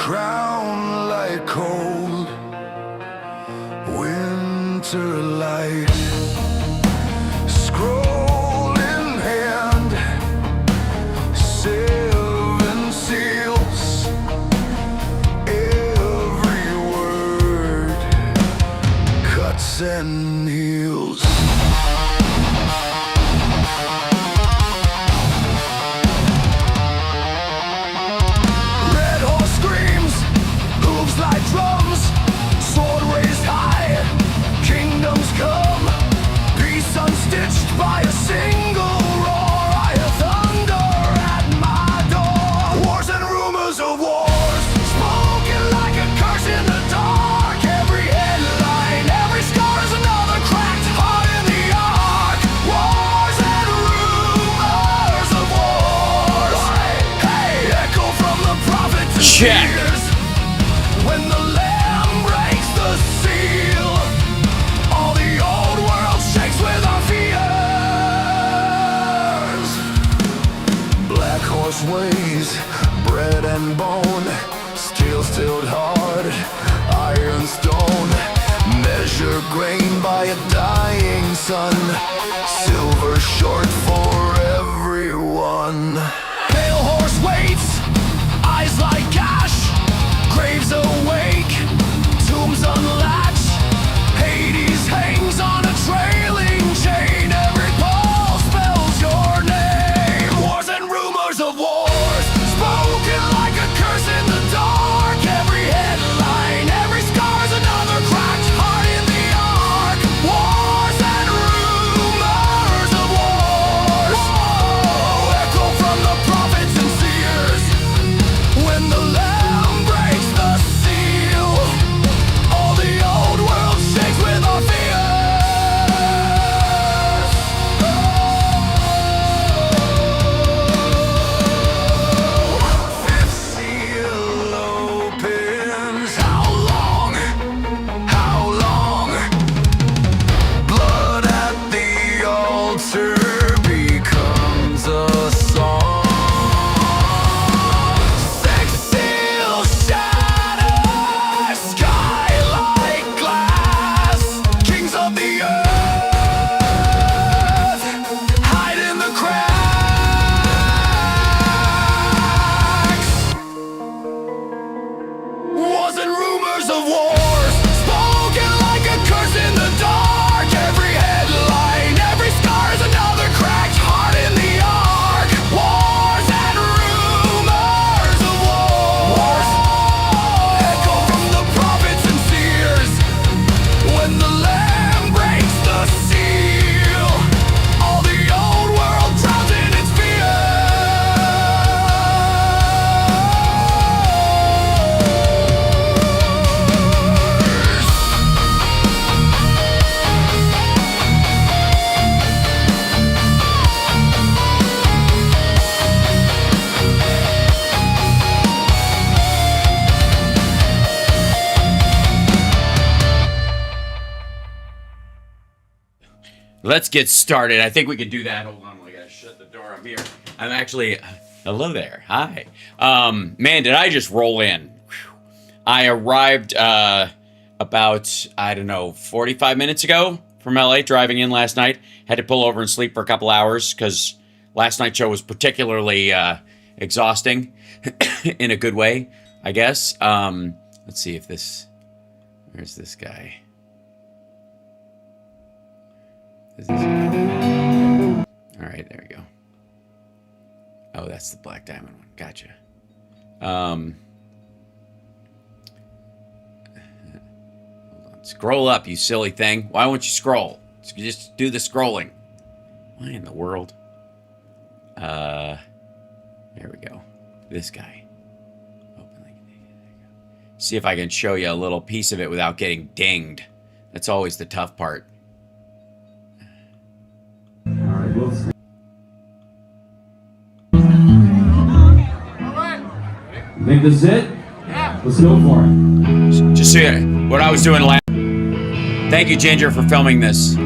crown like cold winter light. Scroll in hand, 7 seals, every word cuts and heals. Red horse screams, hooves like drums, sword raised high, kingdoms come, peace unstitched by a single roar. I hear thunder at my door, wars and rumors of wars, spoken like a curse in the dark. Every headline, every scar is another cracked heart in the ark. Wars and rumors of wars. Hey, echo from the prophets and Check. seers. When the lamb breaks the seal, all the old world shakes with our fears. Black horse ways, bread and bone, steel stilled hard, iron stone. Measure grain by a dying sun, silver short for everyone. Pale horse waits, eyes like ash, graves awake, tombs unlatch. Hades hangs on a trailing chain, every pulse spells your name. Wars and rumors of wars, spoken like a curse in the dark. Every headline, every scar's another cracked heart in the ark. Wars and rumors of wars. Whoa, echo from the prophets and seers. When the lamb breaks the seal, all the old world shakes with our fears. Fifth seal opens. How long? How long? Blood at the altar becomes a song. Six seals shatter, sky like glass. Kings of the earth hide in the cracks. Wars and rumors of wars, spoken like a curse in the dark. Every headline, every scar is another cracked heart in the ark. Wars and rumors of wars, echo from the prophets and seers. When the lamb breaks the seal, all the old world drowns in its Let's get started. I think we can do that. Hold on, I gotta shut the door. I'm here. I'm actually. Hello there. Hi. Man, did I just roll in? Whew. I arrived about, I don't know, 45 minutes ago from LA, driving in last night. Had to pull over and sleep for a couple hours because last night's show was particularly exhausting in a good way, I guess. Let's see if this. Where's this guy? Is this... All right, there we go. Oh, that's the Black Diamond one. Gotcha. Hold on. Scroll up, you silly thing. Why won't you scroll? Just do the scrolling. Why in the world? There we go. This guy. Open link. There you go. See if I can show you a little piece of it without getting dinged. That's always the tough part. Think this is it? Yeah. Let's go for it. Just see what I was doing last. Thank you, Ginger, for filming this.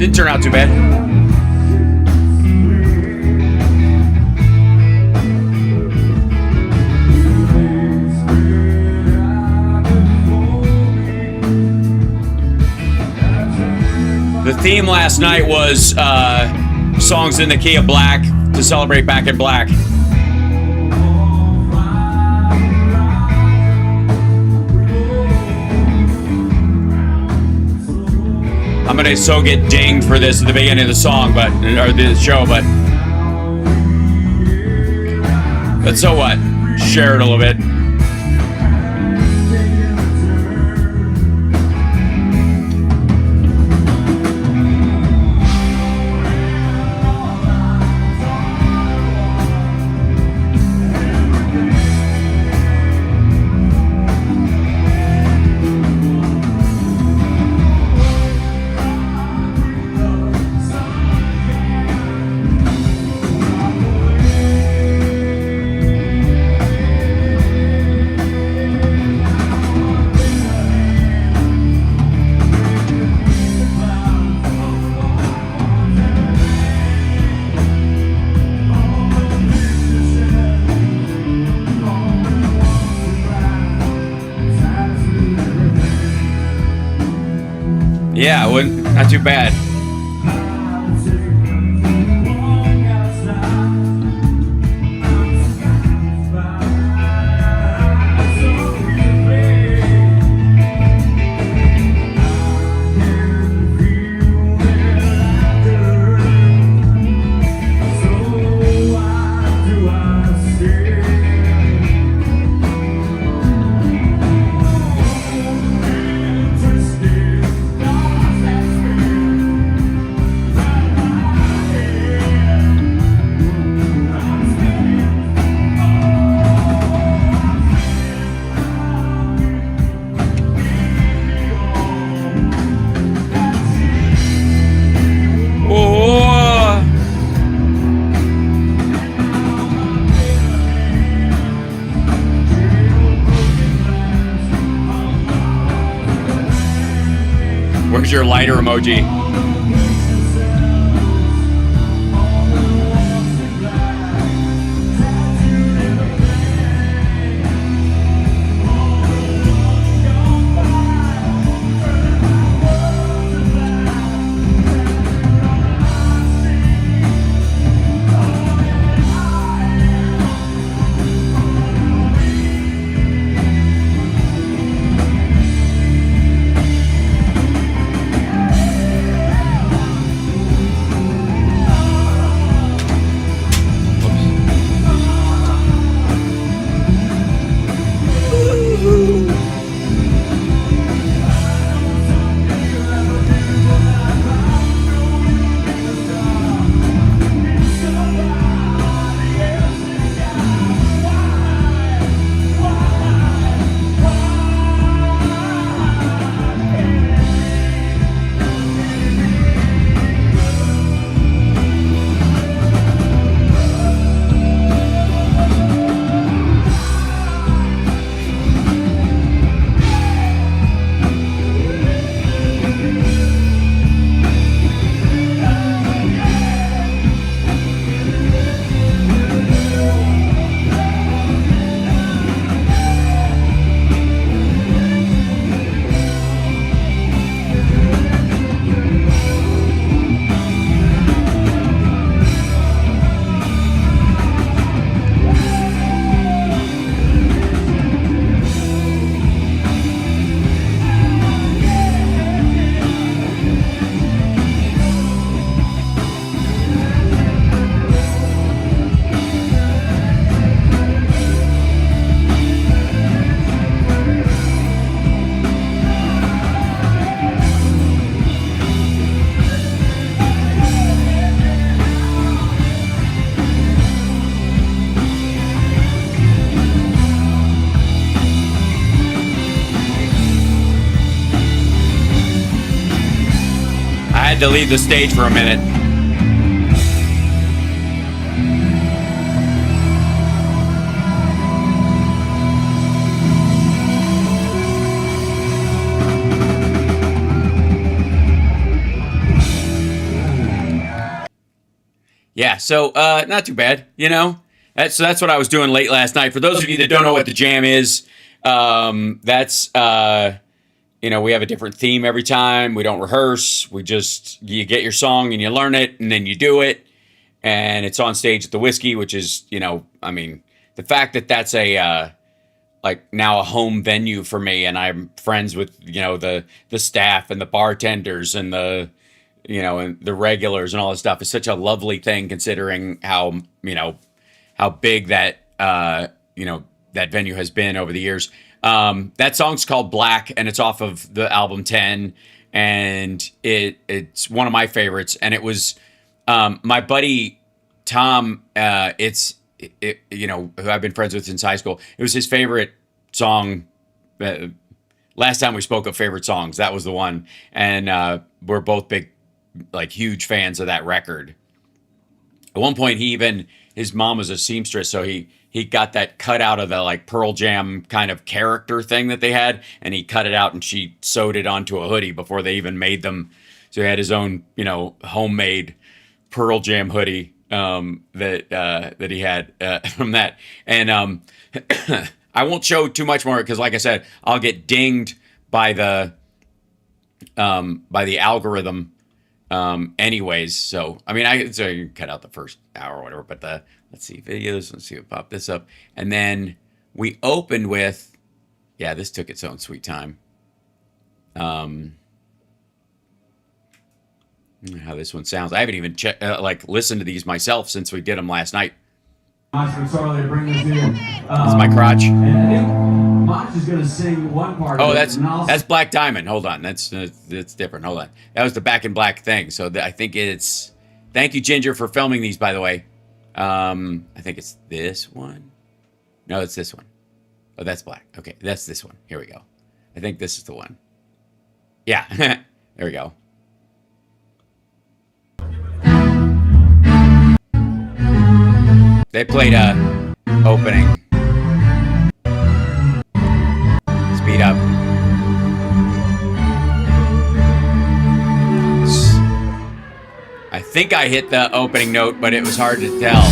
Didn't turn out too bad. The theme last night was songs in the key of black to celebrate Back in Black. I'm gonna so get dinged for this at the beginning of the song, or the show, but so what? Share it a little bit. Yeah, not too bad. Where's your lighter emoji? Had to leave the stage for a minute. Yeah, so not too bad, you know. That's what I was doing late last night. For those of you that don't know what the jam is, that's you know, we have a different theme every time. We don't rehearse. You get your song and you learn it and then you do it. And it's on stage at the Whiskey, which is, you know, I mean, the fact that that's a like now a home venue for me, and I'm friends with, you know, the staff and the bartenders and the, you know, and the regulars and all this stuff is such a lovely thing, considering how, you know, how big that you know, that venue has been over the years. That song's called Black, and it's off of the album 10, and it's one of my favorites. And it was my buddy Tom. You know, who I've been friends with since high school. It was his favorite song. Last time we spoke of favorite songs, that was the one, and we're both big, like, huge fans of that record. At one point, his mom was a seamstress, so he got that cut out of the, like, Pearl Jam kind of character thing that they had, and he cut it out and she sewed it onto a hoodie before they even made them. So he had his own, you know, homemade Pearl Jam hoodie that he had from that. And I won't show too much more because, like I said, I'll get dinged by the algorithm anyways. So I mean, so you can cut out the first hour or whatever, but let's see videos. Let's see, we'll pop this up. And then we opened with, yeah, this took its own sweet time. How this one sounds. I haven't even listened to these myself since we did them last night. I'm sorry to bring this in. This is my crotch. And I think Mach is going to sing one part. Oh, of it, that's Black Diamond. Hold on, that's different. Hold on, that was the Back in Black thing. So I think it's. Thank you, Ginger, for filming these. By the way, I think it's this one. No, it's this one. Oh, that's black. Okay, that's this one. Here we go. I think this is the one. Yeah, there we go. They played opening. Speed up. I think I hit the opening note, but it was hard to tell.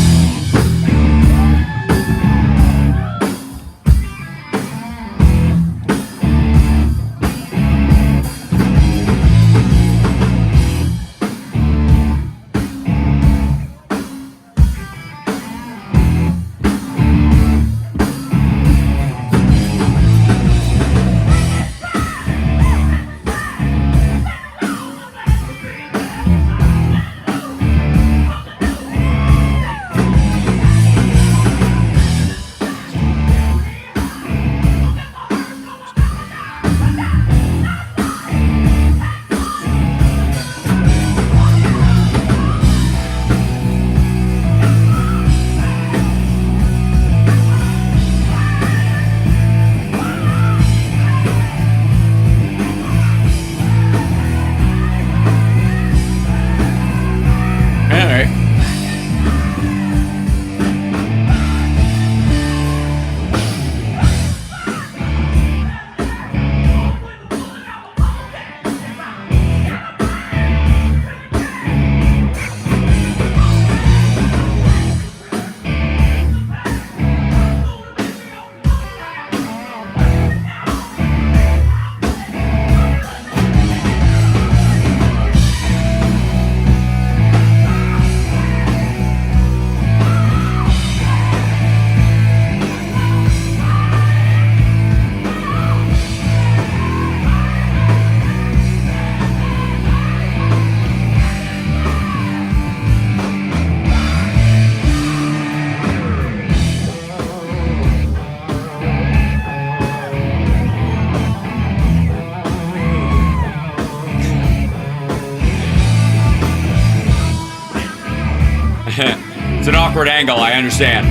It's an awkward angle, I understand.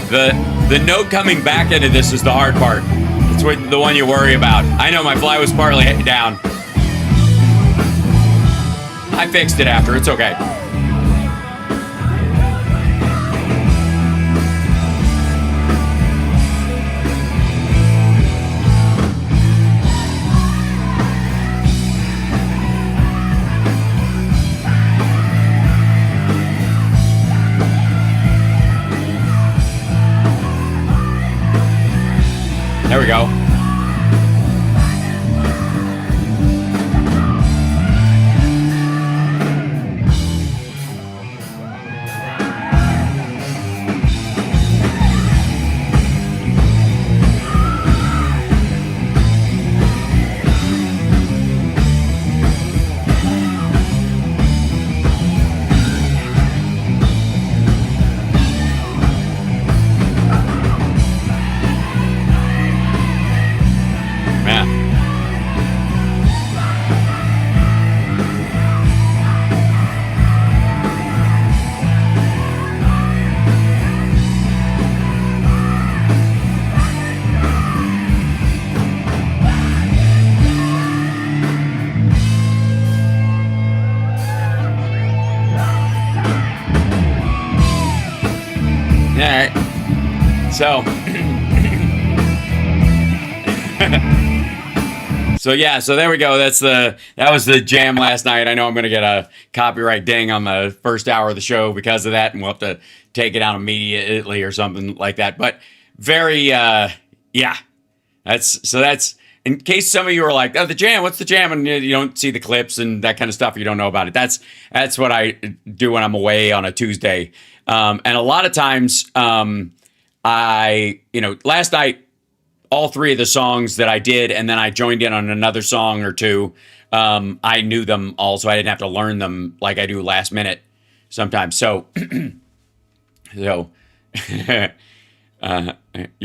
The note coming back into this is the hard part. It's the one you worry about. I know my fly was partly down. I fixed it after, it's okay. There we go. All right. So, so there we go. That was the jam last night. I know I'm gonna get a copyright ding on the first hour of the show because of that, and we'll have to take it out immediately or something like that. But very, yeah. That's in case some of you are like, oh, the jam. What's the jam? And you don't see the clips and that kind of stuff. You don't know about it. That's what I do when I'm away on a Tuesday. And a lot of times, last night, all three of the songs that I did, and then I joined in on another song or two. I knew them all, so I didn't have to learn them like I do last minute sometimes. So, your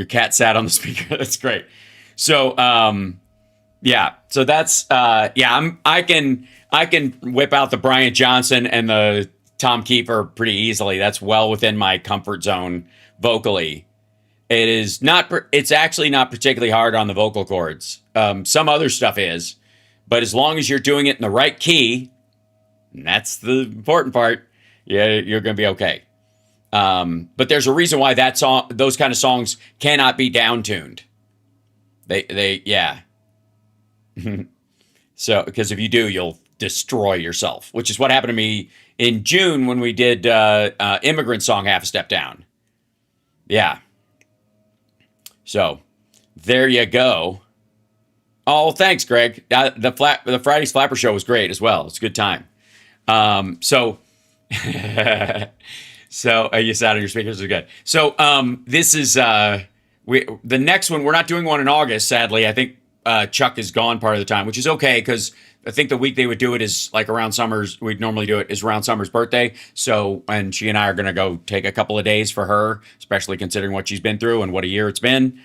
cat sat on the speaker. That's great. So, yeah. So that's I can whip out the Brian Johnson and the Tom Kiefer pretty easily. That's well within my comfort zone vocally. It's actually not particularly hard on the vocal cords. Some other stuff is, but as long as you're doing it in the right key, and that's the important part, you're going to be okay. But there's a reason why those kind of songs cannot be down-tuned. Yeah. So, because if you do, you'll destroy yourself, which is what happened to me in June when we did Immigrant Song Half a Step Down. Yeah. So, there you go. Oh, thanks, Greg. The Friday's Flapper show was great as well. It's a good time. So you sat on your speakers are good. So, this is the next one. We're not doing one in August, sadly. I think Chuck is gone part of the time, which is okay because I think the week they would do it is like around Summer's. We'd normally do it is around Summer's birthday. So, and she and I are going to go take a couple of days for her, especially considering what she's been through and what a year it's been.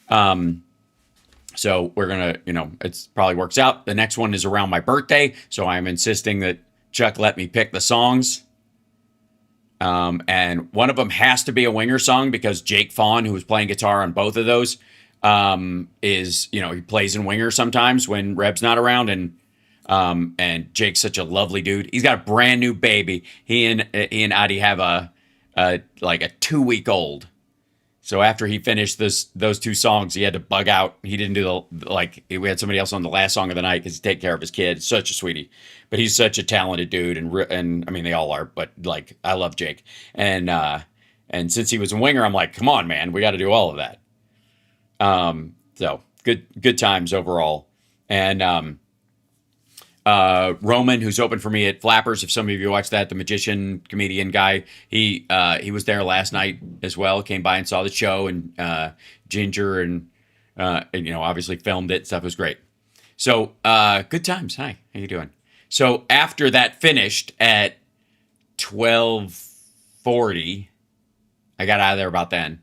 So we're going to, it probably works out. The next one is around my birthday. So I'm insisting that Chuck let me pick the songs. And one of them has to be a Winger song because Jake Fawn, who was playing guitar on both of those, is, he plays in Winger sometimes when Reb's not around. And Jake's such a lovely dude. He's got a brand new baby. He and Adi have a 2-week-old. So after he finished those two songs, he had to bug out. He didn't do we had somebody else on the last song of the night because he take care of his kid. Such a sweetie, but he's such a talented dude, and I mean they all are. But I love Jake, and since he was a Winger, I'm like, come on, man, we got to do all of that. So good times overall, and Roman, who's opened for me at Flappers. If some of you watched that, the magician comedian guy, he was there last night as well. Came by and saw the show, and Ginger and obviously filmed it. Stuff was great. So good times. Hi, how you doing? So after that finished at 12:40, I got out of there about then.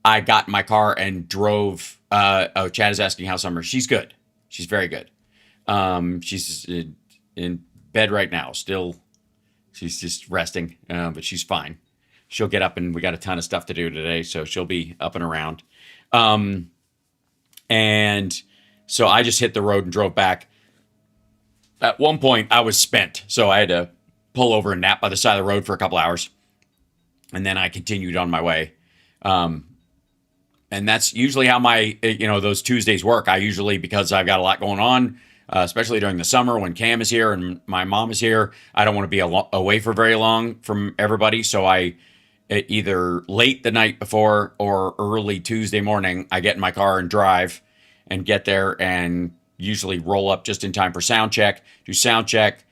I got in my car and drove. Chad is asking how Summer. She's good. She's very good. She's in bed right now. Still, she's just resting, but she's fine. She'll get up, and we got a ton of stuff to do today, so she'll be up and around. And so I just hit the road and drove back. At one point, I was spent, so I had to pull over and nap by the side of the road for a couple hours, and then I continued on my way. And that's usually how my those Tuesdays work. I usually, because I've got a lot going on. Especially during the summer when Cam is here and my mom is here, I don't want to be away for very long from everybody. So I either late the night before or early Tuesday morning, I get in my car and drive and get there and usually roll up just in time for sound check, do sound check,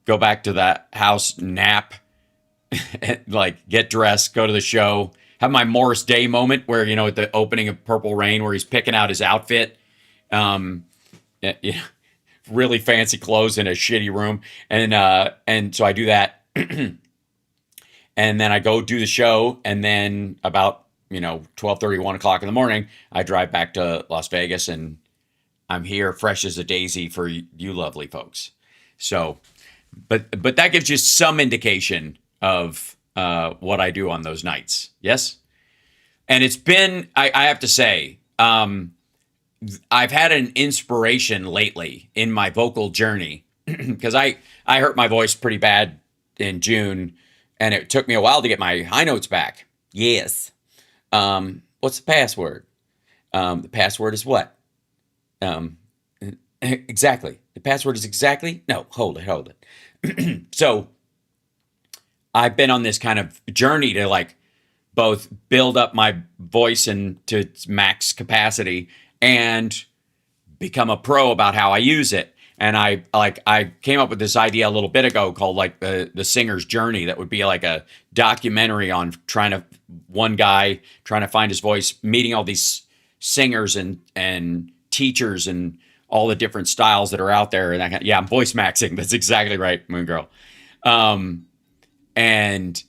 go back to the house, nap, like get dressed, go to the show, have my Morris Day moment where, at the opening of Purple Rain where he's picking out his outfit. Yeah, really fancy clothes in a shitty room. And so I do that. And then I go do the show. And then about, 12:30, 1 o'clock in the morning, I drive back to Las Vegas and I'm here fresh as a daisy for you lovely folks. So, but that gives you some indication of what I do on those nights. Yes. And it's been, I have to say, I've had an inspiration lately in my vocal journey because I hurt my voice pretty bad in June and it took me a while to get my high notes back. Yes. What's the password? The password is what? Exactly. The password is exactly? No, hold it. So I've been on this kind of journey to like both build up my voice and to its max capacity and become a pro about how I use it. And I came up with this idea a little bit ago called like the singer's journey. That would be like a documentary on one guy trying to find his voice, meeting all these singers and teachers and all the different styles that are out there. And I'm voice maxing. That's exactly right, Moon Girl. And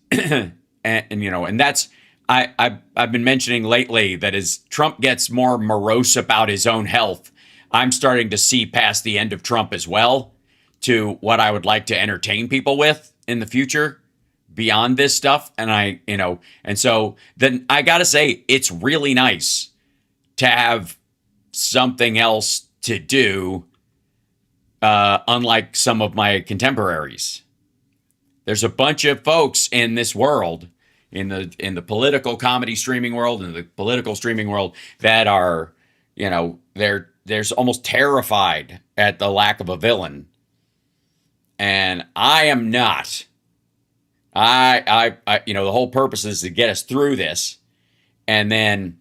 that's, I've been mentioning lately that as Trump gets more morose about his own health, I'm starting to see past the end of Trump as well to what I would like to entertain people with in the future beyond this stuff. And and so then I got to say, it's really nice to have something else to do, unlike some of my contemporaries. There's a bunch of folks in this world, in the political comedy streaming world and the political streaming world that are, there's almost terrified at the lack of a villain. And I am not. The whole purpose is to get us through this, and then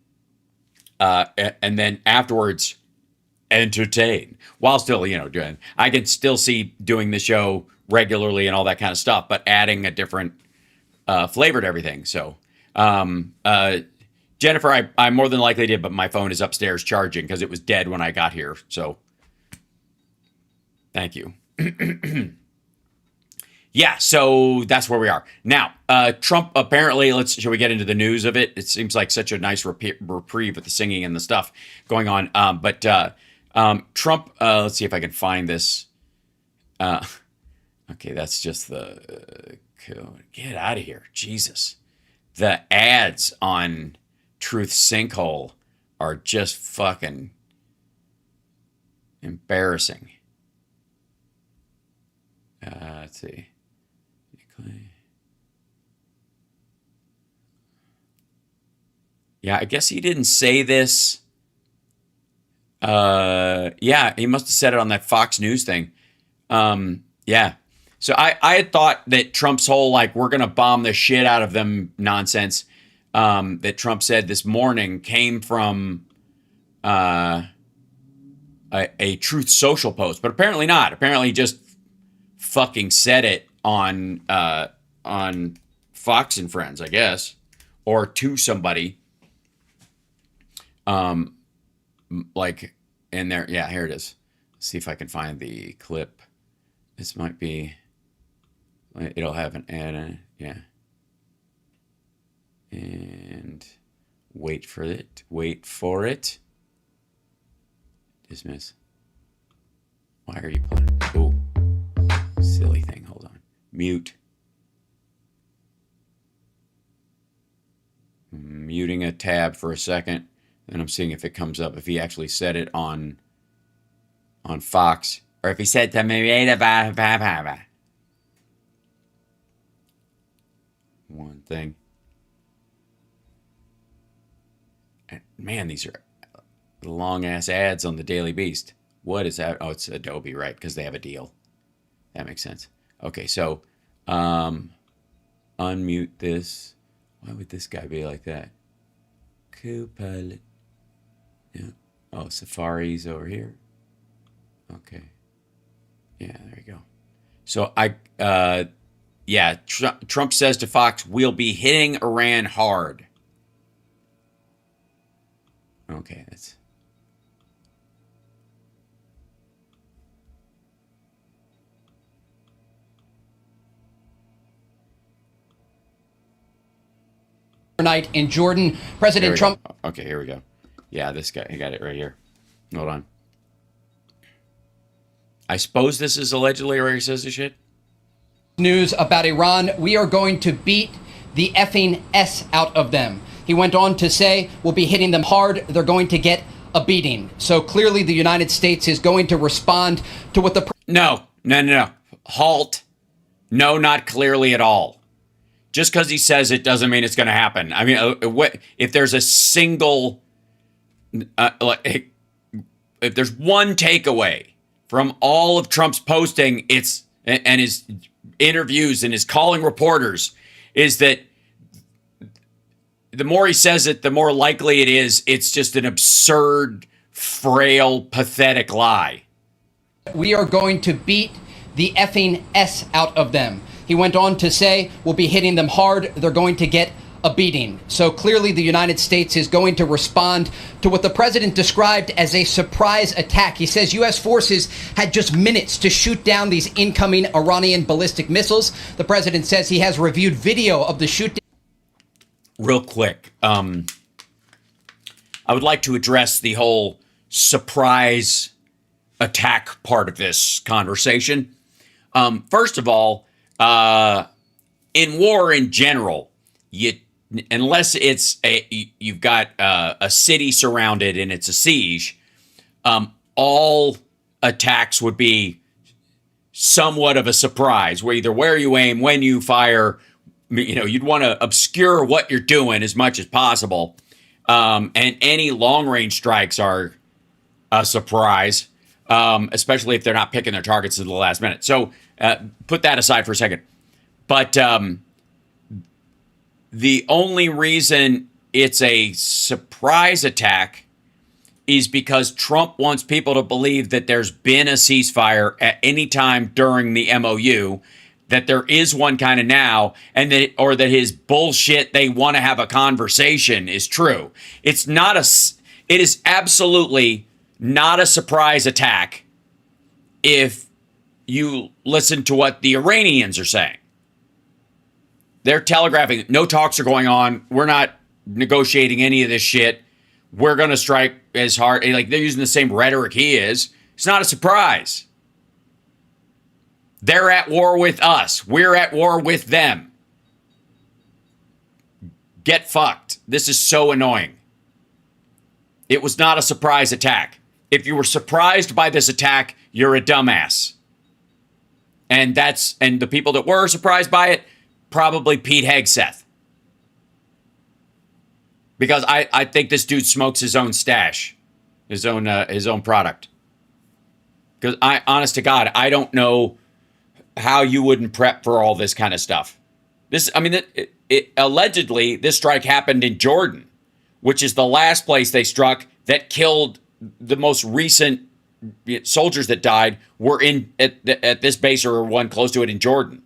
afterwards entertain while still, doing. I can still see doing the show regularly and all that kind of stuff, but adding a different flavor to everything. So, Jennifer, I more than likely did, but my phone is upstairs charging because it was dead when I got here. So, thank you. Yeah, so that's where we are. Now, Trump apparently, shall we get into the news of it? It seems like such a nice reprieve with the singing and the stuff going on. But Trump, let's see if I can find this. Okay, that's just the code. Get out of here. Jesus. The ads on Truth Sinkhole are just fucking embarrassing. Let's see. Yeah, I guess he didn't say this. Yeah, he must have said it on that Fox News thing. Yeah. So I had thought that Trump's whole, we're going to bomb the shit out of them nonsense that Trump said this morning came from a Truth Social post, but apparently not. Apparently he just fucking said it on Fox and Friends, I guess, or to somebody. In there. Yeah, here it is. Let's see if I can find the clip. This might be, it'll have an ad in it. Yeah. And wait for it. Dismiss. Why are you playing? Oh, silly thing. Hold on. Mute. Muting a tab for a second. And I'm seeing if it comes up, if he actually said it on Fox, or if he said to me, one thing. Man, these are long ass ads on the Daily Beast. What is that? Oh, it's Adobe, right? Because they have a deal. That makes sense. Okay, so unmute this. Why would this guy be like that? Copilot. Yeah. Oh, Safari's over here. Okay. Yeah, there you go. So yeah, Trump says to Fox, we'll be hitting Iran hard. Okay, that's... Night in Jordan, President Trump. Okay, here we go. Yeah, this guy, he got it right here. Hold on. I suppose this is allegedly where he says this shit. News about Iran. We are going to beat the effing S out of them. He went on to say, we'll be hitting them hard. They're going to get a beating. So clearly the United States is going to respond to what the... No. Halt. No, not clearly at all. Just because he says it doesn't mean it's going to happen. I mean, if there's a single, if there's one takeaway from all of Trump's posting, and his interviews and his calling reporters, is that the more he says it, the more likely it is it's just an absurd, frail, pathetic lie. We are going to beat the effing S out of them. He went on to say, we'll be hitting them hard. They're going to get a beating. So clearly the United States is going to respond to what the president described as a surprise attack. He says U.S. forces had just minutes to shoot down these incoming Iranian ballistic missiles. The president says he has reviewed video of the shoot. Real quick, I would like to address the whole surprise attack part of this conversation. First of all, in war in general, unless it's you've got a city surrounded and it's a siege, all attacks would be somewhat of a surprise. Where you aim, when you fire, you'd want to obscure what you're doing as much as possible. And any long range strikes are a surprise, especially if they're not picking their targets at the last minute. So put that aside for a second. But the only reason it's a surprise attack is because Trump wants people to believe that there's been a ceasefire at any time during the MOU, that there is one kind of now, and that his bullshit, they want to have a conversation, is true. It is absolutely not a surprise attack if you listen to what the Iranians are saying. They're telegraphing, no talks are going on. We're not negotiating any of this shit. We're going to strike as hard. Like, they're using the same rhetoric he is. It's not a surprise. They're at war with us. We're at war with them. Get fucked. This is so annoying. It was not a surprise attack. If you were surprised by this attack, you're a dumbass. And the people that were surprised by it, probably Pete Hegseth. Because I think this dude smokes his own stash, his own product. Because honest to God, I don't know how you wouldn't prep for all this kind of stuff. Allegedly, this strike happened in Jordan, which is the last place they struck that killed the most recent soldiers that died were at this base or one close to it in Jordan.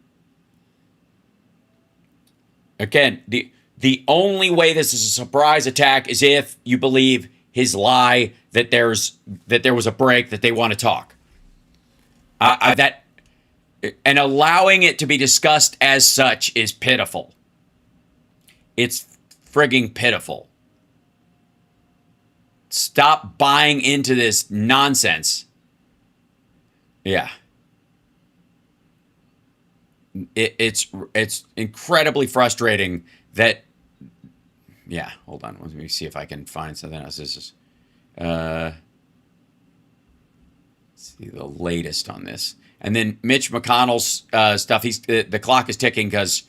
Again, the only way this is a surprise attack is if you believe his lie that there was a break, that they want to talk. And allowing it to be discussed as such is pitiful. It's frigging pitiful. Stop buying into this nonsense. Yeah. It's incredibly frustrating that, yeah, hold on. Let me see if I can find something else. This is, let's see the latest on this. And then Mitch McConnell's stuff, the clock is ticking because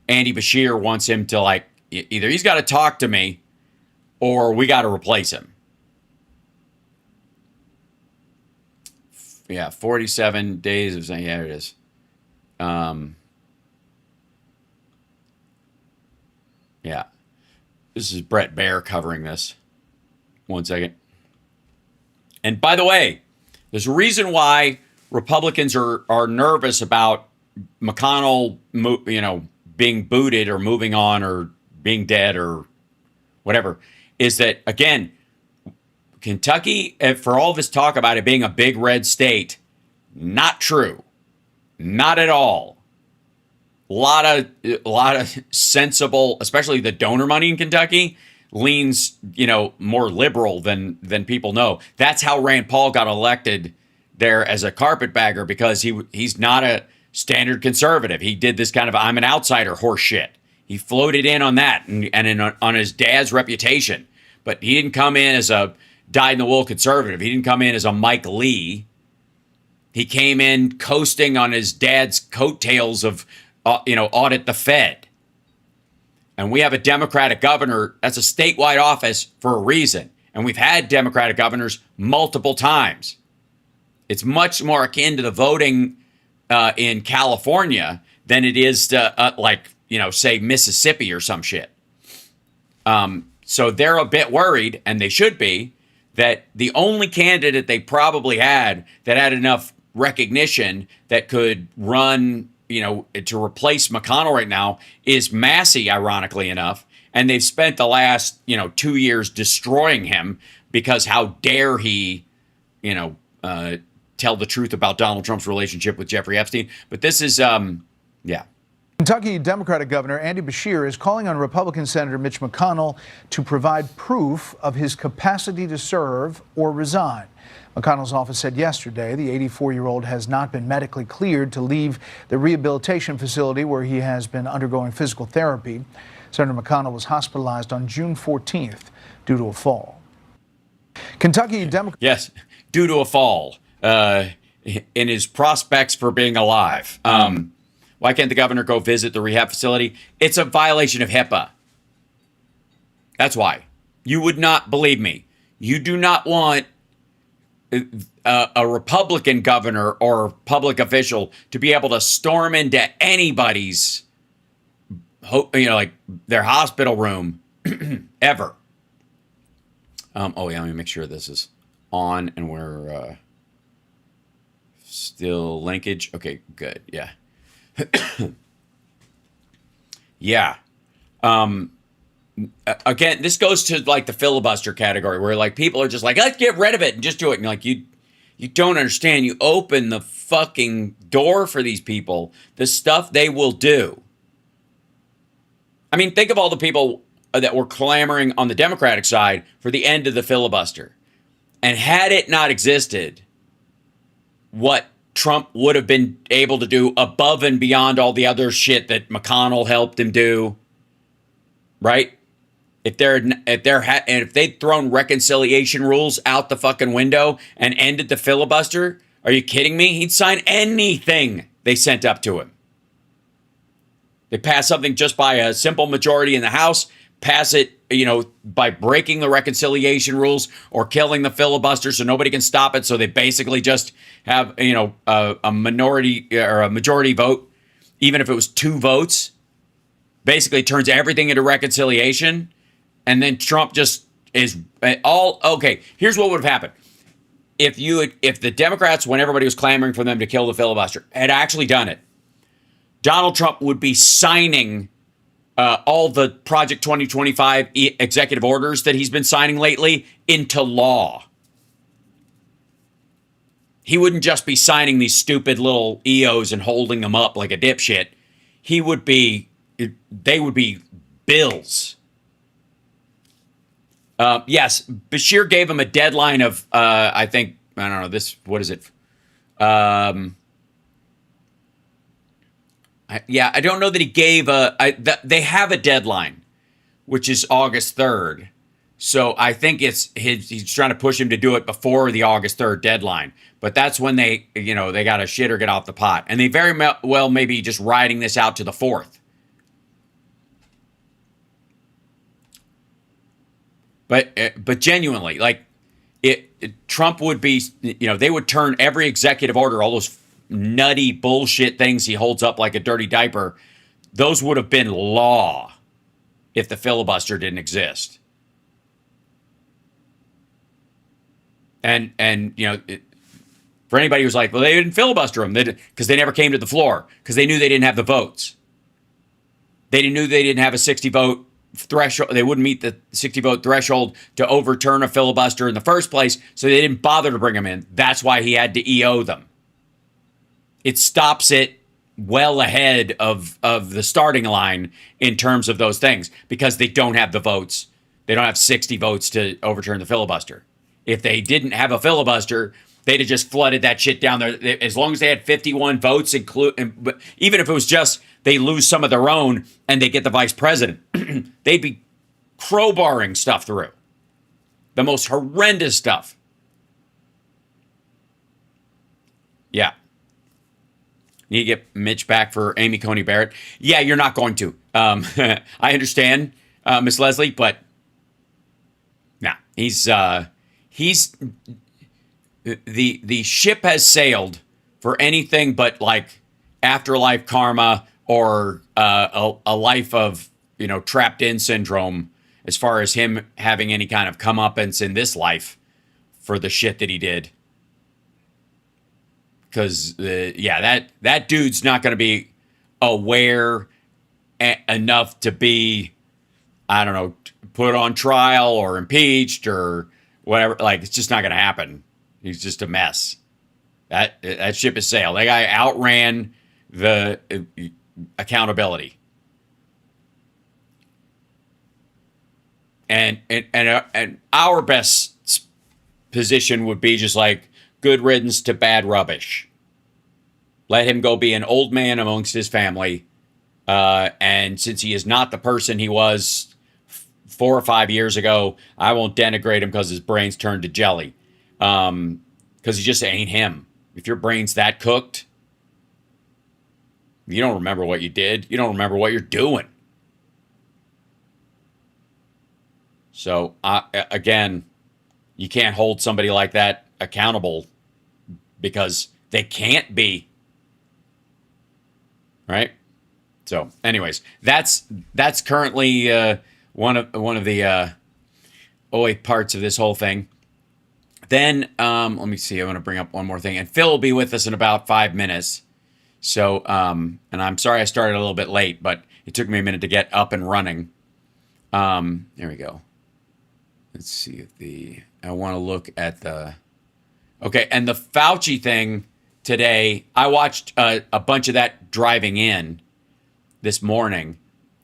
Andy Bashir wants him to, either he's got to talk to me or we got to replace him. Yeah, 47 days of saying, yeah, it is. Yeah. This is Brett Baer covering this. One second. And by the way, there's a reason why Republicans are nervous about McConnell, being booted or moving on or being dead or whatever. Is that, again, Kentucky, for all of this talk about it being a big red state, not true. Not at all. A lot of sensible, especially the donor money in Kentucky, leans, more liberal than people know. That's how Rand Paul got elected there as a carpetbagger, because he's not a standard conservative. He did this kind of I'm an outsider horse shit. He floated in on that on his dad's reputation. But he didn't come in as a dyed-in-the-wool conservative. He didn't come in as a Mike Lee. He came in coasting on his dad's coattails of, audit the Fed. And we have a Democratic governor. That's a statewide office for a reason. And we've had Democratic governors multiple times. It's much more akin to the voting in California than it is to, say Mississippi or some shit. So they're a bit worried, and they should be, that the only candidate they probably had that had enough recognition that could run, to replace McConnell right now is Massey, ironically enough. And they've spent the last, 2 years destroying him because how dare he, tell the truth about Donald Trump's relationship with Jeffrey Epstein. But this is, yeah. Kentucky Democratic Governor Andy Beshear is calling on Republican Senator Mitch McConnell to provide proof of his capacity to serve or resign. McConnell's office said yesterday the 84-year-old has not been medically cleared to leave the rehabilitation facility where he has been undergoing physical therapy. Senator McConnell was hospitalized on June 14th due to a fall. Kentucky Democrat. Yes, due to a fall in his prospects for being alive. Why can't the governor go visit the rehab facility? It's a violation of HIPAA. That's why. You would not believe me. You do not want a Republican governor or public official to be able to storm into anybody's, their hospital room ever. Let me make sure this is on and we're still linkage. Okay, good. Yeah. Yeah. Again, this goes to like the filibuster category where like people are just like, let's get rid of it and just do it. And like, you don't understand. You open the fucking door for these people, the stuff they will do. I mean, think of all the people that were clamoring on the Democratic side for the end of the filibuster. And had it not existed, what Trump would have been able to do above and beyond all the other shit that McConnell helped him do, right? If they'd thrown reconciliation rules out the fucking window and ended the filibuster, are you kidding me? He'd sign anything they sent up to him. They pass something just by a simple majority in the House, pass it, by breaking the reconciliation rules or killing the filibuster so nobody can stop it. So they basically just have, a minority or a majority vote, even if it was 2 votes, basically turns everything into reconciliation. And then Trump just is all okay. Here's what would have happened. If the Democrats, when everybody was clamoring for them to kill the filibuster, had actually done it, Donald Trump would be signing all the Project 2025 executive orders that he's been signing lately into law. He wouldn't just be signing these stupid little EOs and holding them up like a dipshit. They would be bills. Yes, Beshear gave him a deadline of, I don't know, what is it? I don't know that he gave they have a deadline, which is August 3rd. So I think he's trying to push him to do it before the August 3rd deadline. But that's when they got to shit or get off the pot. And they very well may be just riding this out to the 4th. But genuinely, like, Trump would be, they would turn every executive order, all those nutty bullshit things he holds up like a dirty diaper, those would have been law if the filibuster didn't exist. And for anybody who's like, well, they didn't filibuster them because they never came to the floor because they knew they didn't have the votes. They knew they didn't have a 60 vote threshold. They wouldn't meet the 60 vote threshold to overturn a filibuster in the first place, so they didn't bother to bring them in. That's why he had to EO them. It stops it well ahead of the starting line in terms of those things because they don't have the votes. They don't have 60 votes to overturn the filibuster. If they didn't have a filibuster, they'd have just flooded that shit down there. As long as they had 51 votes, even if it was just they lose some of their own and they get the vice president, they'd be crowbarring stuff through. The most horrendous stuff. Yeah. Need to get Mitch back for Amy Coney Barrett. Yeah, you're not going to. I understand, Miss Leslie, but nah, he's the ship has sailed for anything but like afterlife karma or a life of trapped in syndrome as far as him having any kind of comeuppance in this life for the shit that he did. Because that dude's not going to be aware enough to be, I don't know, put on trial or impeached or whatever. Like, it's just not going to happen. He's just a mess. That ship has sailed. That guy outran the accountability. And our best position would be just like good riddance to bad rubbish. Let him go be an old man amongst his family. And since he is not the person he was 4 or 5 years ago, I won't denigrate him because his brain's turned to jelly. Because he just ain't him. If your brain's that cooked, you don't remember what you did. You don't remember what you're doing. So, again, you can't hold somebody like that accountable because they can't be. Right? So, anyways, that's currently one of the parts of this whole thing. Then, let me see. I want to bring up one more thing. And Phil will be with us in about 5 minutes. So, and I'm sorry I started a little bit late, but it took me a minute to get up and running. There we go. Let's see if I want to look at okay, and the Fauci thing today, I watched a bunch of that driving in this morning,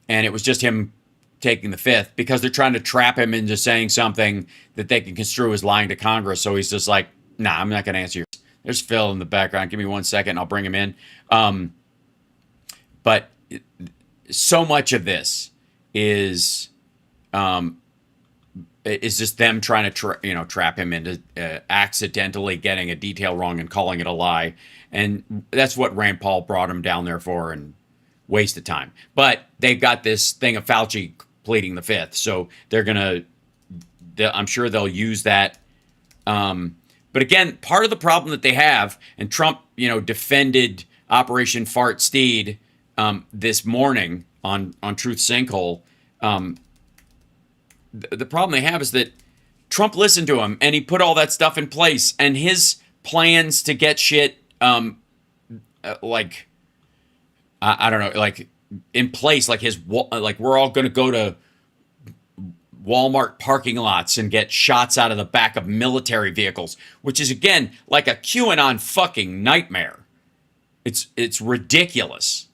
and it was just him taking the fifth because they're trying to trap him into saying something that they can construe as lying to Congress. So he's just like, nah, I'm not going to answer yours. There's Phil in the background. Give me 1 second. I'll bring him in. But so much of this is just them trying to trap him into accidentally getting a detail wrong and calling it a lie. And that's what Rand Paul brought him down there for, and waste of time. But they've got this thing of Fauci pleading the fifth, so I'm sure they'll use that. But again, part of the problem that they have, and Trump, defended Operation Fart Steed this morning on Truth Sinkhole. The problem they have is that Trump listened to him and he put all that stuff in place, and his plans to get shit I don't know, like in place, like we're all going to go to Walmart parking lots and get shots out of the back of military vehicles, which is again like a QAnon fucking nightmare. It's ridiculous.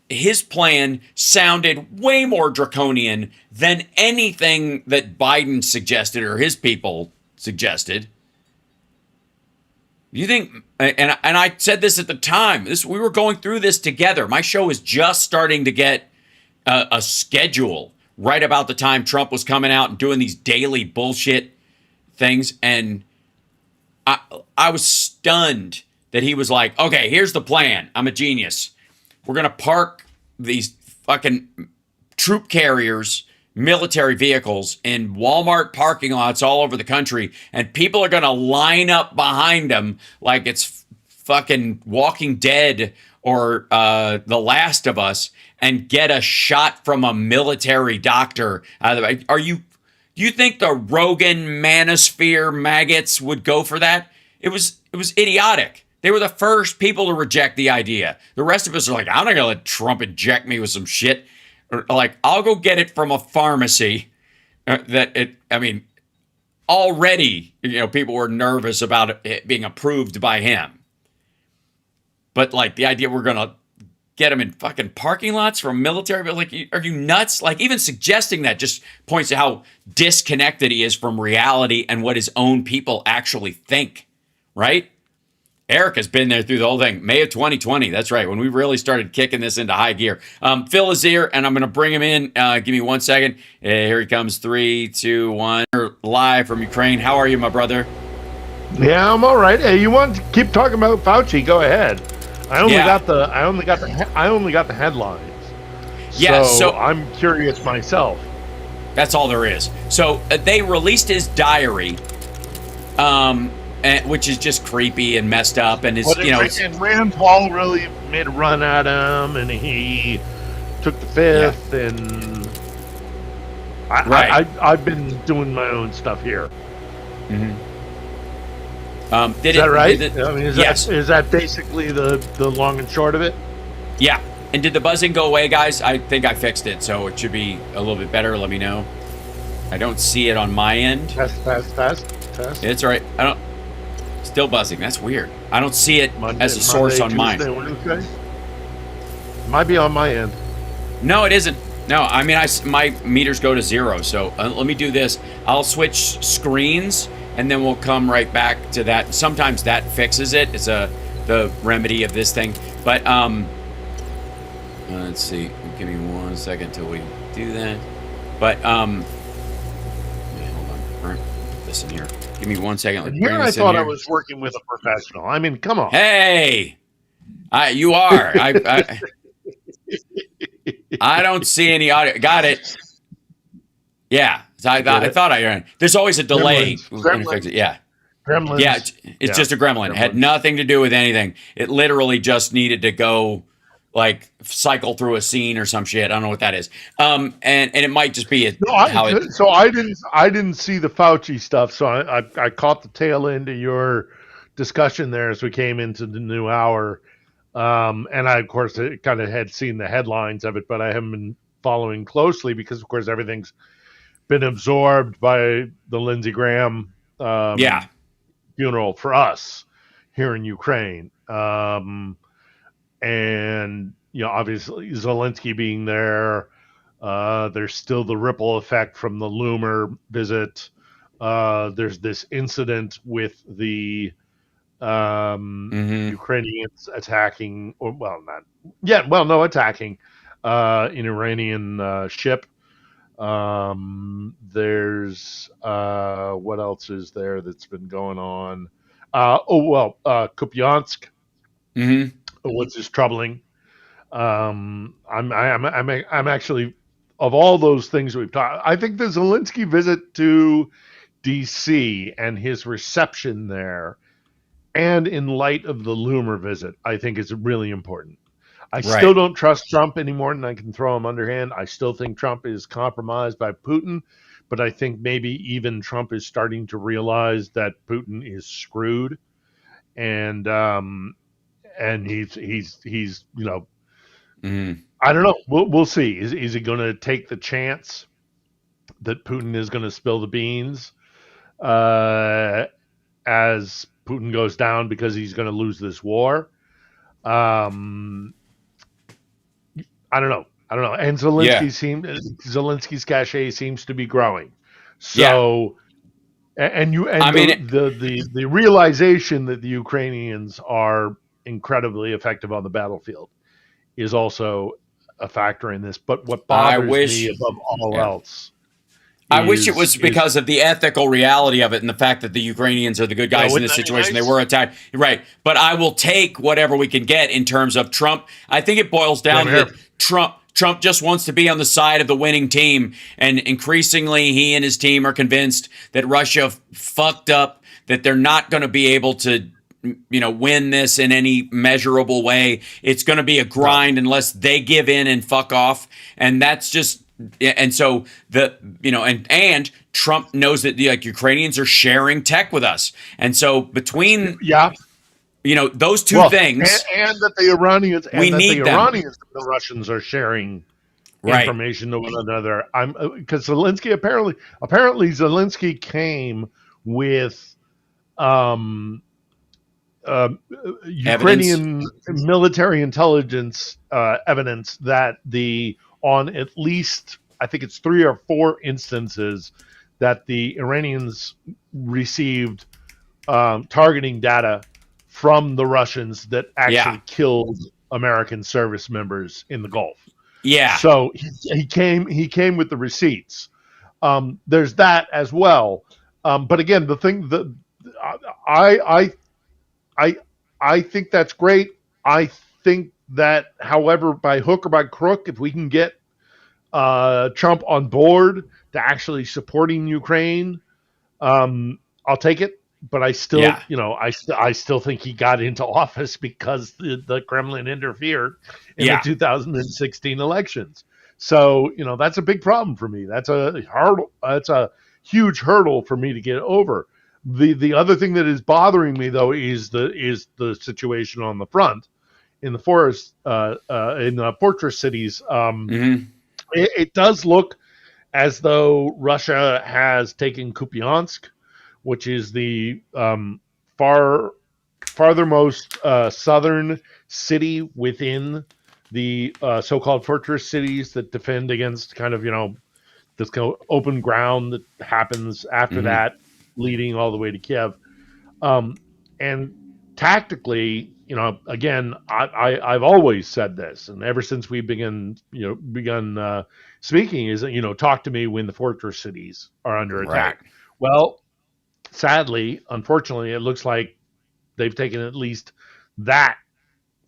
His plan sounded way more draconian than anything that Biden suggested or his people suggested. You think, and I said this at the time, we were going through this together. My show is just starting to get a schedule right about the time Trump was coming out and doing these daily bullshit things. And I was stunned that he was like, okay, here's the plan. I'm a genius. We're going to park these fucking troop carriers, military vehicles in Walmart parking lots all over the country, and people are going to line up behind them like it's fucking Walking Dead or The Last of Us, and get a shot from a military doctor out of the way. Do you think the Rogan manosphere maggots would go for that? It was idiotic. They were the first people to reject the idea. The rest of us are like, I'm not gonna let Trump inject me with some shit. Or like, I'll go get it from a pharmacy. Already, people were nervous about it being approved by him. But like the idea we're gonna get him in fucking parking lots from military, but like, are you nuts? Like, even suggesting that just points to how disconnected he is from reality and what his own people actually think, right? Eric has been there through the whole thing. May of 2020. That's right. When we really started kicking this into high gear. Phil is here, and I'm going to bring him in. Give me 1 second. Here he comes. 3, 2, 1. Live from Ukraine. How are you, my brother? Yeah, I'm all right. Hey, you want to keep talking about Fauci? Go ahead. I only got the headlines. Yeah, so I'm curious myself. That's all there is. So they released his diary, which is just creepy and messed up, and and Rand Paul really made a run at him, and he took the fifth, and I've been doing my own stuff here. Mm-hmm. Is that right? Yes. Is that basically the long and short of it? Yeah. And did the buzzing go away, guys? I think I fixed it, so it should be a little bit better. Let me know. I don't see it on my end. Test. It's all right. I don't. Still buzzing. That's weird. I don't see it as a source on mine. Wednesday. Might be on my end. No, it isn't. No, I mean, my meters go to 0. So let me do this. I'll switch screens, and then we'll come right back to that. Sometimes that fixes it. It's the remedy of this thing. But let's see. Give me 1 second till we do that. But hold on. Put this in here. Give me 1 second. And here I thought I was working with a professional. I mean, come on. Hey, you are. I don't see any audio. Got it. Yeah, I thought I heard. There's always a delay. Gremlins. Yeah. Gremlins. Yeah, it's just a gremlin. It had nothing to do with anything. It literally just needed to go, like, cycle through a scene or some shit. I don't know what that is. And it might just be So I didn't see the Fauci stuff. So I caught the tail end of your discussion there as we came into the new hour. And I, of course, kind of had seen the headlines of it, but I haven't been following closely because, of course, everything's been absorbed by the Lindsey Graham funeral for us here in Ukraine. And, obviously Zelensky being there, there's still the ripple effect from the Loomer visit. There's this incident with the Ukrainians attacking, attacking an Iranian ship. There's what else is there that's been going on? Kupiansk, which is troubling. I'm actually, of all those things we've talked, I think the Zelensky visit to DC and his reception there, and in light of the Loomer visit, I think is really important. I still don't trust Trump any more than I can throw him underhand. I still think Trump is compromised by Putin, but I think maybe even Trump is starting to realize that Putin is screwed, and he's I don't know. We'll see. Is he going to take the chance that Putin is going to spill the beans as Putin goes down because he's going to lose this war? I don't know. And Zelensky's cachet seems to be growing. So, the realization that the Ukrainians are incredibly effective on the battlefield is also a factor in this. But what bothers me above all else, I wish it was because of the ethical reality of it and the fact that the Ukrainians are the good guys in this situation. Nice? They were attacked. Right. But I will take whatever we can get in terms of Trump. I think it boils down to that Trump just wants to be on the side of the winning team. And increasingly, he and his team are convinced that Russia fucked up, that they're not going to be able to win this in any measurable way. It's going to be a grind unless they give in and fuck off. And that's just, and so and Trump knows that Ukrainians are sharing tech with us. And so between those two things, and that the Iranians and we that need the them. Iranians and the Russians are sharing information to one another. Because Zelensky apparently Zelensky came with Ukrainian military intelligence evidence that on at least, I think it's 3 or 4 instances that the Iranians received targeting data from the Russians that actually killed American service members in the Gulf. Yeah. So he came with the receipts. There's that as well. But again, the thing that I think that's great. I think that, however, by hook or by crook, if we can get Trump on board to actually supporting Ukraine, I'll take it. But I still, I still think he got into office because the Kremlin interfered in the 2016 elections. So, that's a big problem for me. That's a hurdle. That's a huge hurdle for me to get over. The other thing that is bothering me, though, is the situation on the front in the forest in the fortress cities. It does look as though Russia has taken Kupiansk, which is the farthermost southern city within the so-called fortress cities that defend against kind of this kind of open ground that happens after that, leading all the way to Kiev. And tactically, again, I've always said this, and ever since we begun speaking, is that talk to me when the fortress cities are under attack. Right. Well, sadly, unfortunately, it looks like they've taken at least that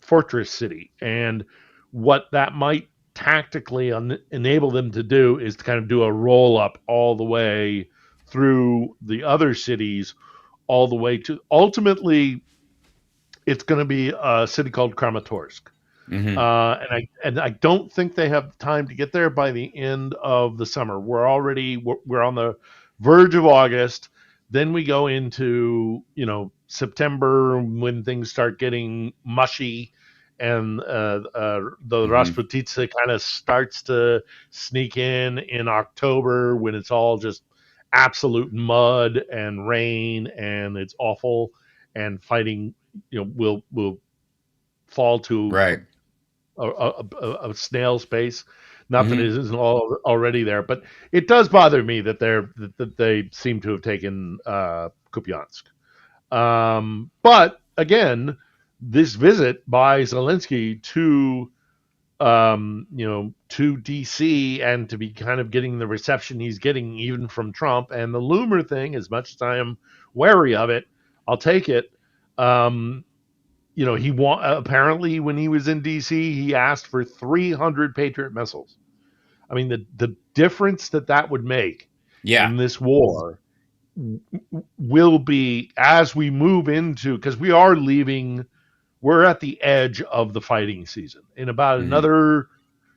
fortress city, and what that might tactically enable them to do is to kind of do a roll up all the way through the other cities, all the way to ultimately it's going to be a city called Kramatorsk. And I don't think they have time to get there by the end of the summer. We're on the verge of August. Then we go into September when things start getting mushy, and the Rasputitsa kind of starts to sneak in October when it's all just absolute mud and rain and it's awful, and fighting will fall to a snail's pace. Not that it isn't already there, but it does bother me that they seem to have taken Kupiansk. But again, this visit by Zelensky to DC and to be kind of getting the reception he's getting even from Trump, and the Loomer thing, as much as I am wary of it, I'll take it. He apparently when he was in DC, he asked for 300 Patriot missiles. I mean, the difference that would make in this war will be as we move into, because we're at the edge of the fighting season. In about another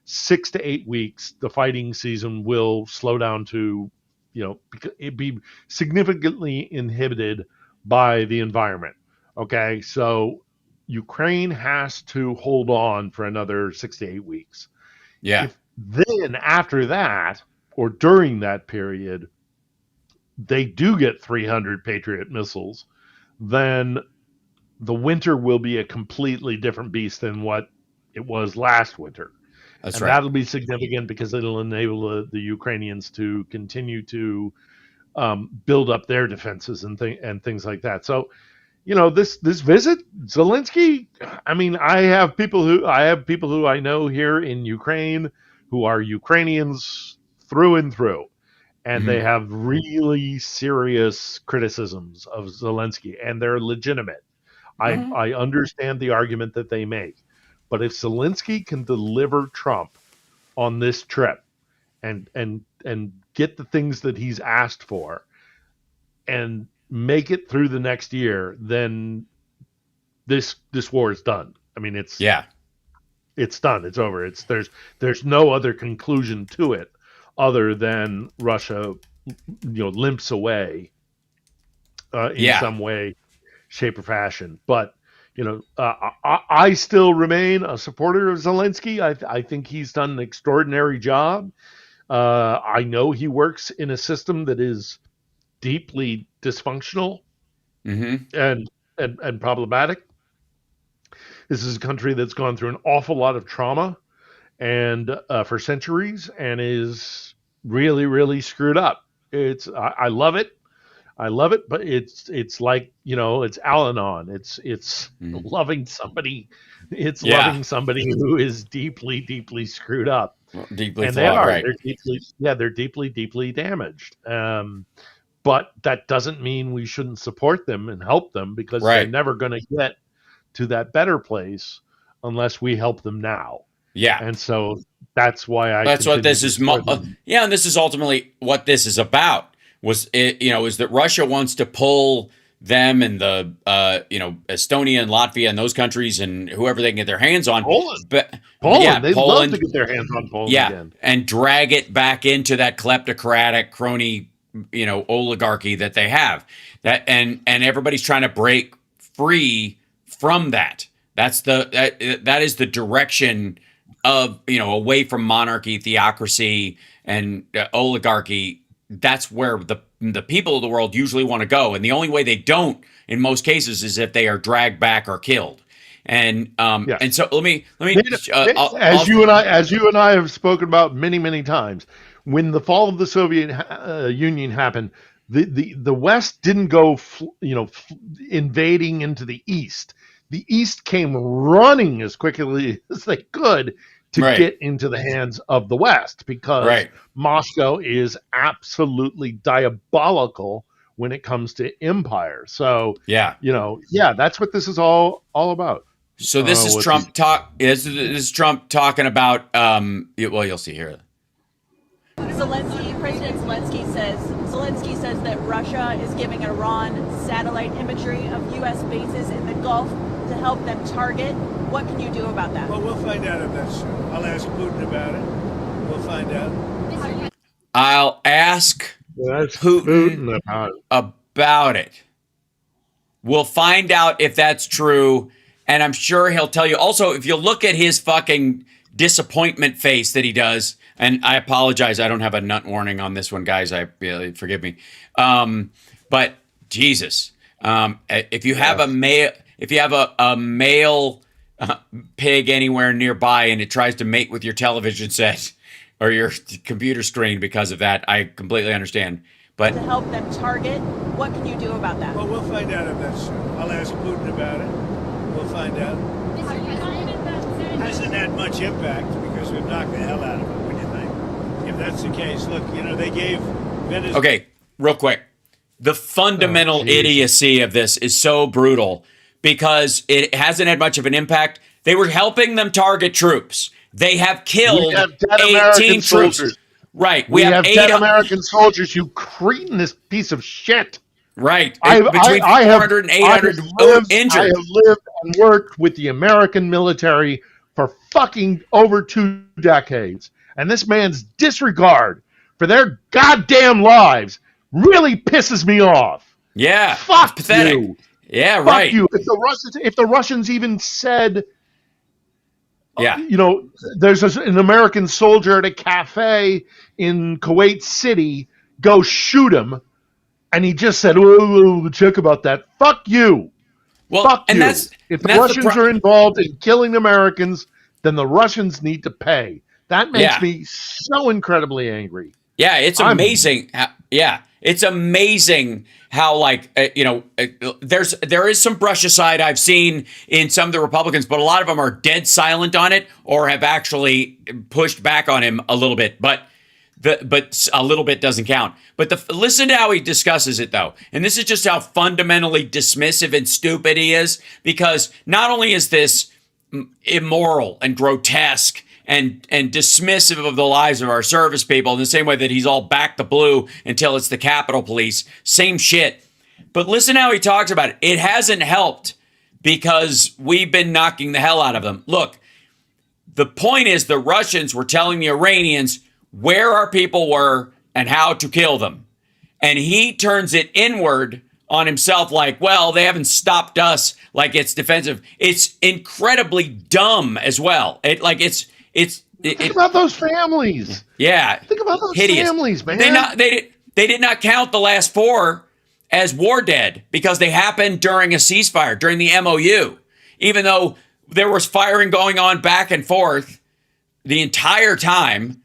6 to 8 weeks, the fighting season will slow down to, it'd be significantly inhibited by the environment. Okay, so Ukraine has to hold on for another 6 to 8 weeks. Yeah. Then after that, or during that period, they do get 300 Patriot missiles, then the winter will be a completely different beast than what it was last winter. That's right. That'll be significant because it'll enable the Ukrainians to continue to build up their defenses and things like that. So, this visit, Zelensky, I mean, I have people who I know here in Ukraine who are Ukrainians through and through, and they have really serious criticisms of Zelensky, and they're legitimate. I understand the argument that they make, but if Zelensky can deliver Trump on this trip and get the things that he's asked for and make it through the next year, then this war is done. I mean, it's Yeah. it's done. It's over. There's no other conclusion to it other than Russia, limps away in some way, shape, or fashion. But I still remain a supporter of Zelensky. I think he's done an extraordinary job. I know he works in a system that is deeply dysfunctional and problematic. This is a country that's gone through an awful lot of trauma and for centuries, and is really, really screwed up. I love it. I love it, but it's like, it's Al-Anon. It's loving somebody. It's loving somebody who is deeply, deeply screwed up. Deeply and flawed, they are. right? They're deeply, deeply damaged. But that doesn't mean we shouldn't support them and help them, because they're never going to get to that better place unless we help them now. Yeah. And so that's why that's what this is. And this is ultimately what this is about. Is that Russia wants to pull them and the Estonia and Latvia and those countries and whoever they can get their hands on. Poland. Yeah, they Poland, love to get their hands on Poland again. And drag it back into that kleptocratic crony, oligarchy that they have. And everybody's trying to break free from that. That is the direction of, away from monarchy, theocracy, and oligarchy. That's where the people of the world usually want to go, and the only way they don't, in most cases, is if they are dragged back or killed. And and so let me as you and I have spoken about many times, when the fall of the Soviet Union happened, the West didn't go invading into the East. The East came running as quickly as they could to get into the hands of the West, because Moscow is absolutely diabolical when it comes to empire. So that's what this is all about. So this is Trump talk. This is Trump talking about. Well, you'll see here. President Zelensky says that Russia is giving Iran satellite imagery of U.S. bases in the Gulf to help them target. What can you do about that? Well, we'll find out if that's true. I'll ask Putin about it. We'll find out. I'll ask Putin about it. We'll find out if that's true, and I'm sure he'll tell you. Also, if you look at his fucking disappointment face that he does, and I apologize, I don't have a nut warning on this one, guys. Forgive me. But Jesus, if you have a male pig anywhere nearby and it tries to mate with your television set or your computer screen because of that, I completely understand. But to help them target, what can you do about that? Well, we'll find out if that's true. I'll ask Putin about it. We'll find out. Hasn't had much impact because we've knocked the hell out of it. What do you think? If that's the case, look, they gave Venezuela. Okay, real quick. The fundamental idiocy of this is so brutal because it hasn't had much of an impact. They were helping them target troops. They have killed 18 troops. Right. We have dead American soldiers, you cretinous piece of shit. Right. Between 400 and 800 injured. I have lived and worked with the American military for fucking over 2 decades. And this man's disregard for their goddamn lives really pisses me off. Yeah. Fuck pathetic. you. Yeah, Fuck right. you. If the Russians even said, yeah, there's an American soldier at a cafe in Kuwait City, go shoot him, and he just said, "Oh, check about that." Fuck you. Well, fuck and you. that's if the Russians are involved in killing Americans, then the Russians need to pay. That makes me so incredibly angry. Yeah, it's amazing. It's amazing how there is some brush aside I've seen in some of the Republicans, but a lot of them are dead silent on it or have actually pushed back on him a little bit. But a little bit doesn't count. But listen to how he discusses it, though. And this is just how fundamentally dismissive and stupid he is, because not only is this immoral and grotesque and dismissive of the lives of our service people in the same way that he's all back the blue until it's the Capitol Police. Same shit. But listen how he talks about it. It hasn't helped because we've been knocking the hell out of them. Look, the point is the Russians were telling the Iranians where our people were and how to kill them. And he turns it inward on himself like, well, they haven't stopped us, like it's defensive. It's incredibly dumb as well. Think about those families. Yeah. Think about those hideous. families, man. They did not count the last 4 as war dead because they happened during a ceasefire, during the MOU. Even though there was firing going on back and forth the entire time,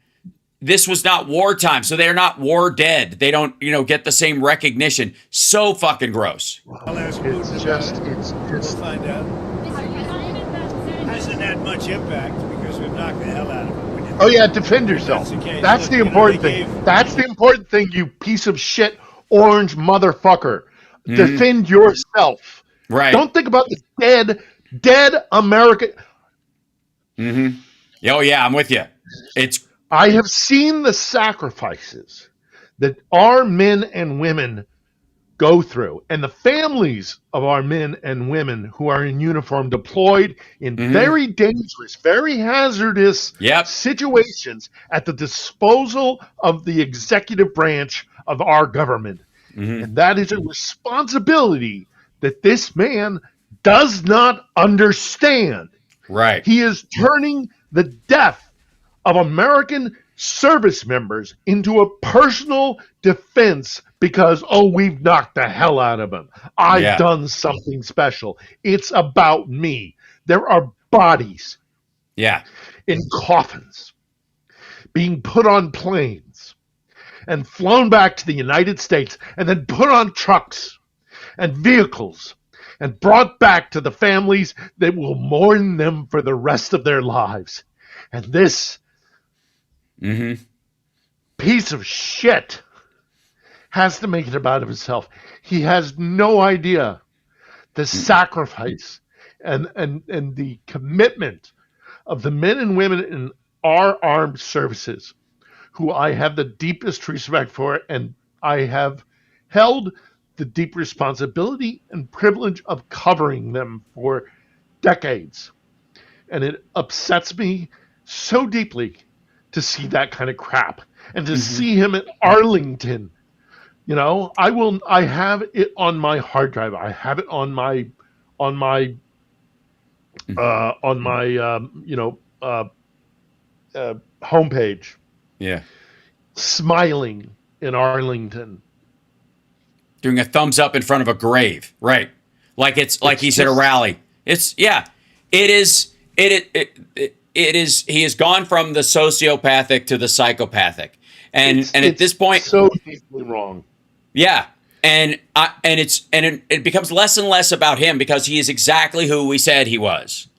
this was not wartime, so they're not war dead. They don't, get the same recognition. So fucking gross. I'll ask Putin It's about just, it. it's We'll just. find out. Hasn't had much impact because we've knocked the hell out of them. Oh yeah, defend yourself. That's the case. That's Look, the you know, important they thing. gave- That's the important thing, you piece of shit, orange motherfucker. Defend yourself. Right. Don't think about the dead American. Oh yeah, I'm with you. I have seen the sacrifices that our men and women go through, and the families of our men and women who are in uniform deployed in very dangerous, very hazardous situations at the disposal of the executive branch of our government. And that is a responsibility that this man does not understand. Right. He is turning the death of American service members into a personal defense because, we've knocked the hell out of him. I've done something special. It's about me. There are bodies in coffins being put on planes and flown back to the United States and then put on trucks and vehicles and brought back to the families that will mourn them for the rest of their lives. And this piece of shit has to make it about himself. He has no idea the sacrifice and the commitment of the men and women in our armed services, who I have the deepest respect for, and I have held the deep responsibility and privilege of covering them for decades. And it upsets me so deeply to see that kind of crap and to see him at Arlington. I have it on my hard drive. I have it on my homepage. Yeah. Smiling in Arlington. Doing a thumbs up in front of a grave. Right. Like he's at a rally. It is, he has gone from the sociopathic to the psychopathic. And at this point, so deeply wrong. Yeah. And it becomes less and less about him because he is exactly who we said he was.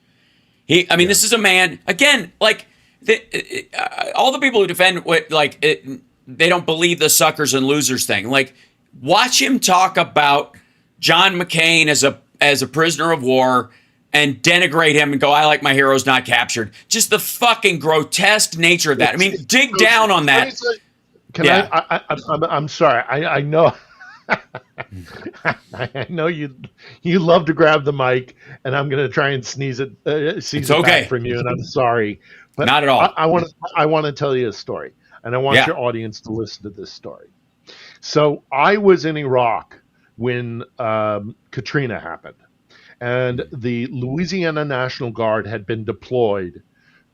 This is a man, again, all the people who defend they don't believe the suckers and losers thing. Like, watch him talk about John McCain as a prisoner of war and denigrate him and go, I like my heroes not captured. Just the fucking grotesque nature of that. Dig down on that. I'm sorry. I know. I know you love to grab the mic, and I'm going to try and seize it back from you, and I'm sorry, but not at all. I want to tell you a story, and I want your audience to listen to this story. So I was in Iraq when Katrina happened, and the Louisiana National Guard had been deployed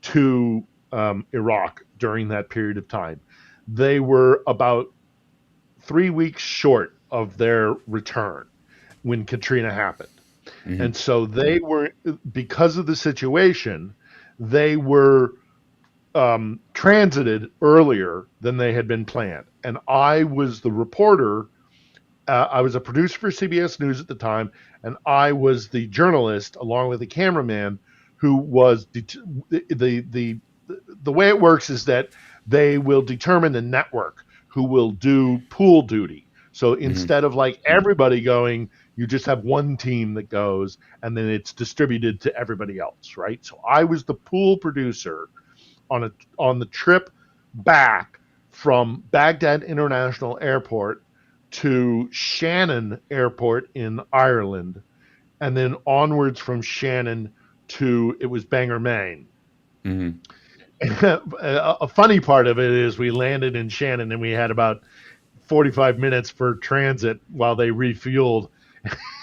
to Iraq during that period of time. They were about 3 weeks short of their return when Katrina happened. And so they were, because of the situation, they were transited earlier than they had been planned. And I was the reporter. I was a producer for CBS News at the time, and I was the journalist along with the cameraman who was the way it works is that they will determine the network who will do pool duty. So instead of everybody going, you just have one team that goes, and then it's distributed to everybody else, right? So I was the pool producer on the trip back from Baghdad International Airport to Shannon Airport in Ireland, and then onwards from Shannon to it was Bangor, Maine. Mm-hmm. A funny part of it is we landed in Shannon and we had about 45 minutes for transit while they refueled,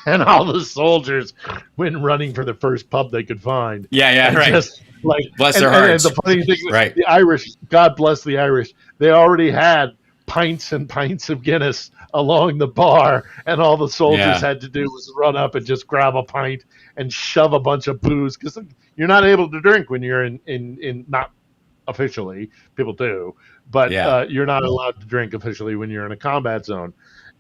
and all the soldiers went running for the first pub they could find. Yeah, right. Just like bless their hearts. And the funny thing, right. The Irish, God bless the Irish, they already had pints and pints of Guinness along the bar, and all the soldiers had to do was run up and just grab a pint and shove a bunch of booze, because you're not able to drink when you're in not officially, people do, but you're not allowed to drink officially when you're in a combat zone.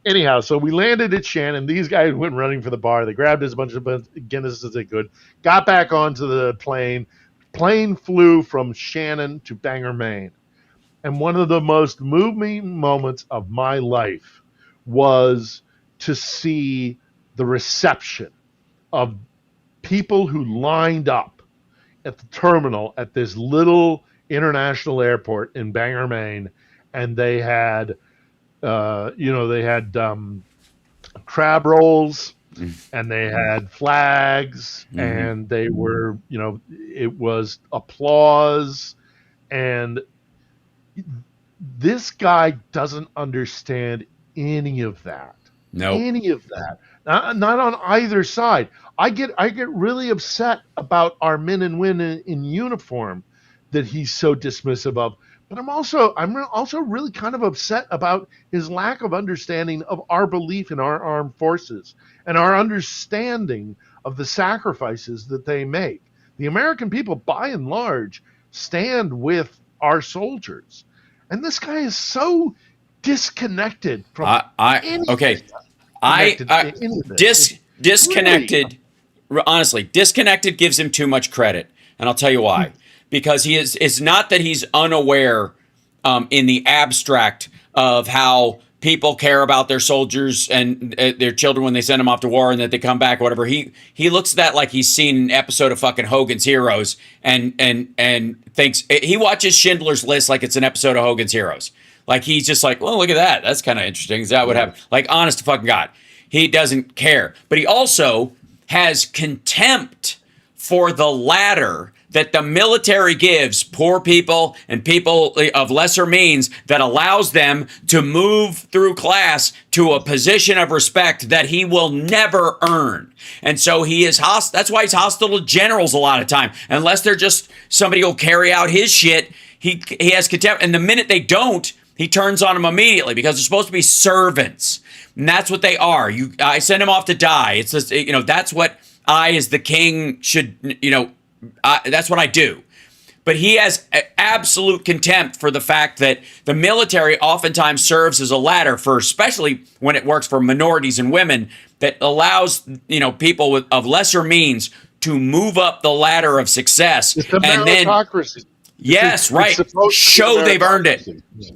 Anyhow, so we landed at Shannon. These guys went running for the bar. They grabbed as much of Guinness as they could, got back onto the plane. Plane flew from Shannon to Bangor, Maine. And one of the most moving moments of my life was to see the reception of people who lined up at the terminal at this little international airport in Bangor, Maine, and they had crab rolls, and they had flags, and they were, it was applause, and this guy doesn't understand any of that. No, any of that. Not on either side. I get really upset about our men and women in uniform that he's so dismissive of. But I'm also really kind of upset about his lack of understanding of our belief in our armed forces and our understanding of the sacrifices that they make. The American people, by and large, stand with our soldiers, and this guy is so disconnected from. Disconnected. Honestly, disconnected gives him too much credit, and I'll tell you why. Because he is, it's not that he's unaware in the abstract of how people care about their soldiers and their children when they send them off to war and that they come back or whatever. He looks at that like he's seen an episode of fucking Hogan's Heroes and thinks, he watches Schindler's List like it's an episode of Hogan's Heroes. Like he's just like, well, look at that. That's kind of interesting. Is that what happened? Like, honest to fucking God. He doesn't care. But he also has contempt for the ladder that the military gives poor people and people of lesser means, that allows them to move through class to a position of respect that he will never earn. And so he is hostile. That's why he's hostile to generals a lot of time. Unless they're just somebody who'll carry out his shit, he has contempt. And the minute they don't, he turns on them immediately, because they're supposed to be servants. And that's what they are. I send him off to die. It's just, that's what I, as the king, should, that's what I do. But he has absolute contempt for the fact that the military oftentimes serves as a ladder for, especially when it works for minorities and women, that allows, people of lesser means to move up the ladder of success. It's a meritocracy. Yes, right. Show they've earned it.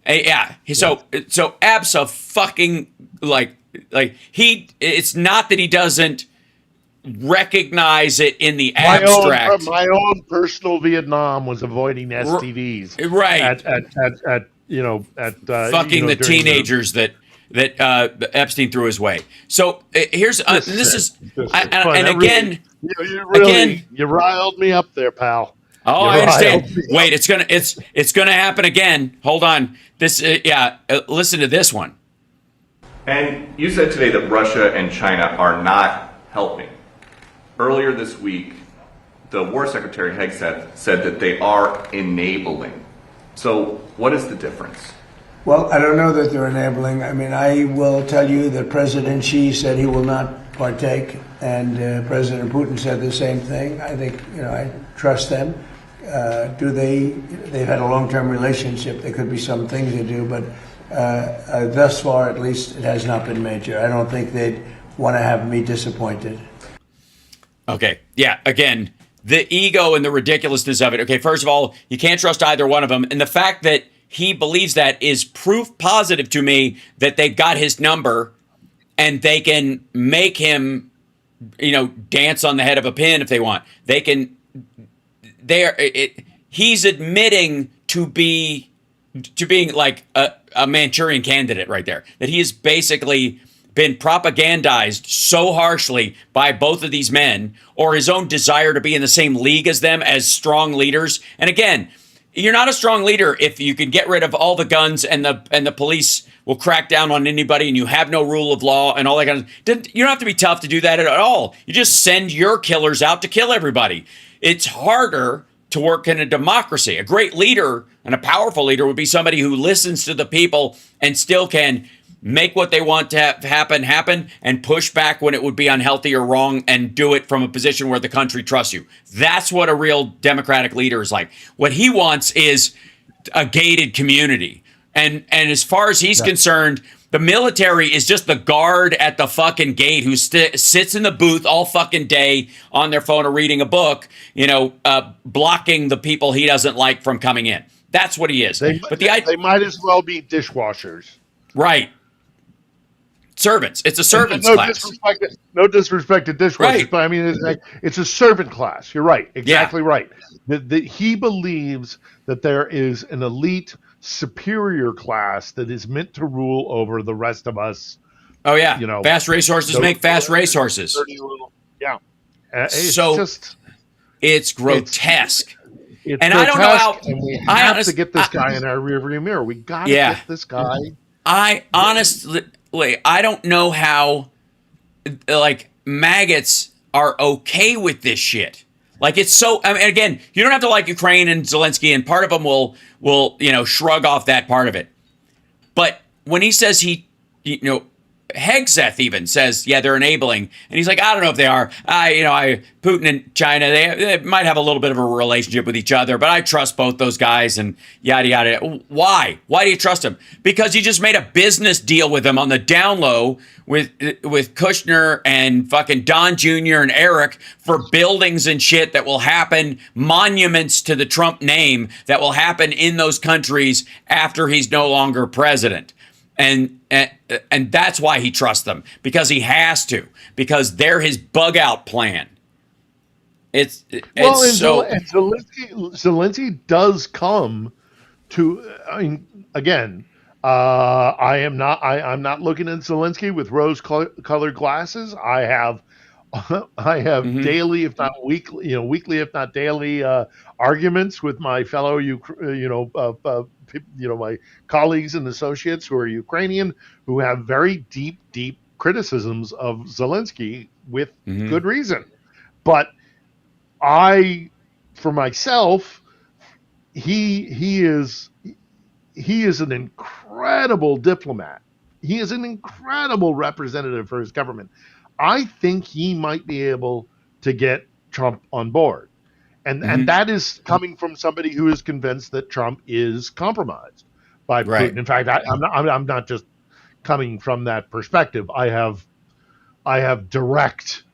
Yeah. So abso-fucking it's not that he doesn't recognize it in the abstract. My own personal Vietnam was avoiding STDs. Right. At fucking the teenagers that Epstein threw his way. So here's you riled me up there, pal. Oh, I understand. Wait, it's gonna happen again. Hold on. Listen to this one. And you said today that Russia and China are not helping. Earlier this week, the War Secretary Hegseth said that they are enabling. So what is the difference? Well, I don't know that they're enabling. I mean, I will tell you that President Xi said he will not partake, and President Putin said the same thing. I think, I trust them. They've had a long-term relationship. There could be some things they do, but thus far, at least, it has not been major. I don't think they'd want to have me disappointed. Okay. Yeah. Again, the ego and the ridiculousness of it. Okay. First of all, you can't trust either one of them. And the fact that he believes that is proof positive to me that they've got his number and they can make him, dance on the head of a pin if they want. They can. He's admitting to being like a Manchurian candidate right there. That he is basically been propagandized so harshly by both of these men, or his own desire to be in the same league as them as strong leaders. And again, you're not a strong leader if you can get rid of all the guns and the police will crack down on anybody and you have no rule of law and all that kind of. You don't have to be tough to do that at all. You just send your killers out to kill everybody. It's harder to work in a democracy. A great leader and a powerful leader would be somebody who listens to the people and still can make what they want to happen, and push back when it would be unhealthy or wrong, and do it from a position where the country trusts you. That's what a real democratic leader is like. What he wants is a gated community. And as far as he's concerned, the military is just the guard at the fucking gate who sits in the booth all fucking day on their phone or reading a book, blocking the people he doesn't like from coming in. That's what he is. They might as well be dishwashers. Right. Servants. It's a servants no class. No disrespect to dishwashers, Right. but I mean, it's a servant class. You're right. Exactly right. He believes that there is an elite superior class that is meant to rule over the rest of us. Oh, yeah. Fast racehorses make fast racehorses. Yeah. It's grotesque. It's and I don't know how. And we have to get this guy in our rearview mirror. We got to get this guy. I honestly, I don't know how, maggots are okay with this shit. It's so. I mean, again, you don't have to like Ukraine and Zelensky, and part of them will shrug off that part of it. But when he says Hegseth even says, yeah, they're enabling. And he's like, I don't know if they are. Putin and China, they might have a little bit of a relationship with each other, but I trust both those guys and yada, yada. Why? Why do you trust him? Because you just made a business deal with him on the down low with Kushner and fucking Don Jr. and Eric for buildings and shit that will happen, monuments to the Trump name that will happen in those countries after he's no longer president. And that's why he trusts them, because he has to, because they're his bug out plan. Zelensky does come to. I mean, again, I'm not looking at Zelensky with rose-colored glasses. I have daily, if not weekly, if not daily, arguments with my fellow my colleagues and associates who are Ukrainian, who have very deep criticisms of Zelensky with good reason. But for myself, he is an incredible diplomat. He is an incredible representative for his government. I think he might be able to get Trump on board. And that is coming from somebody who is convinced that Trump is compromised by Putin. Right. In fact, I'm not just coming from that perspective. I have direct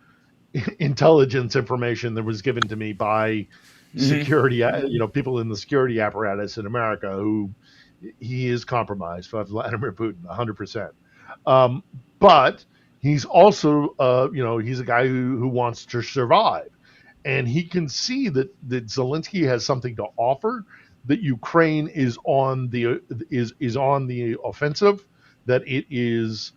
intelligence information that was given to me by security, people in the security apparatus in America who he is compromised by Vladimir Putin, 100%. But he's also, he's a guy who wants to survive. And he can see that Zelensky has something to offer, that Ukraine is on the offensive, that it is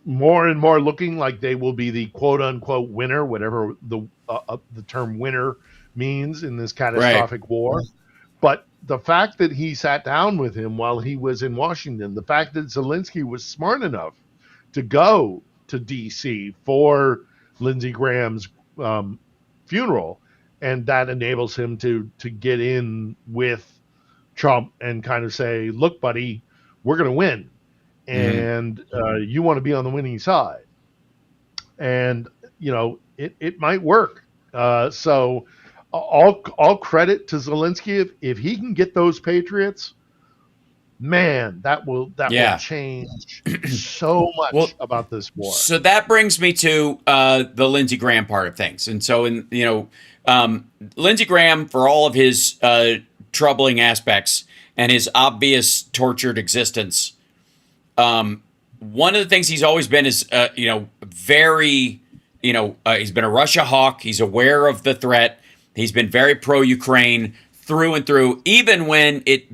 more and more looking like they will be the quote unquote winner, whatever the term winner means in this catastrophic war. But the fact that he sat down with him while he was in Washington, the fact that Zelensky was smart enough to go to D.C. for Lindsey Graham's funeral, and that enables him to get in with Trump and kind of say, look, buddy, we're going to win, and you want to be on the winning side, and it might work. So all credit to Zelensky. If he can get those Patriots, man, that will change so much about this war. So that brings me to the Lindsey Graham part of things. And so, Lindsey Graham, for all of his troubling aspects and his obvious tortured existence, one of the things he's always been is, very, he's been a Russia hawk. He's aware of the threat. He's been very pro-Ukraine through and through, even when it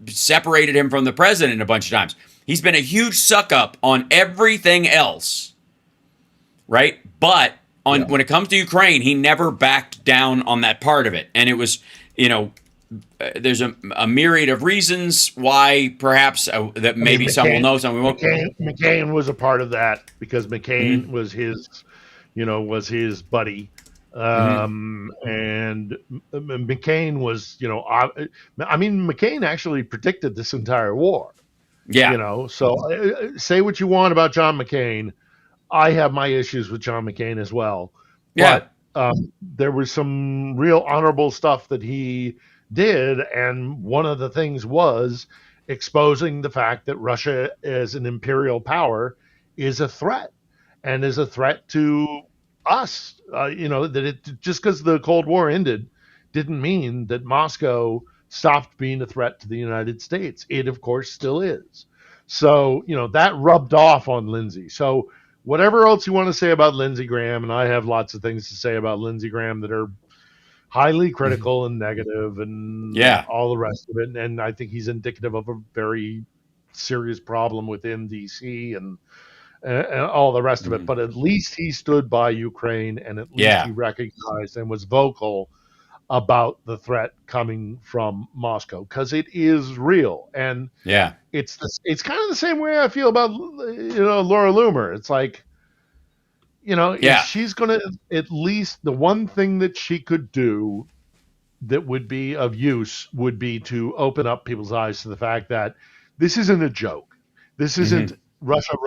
separated him from the president a bunch of times. He's been a huge suck up on everything else, right? But when it comes to Ukraine, he never backed down on that part of it. And it was, there's a myriad of reasons why perhaps that maybe some will know, some we won't. McCain was a part of that because McCain was his, was his buddy. And McCain was, McCain actually predicted this entire war. Yeah. So say what you want about John McCain. I have my issues with John McCain as well. Yeah. But there was some real honorable stuff that he did. And one of the things was exposing the fact that Russia as an imperial power is a threat and is a threat to us. That it just because the Cold War ended didn't mean that Moscow stopped being a threat to the United States. It, of course, still is. So, that rubbed off on Lindsey. So whatever else you want to say about Lindsey Graham, and I have lots of things to say about Lindsey Graham that are highly critical and negative and all the rest of it. And I think he's indicative of a very serious problem within D.C. and all the rest of it. But at least he stood by Ukraine, and at least he recognized and was vocal about the threat coming from Moscow, because it is real. And it's kind of the same way I feel about Laura Loomer. It's like, if she's going to, at least the one thing that she could do that would be of use would be to open up people's eyes to the fact that this isn't a joke. This isn't Russia.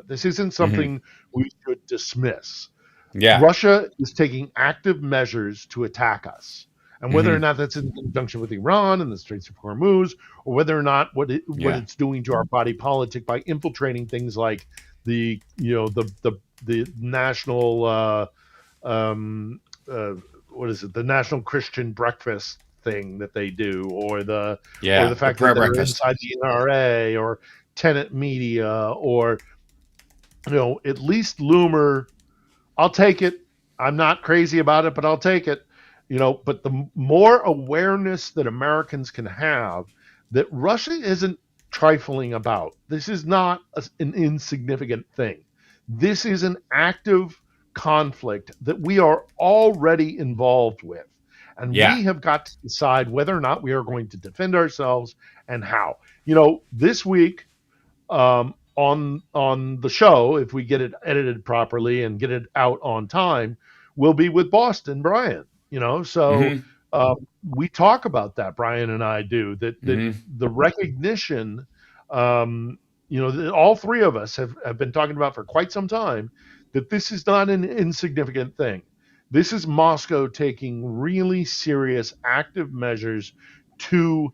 This isn't something we should dismiss. Russia is taking active measures to attack us. And whether or not that's in conjunction with Iran and the Straits of Hormuz, or whether or not what it's doing to our body politic by infiltrating things like the national the National Christian Breakfast thing that they do, or the fact that they're inside the NRA or Tenet Media, or at least Loomer. I'll take it. I'm not crazy about it, but I'll take it. But the more awareness that Americans can have that Russia isn't trifling about. This is not an insignificant thing. This is an active conflict that we are already involved with. And we have got to decide whether or not we are going to defend ourselves and how. This week, on the show, if we get it edited properly and get it out on time, we'll be with Boston Brian. We talk about that, Brian and I do, that the recognition, that all three of us have been talking about for quite some time, that this is not an insignificant thing. This is Moscow taking really serious active measures to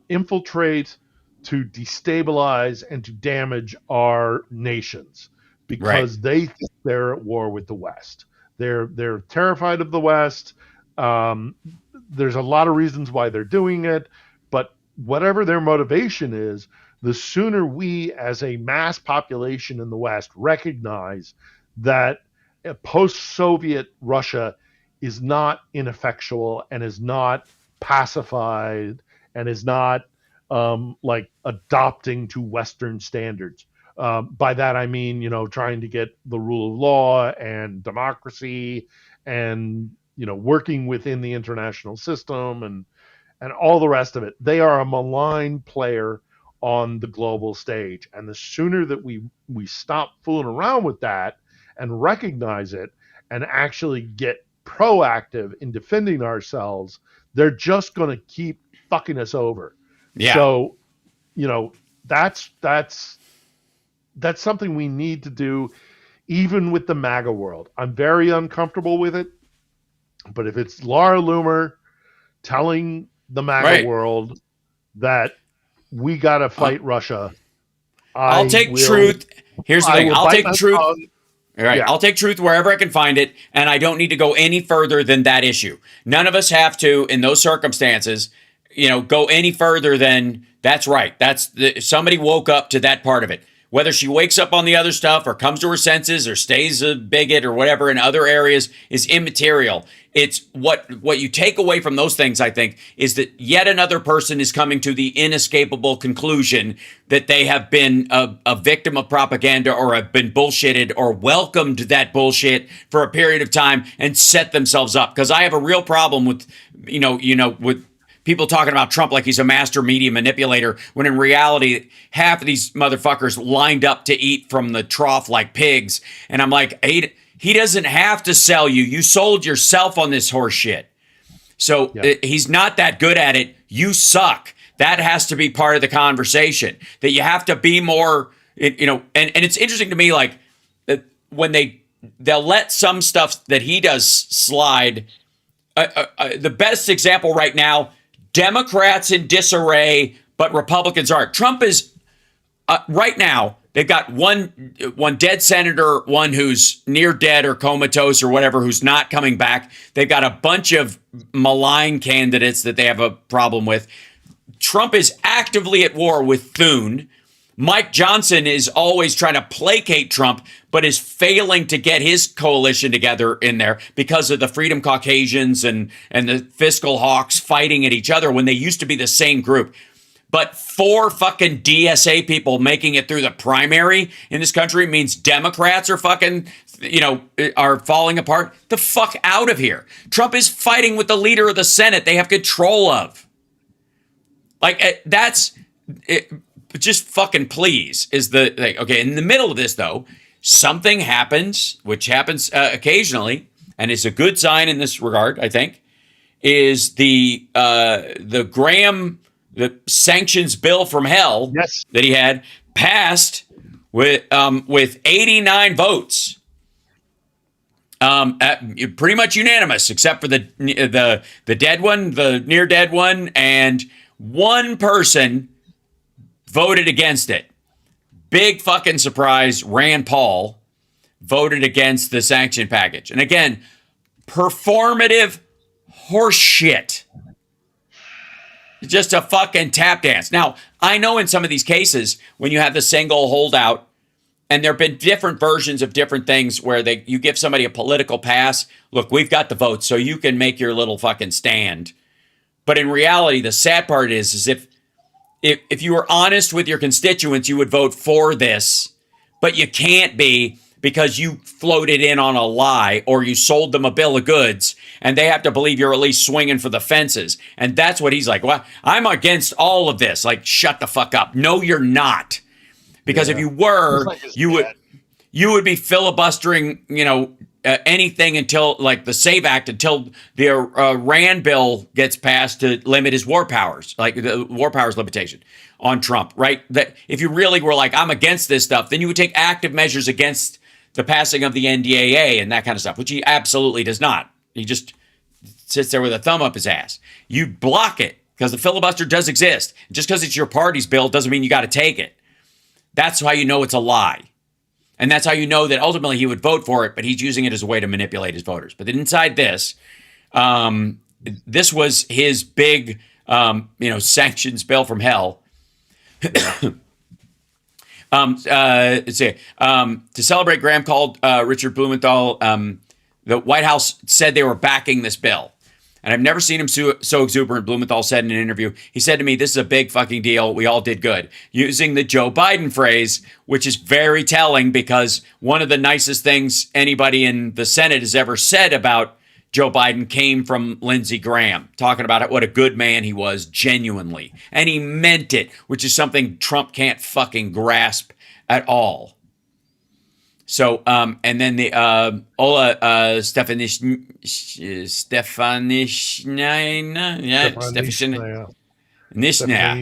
infiltrate, to destabilize, and to damage our nations, because they think they're at war with the West. They're terrified of the West. There's a lot of reasons why they're doing it, but whatever their motivation is, the sooner we as a mass population in the West recognize that a post-Soviet Russia is not ineffectual and is not pacified and is not adopting to Western standards. By that I mean, trying to get the rule of law and democracy and, working within the international system and all the rest of it. They are a malign player on the global stage. And the sooner that we stop fooling around with that and recognize it and actually get proactive in defending ourselves, they're just going to keep fucking us over. Yeah. So, that's something we need to do, even with the MAGA world. I'm very uncomfortable with it, but if it's Laura Loomer telling the MAGA world that we got to fight Russia, I'll take truth. Here's the thing. I'll take truth. All right. I'll take truth wherever I can find it, and I don't need to go any further than that issue. None of us have to, in those circumstances, go any further than that's right. Somebody woke up to that part of it. whether she wakes up on the other stuff or comes to her senses or stays a bigot or whatever in other areas is immaterial. It's what you take away from those things, I think, is that yet another person is coming to the inescapable conclusion that they have been a victim of propaganda or have been bullshitted or welcomed that bullshit for a period of time and set themselves up. Because I have a real problem with, with people talking about Trump like he's a master media manipulator, when in reality, half of these motherfuckers lined up to eat from the trough like pigs. And I'm like, he doesn't have to sell you. You sold yourself on this horse shit. So he's not that good at it. You suck. That has to be part of the conversation, that you have to be more, and it's interesting to me, like, when they'll let some stuff that he does slide. The best example right now, Democrats in disarray, but Republicans aren't. Trump is, right now, they've got one dead senator, one who's near dead or comatose or whatever, who's not coming back. They've got a bunch of malign candidates that they have a problem with. Trump is actively at war with Thune. Mike Johnson is always trying to placate Trump, but is failing to get his coalition together in there because of the Freedom Caucasians and the fiscal hawks fighting at each other when they used to be the same group. But 4 fucking DSA people making it through the primary in this country means Democrats are fucking, are falling apart. The fuck out of here. Trump is fighting with the leader of the Senate they have control of. Like, that's it. Just fucking please is the thing. Okay, in the middle of this, though, something happens, which happens occasionally, and it's a good sign in this regard, I think, is the Graham, the sanctions bill from hell that he had passed with 89 votes. Pretty much unanimous, except for the dead one, the near dead one, and one person voted against it. Big fucking surprise. Rand Paul voted against the sanction package. And again, performative horseshit. Just a fucking tap dance. Now, I know in some of these cases, when you have the single holdout, and there have been different versions of different things where you give somebody a political pass. Look, we've got the votes, so you can make your little fucking stand. But in reality, the sad part is if you were honest with your constituents, you would vote for this, but you can't be because you floated in on a lie or you sold them a bill of goods and they have to believe you're at least swinging for the fences. And that's what he's like, well, I'm against all of this. Like, shut the fuck up. No, you're not. Because if you were, you would be filibustering, anything until, like, the SAVE Act, until the Rand bill gets passed to limit his war powers, like the war powers limitation on Trump, right? That if you really were like, I'm against this stuff, then you would take active measures against the passing of the NDAA and that kind of stuff, which he absolutely does not. He just sits there with a thumb up his ass. You block it because the filibuster does exist. Just because it's your party's bill doesn't mean you got to take it. That's how you know it's a lie. And that's how you know that ultimately he would vote for it, but he's using it as a way to manipulate his voters. But inside this, this was his big, sanctions bill from hell. Let's see. To celebrate, Graham called Richard Blumenthal. The White House said they were backing this bill. And I've never seen him so exuberant. Blumenthal said in an interview, he said to me, this is a big fucking deal. We all did good. Using the Joe Biden phrase, which is very telling because one of the nicest things anybody in the Senate has ever said about Joe Biden came from Lindsey Graham, talking about what a good man he was genuinely. And he meant it, which is something Trump can't fucking grasp at all. So, and then the Ola Stefanishina,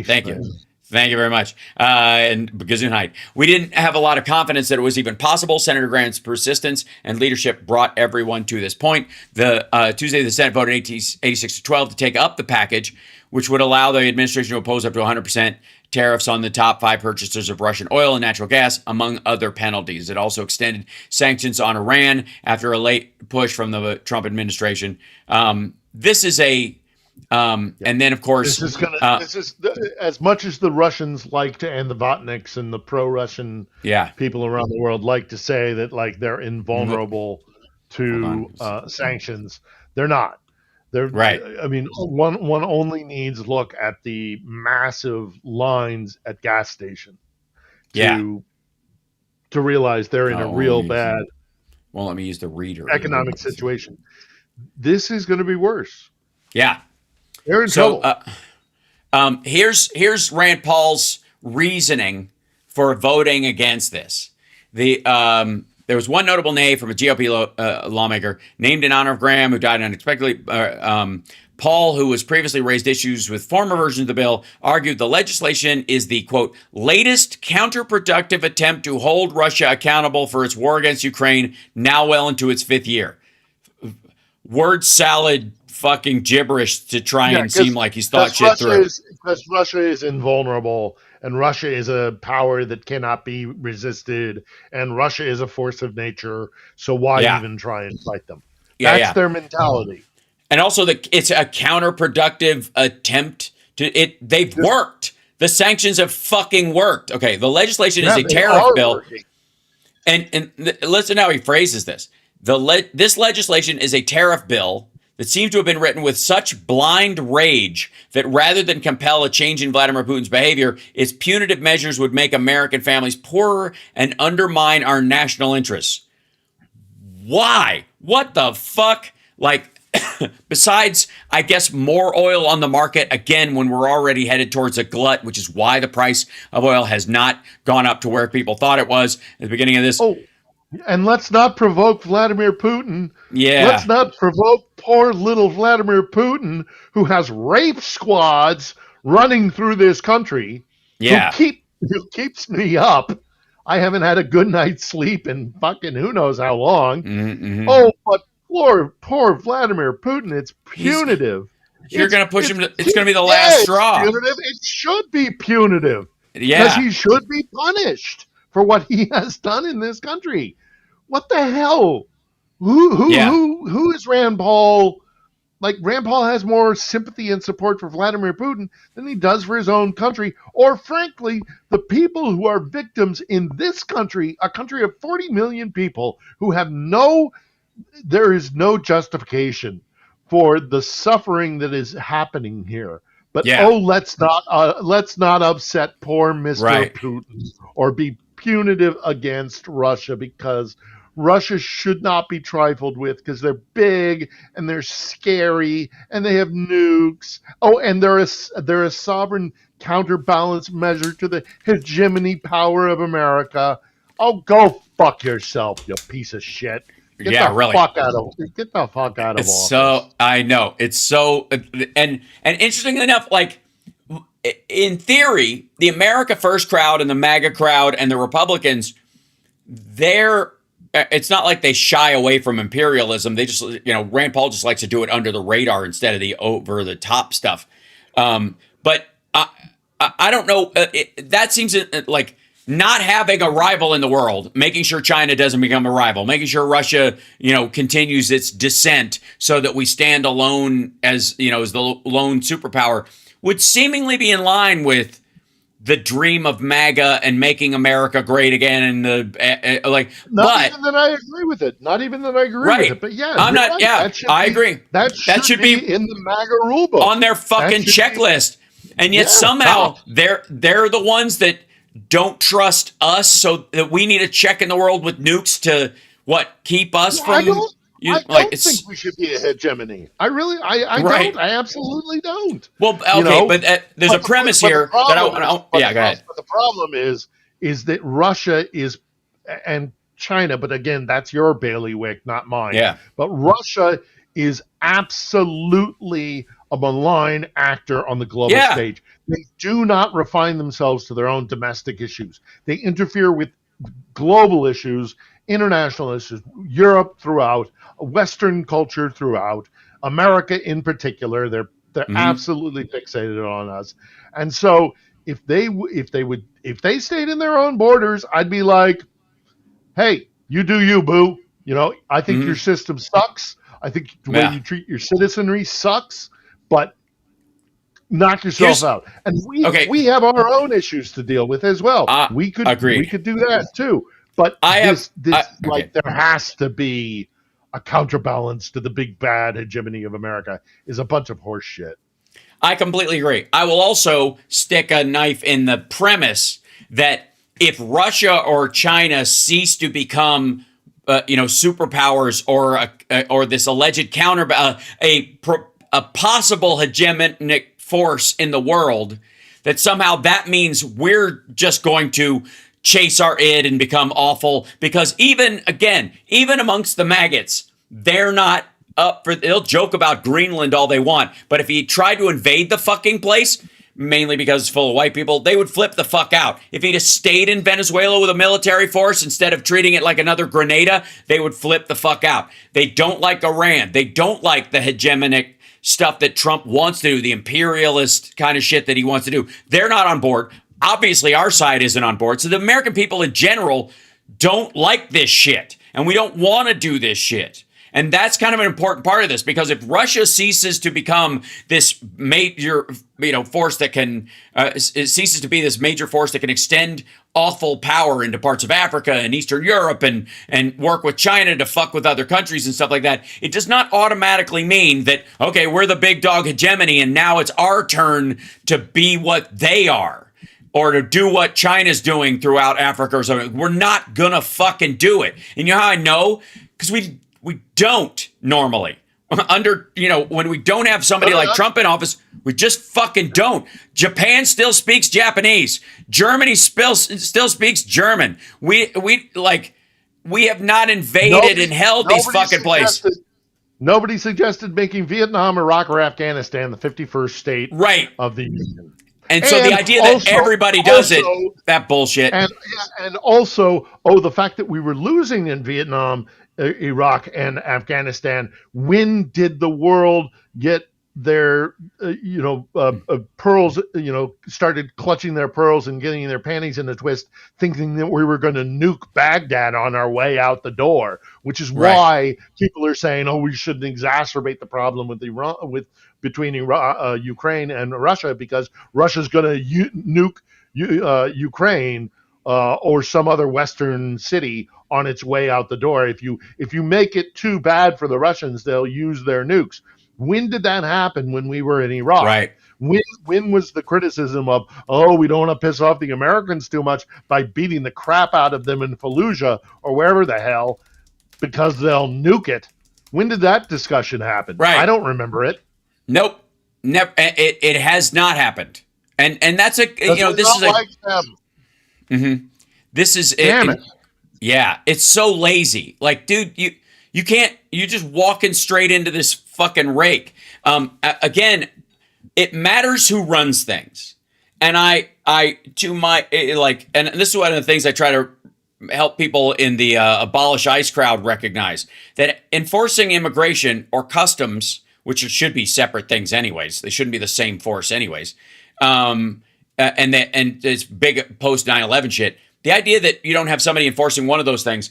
thank you. Thank you very much. And Gesundheit. We didn't have a lot of confidence that it was even possible. Senator Graham's persistence and leadership brought everyone to this point. Tuesday, the Senate voted 86-12 to take up the package, which would allow the administration to impose up to 100% tariffs on the top 5 purchasers of Russian oil and natural gas, among other penalties. It also extended sanctions on Iran after a late push from the Trump administration. This is And then, of course, this is as much as the Russians like to, and the Vatniks and the pro-Russian people around the world like to say that like they're invulnerable to sanctions. They're not. They're right. I mean, one only needs look at the massive lines at gas stations to realize they're in a real bad. Well, let me use the reader. Economic situation. This is going to be worse. Yeah. They're in trouble. Here's Rand Paul's reasoning for voting against this. There was one notable nay from a GOP lawmaker named in honor of Graham, who died unexpectedly. Paul, who was previously raised issues with former versions of the bill, argued the legislation is the, quote, latest counterproductive attempt to hold Russia accountable for its war against Ukraine, now well into its 5th year. Word salad fucking gibberish to try and seem like he's thought shit through. Because Russia is invulnerable, and Russia is a power that cannot be resisted, and Russia is a force of nature, so why even try and fight them? That's their mentality. And also, it's a counterproductive attempt to it. They've worked. The sanctions have fucking worked. Okay, the legislation is a tariff bill. And listen how he phrases this. This legislation is a tariff bill that seems to have been written with such blind rage that rather than compel a change in Vladimir Putin's behavior, its punitive measures would make American families poorer and undermine our national interests. Why? What the fuck? Like, besides, I guess, more oil on the market, again, when we're already headed towards a glut, which is why the price of oil has not gone up to where people thought it was at the beginning of this. Oh, and let's not provoke Vladimir Putin. Yeah. Let's not provoke poor little Vladimir Putin, who has rape squads running through this country. Yeah. Who keeps me up. I haven't had a good night's sleep in fucking who knows how long. Mm-hmm. Oh, but poor Vladimir Putin, it's punitive. You're going to push him. It's going to be the last straw. Punitive. It should be punitive. Yeah. Because he should be punished for what he has done in this country. What the hell? Who is Rand Paul? Like, Rand Paul has more sympathy and support for Vladimir Putin than he does for his own country, or frankly, the people who are victims in this country, a country of 40 million people who have there is no justification for the suffering that is happening here. But let's not upset poor Mr. Putin or be punitive against Russia, because Russia should not be trifled with, because they're big and they're scary and they have nukes. Oh, and they're a sovereign counterbalance measure to the hegemony power of America. Oh, go fuck yourself, you piece of shit. Get the fuck out of office. So I know it's so, and interestingly enough, like in theory, the America First crowd and the MAGA crowd and the Republicans, it's not like they shy away from imperialism. They just, Rand Paul just likes to do it under the radar instead of the over the top stuff. But I don't know. That seems like not having a rival in the world, making sure China doesn't become a rival, making sure Russia, continues its descent so that we stand alone as the lone superpower, would seemingly be in line with the dream of MAGA and making America great again. And Not even that I agree with it. But yeah, I'm not. Right. Yeah, I agree. That should be in the MAGA rulebook on their fucking checklist. And yet somehow they're the ones that don't trust us, so that we need a check in the world with nukes to keep us from. I don't think we should be a hegemony. I don't. I absolutely don't. Well, okay, but there's a premise here that I want. Go ahead. The problem is that Russia is, and China, but again, that's your bailiwick, not mine. Yeah. But Russia is absolutely a malign actor on the global stage. They do not refine themselves to their own domestic issues. They interfere with global issues, international issues, Europe throughout, Western culture throughout, America in particular. They're absolutely fixated on us. And so if they stayed in their own borders, I'd be like, hey, you do you, boo. I think your system sucks. I think the way you treat your citizenry sucks. But knock yourself out. And we have our own issues to deal with as well. We could do that too. But there has to be a counterbalance to the big bad hegemony of America is a bunch of horse shit. I completely agree. I will also stick a knife in the premise that if Russia or China cease to become superpowers or this alleged a possible hegemonic force in the world, that somehow that means we're just going to chase our id and become awful, because even amongst the maggots, they're not up for, they'll joke about Greenland all they want, but if he tried to invade the fucking place, mainly because it's full of white people, they would flip the fuck out. If he'd have stayed in Venezuela with a military force instead of treating it like another Grenada, they would flip the fuck out. They don't like Iran. They don't like the hegemonic stuff that Trump wants to do, the imperialist kind of shit that he wants to do. They're not on board. Obviously, our side isn't on board. So the American people in general don't like this shit. And we don't want to do this shit. And that's kind of an important part of this, because if Russia ceases to become this major, force that can, it ceases to be this major force that can extend awful power into parts of Africa and Eastern Europe and work with China to fuck with other countries and stuff like that, it does not automatically mean that, okay, we're the big dog hegemony and now it's our turn to be what they are, or to do what China's doing throughout Africa or something. We're not gonna fucking do it. And you know how I know? Because we don't normally. When we don't have somebody like Trump in office, we just fucking don't. Japan still speaks Japanese. Germany still speaks German. We have not invaded and held these fucking places. Nobody suggested making Vietnam, Iraq, or Afghanistan the 51st state of the Union. And so the idea that everybody does it, that bullshit. And also, the fact that we were losing in Vietnam, Iraq, and Afghanistan, when did the world get their, pearls, started clutching their pearls and getting their panties in a twist, thinking that we were going to nuke Baghdad on our way out the door, which is why people are saying, we shouldn't exacerbate the problem between Ukraine and Russia, because Russia's going to nuke Ukraine or some other Western city on its way out the door. If you make it too bad for the Russians, they'll use their nukes. When did that happen? When we were in Iraq? Right. When was the criticism of, we don't want to piss off the Americans too much by beating the crap out of them in Fallujah or wherever the hell, because they'll nuke it? When did that discussion happen? Right. I don't remember it. Nope. Never. It has not happened. And that's this is like them. Mm-hmm. This is Damn it. Yeah, it's so lazy. Like, dude, you can't. You're just walking straight into this fucking rake. Again, it matters who runs things, and and this is one of the things I try to help people in the abolish ICE crowd recognize, that enforcing immigration or customs, which should be separate things anyways, they shouldn't be the same force anyways. And this big post 9/11 shit. The idea that you don't have somebody enforcing one of those things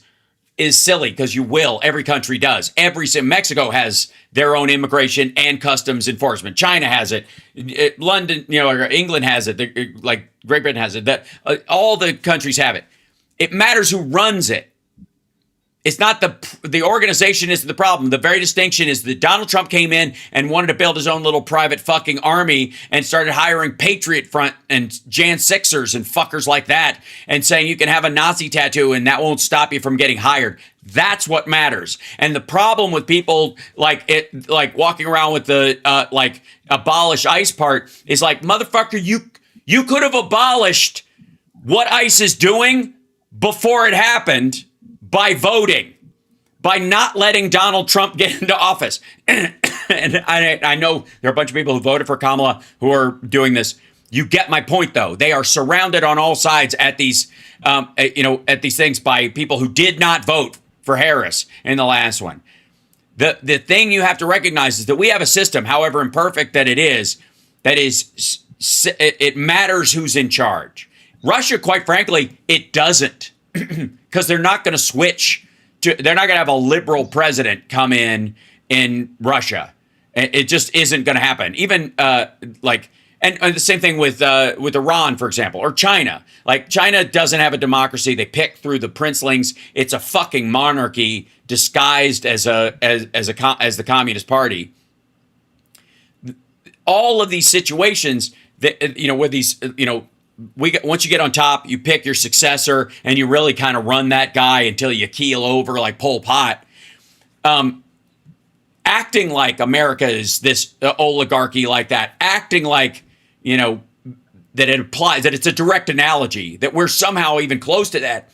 is silly, because you will. Every country does. Mexico has their own immigration and customs enforcement. China has it. London, or England has it. Like Great Britain has it. All the countries have it. It matters who runs it. It's not the organization is the problem. The very distinction is that Donald Trump came in and wanted to build his own little private fucking army and started hiring Patriot Front and Jan Sixers and fuckers like that, and saying you can have a Nazi tattoo and that won't stop you from getting hired. That's what matters. And the problem with people like walking around with the abolish ICE part is like, motherfucker, you could have abolished what ICE is doing before it happened by voting, by not letting Donald Trump get into office. And I know there are a bunch of people who voted for Kamala who are doing this. You get my point, though. They are surrounded on all sides at these, at these things by people who did not vote for Harris in the last one. The thing you have to recognize is that we have a system, however imperfect that is, it matters who's in charge. Russia, quite frankly, it doesn't. Because they're not going to switch they're not going to have a liberal president come in Russia. It just isn't going to happen. Even And the same thing with Iran, for example, or China. Like, China doesn't have a democracy. They pick through the princelings. It's a fucking monarchy disguised as the Communist Party. All of these situations that, you know, where these, you know, once you get on top, you pick your successor and you really kind of run that guy until you keel over like Pol Pot. Acting like America is this oligarchy like that, acting like, you know, that it applies, that it's a direct analogy, that we're somehow even close to that,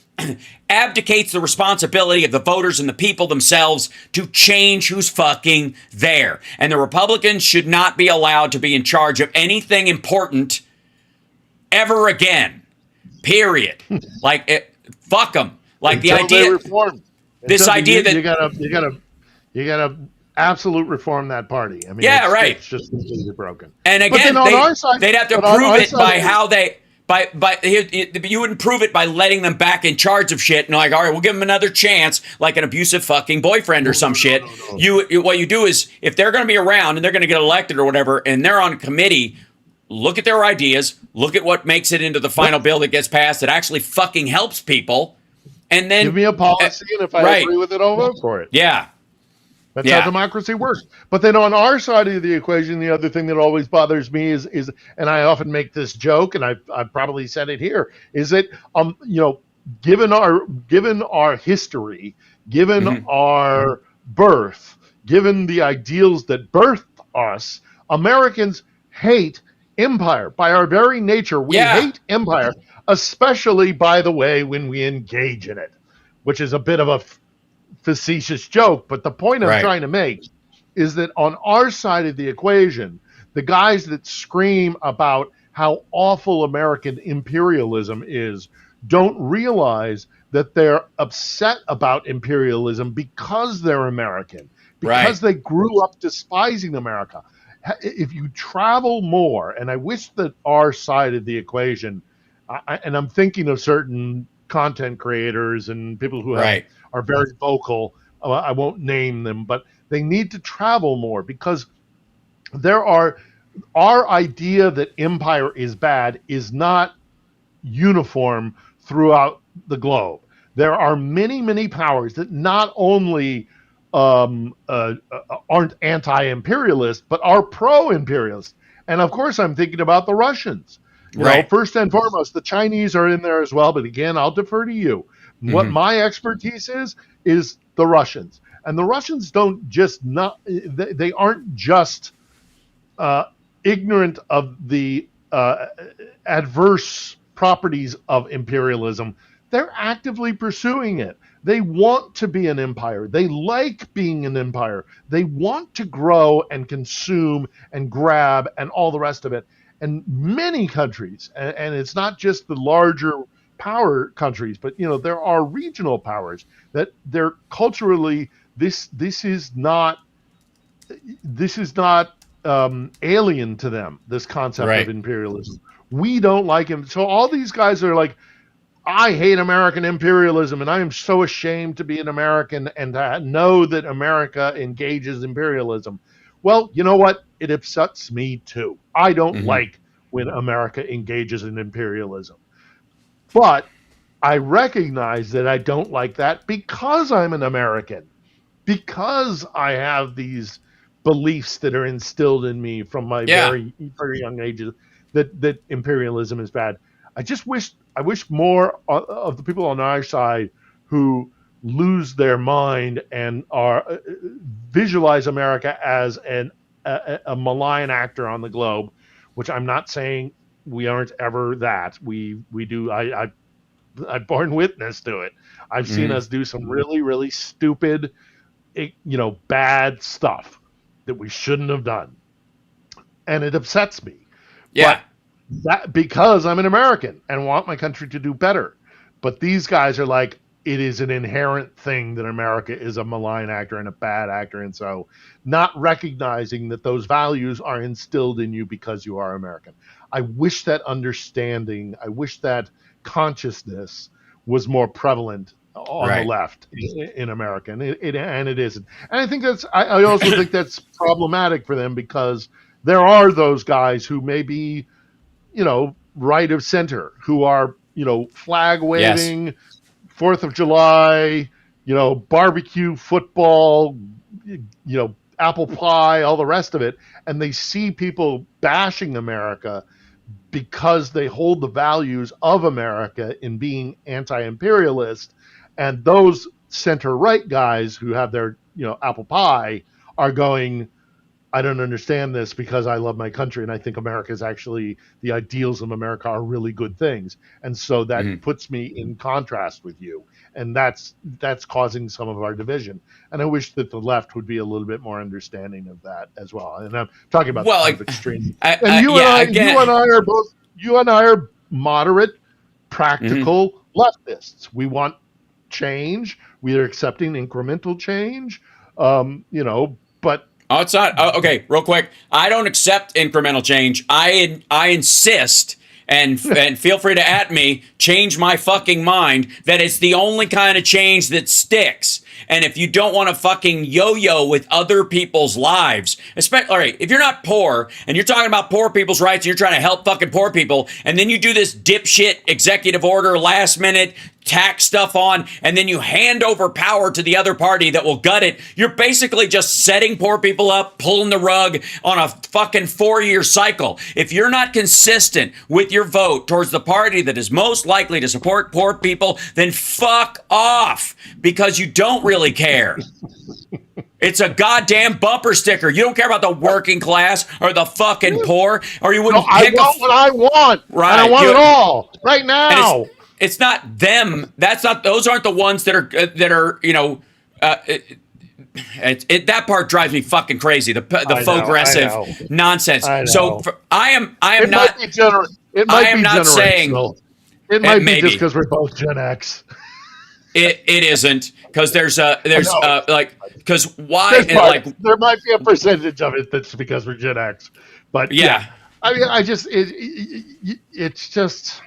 abdicates the responsibility of the voters and the people themselves to change who's fucking there. And the Republicans should not be allowed to be in charge of anything important ever again. Period. Like, fuck them. Like, the idea, this idea that you gotta absolute reform that party. I mean, yeah, right. It's just completely broken. And again, they'd have to prove it by how they. You wouldn't prove it by letting them back in charge of shit and like, all right, we'll give them another chance, like an abusive fucking boyfriend or some shit. No. What you do is, if they're going to be around and they're going to get elected or whatever, and they're on a committee, look at their ideas, look at what makes it into the final bill that gets passed that actually fucking helps people, and then give me a policy, and if I agree with it, I'll vote for it. Yeah. That's how democracy works. But then on our side of the equation, the other thing that always bothers me is, and I often make this joke, and I've probably said it here, is that you know, given our history, given our birth, given the ideals that birthed us, Americans hate empire by our very nature. We hate empire, especially, by the way, when we engage in it, which is a bit of a facetious joke, but the point I'm trying to make is that on our side of the equation, the guys that scream about how awful American imperialism is don't realize that they're upset about imperialism because they're American, because they grew up despising America. If you travel more, and I wish that our side of the equation, and I'm thinking of certain content creators and people who are very vocal. I won't name them, but they need to travel more, because our idea that empire is bad is not uniform throughout the globe. There are many, many powers that not only aren't anti-imperialist, but are pro-imperialist. And of course, I'm thinking about the Russians. You know, first and foremost, the Chinese are in there as well. But again, I'll defer to you. What my expertise is the Russians. And the Russians they aren't just ignorant of the adverse properties of imperialism. They're actively pursuing it. They want to be an empire. They like being an empire. They want to grow and consume and grab and all the rest of it. And many countries, and it's not just the larger power countries, but you know, there are regional powers that they're culturally this is not alien to them, this concept of imperialism. We don't like him. So all these guys are like, I hate American imperialism, and I am so ashamed to be an American and to know that America engages imperialism. Well, you know what? It upsets me too. I don't like when America engages in imperialism. But I recognize that I don't like that because I'm an American, because I have these beliefs that are instilled in me from my very, very young age that imperialism is bad. I wish more of the people on our side who lose their mind and are visualize America as a malign actor on the globe, which I'm not saying we aren't ever that. We do. I've borne witness to it. I've seen us do some really, really stupid, bad stuff that we shouldn't have done, and it upsets me. Yeah. But that because I'm an American and want my country to do better. But these guys are like, it is an inherent thing that America is a malign actor and a bad actor, and so not recognizing that those values are instilled in you because you are American. I wish that understanding, I wish that consciousness was more prevalent on the left in America, and it isn't. And I think I also think that's problematic for them because there are those guys who may be, right of center, who are, flag waving, 4th of July, barbecue, football, apple pie, all the rest of it. And they see people bashing America because they hold the values of America in being anti-imperialist. And those center-right guys who have their, apple pie are going, I don't understand this because I love my country and I think America is actually, the ideals of America are really good things. And so that puts me in contrast with you. And that's causing some of our division. And I wish that the left would be a little bit more understanding of that as well. And I'm talking about kind of extreme. You and I are moderate, practical leftists. We want change. We are accepting incremental change. But oh, it's not okay. Real quick, I don't accept incremental change. I insist, and feel free to at me, change my fucking mind that it's the only kind of change that sticks. And if you don't want to fucking yo-yo with other people's lives, especially, all right, if you're not poor and you're talking about poor people's rights and you're trying to help fucking poor people, and then you do this dipshit executive order last minute tax stuff on, and then you hand over power to the other party that will gut it, you're basically just setting poor people up, pulling the rug on a fucking 4-year cycle. If you're not consistent with your vote towards the party that is most likely to support poor people, then fuck off, because you don't really care. It's a goddamn bumper sticker. You don't care about the working class or the fucking poor, or you wouldn't pick I want what I want. Right. And I want it all right now. It's not them. Those aren't the ones that are that part drives me fucking crazy. The faux aggressive nonsense. So I am not saying it might be just because we're both Gen X. It isn't, because there might be a percentage of it that's because we're Gen X, but yeah. I mean, it's just.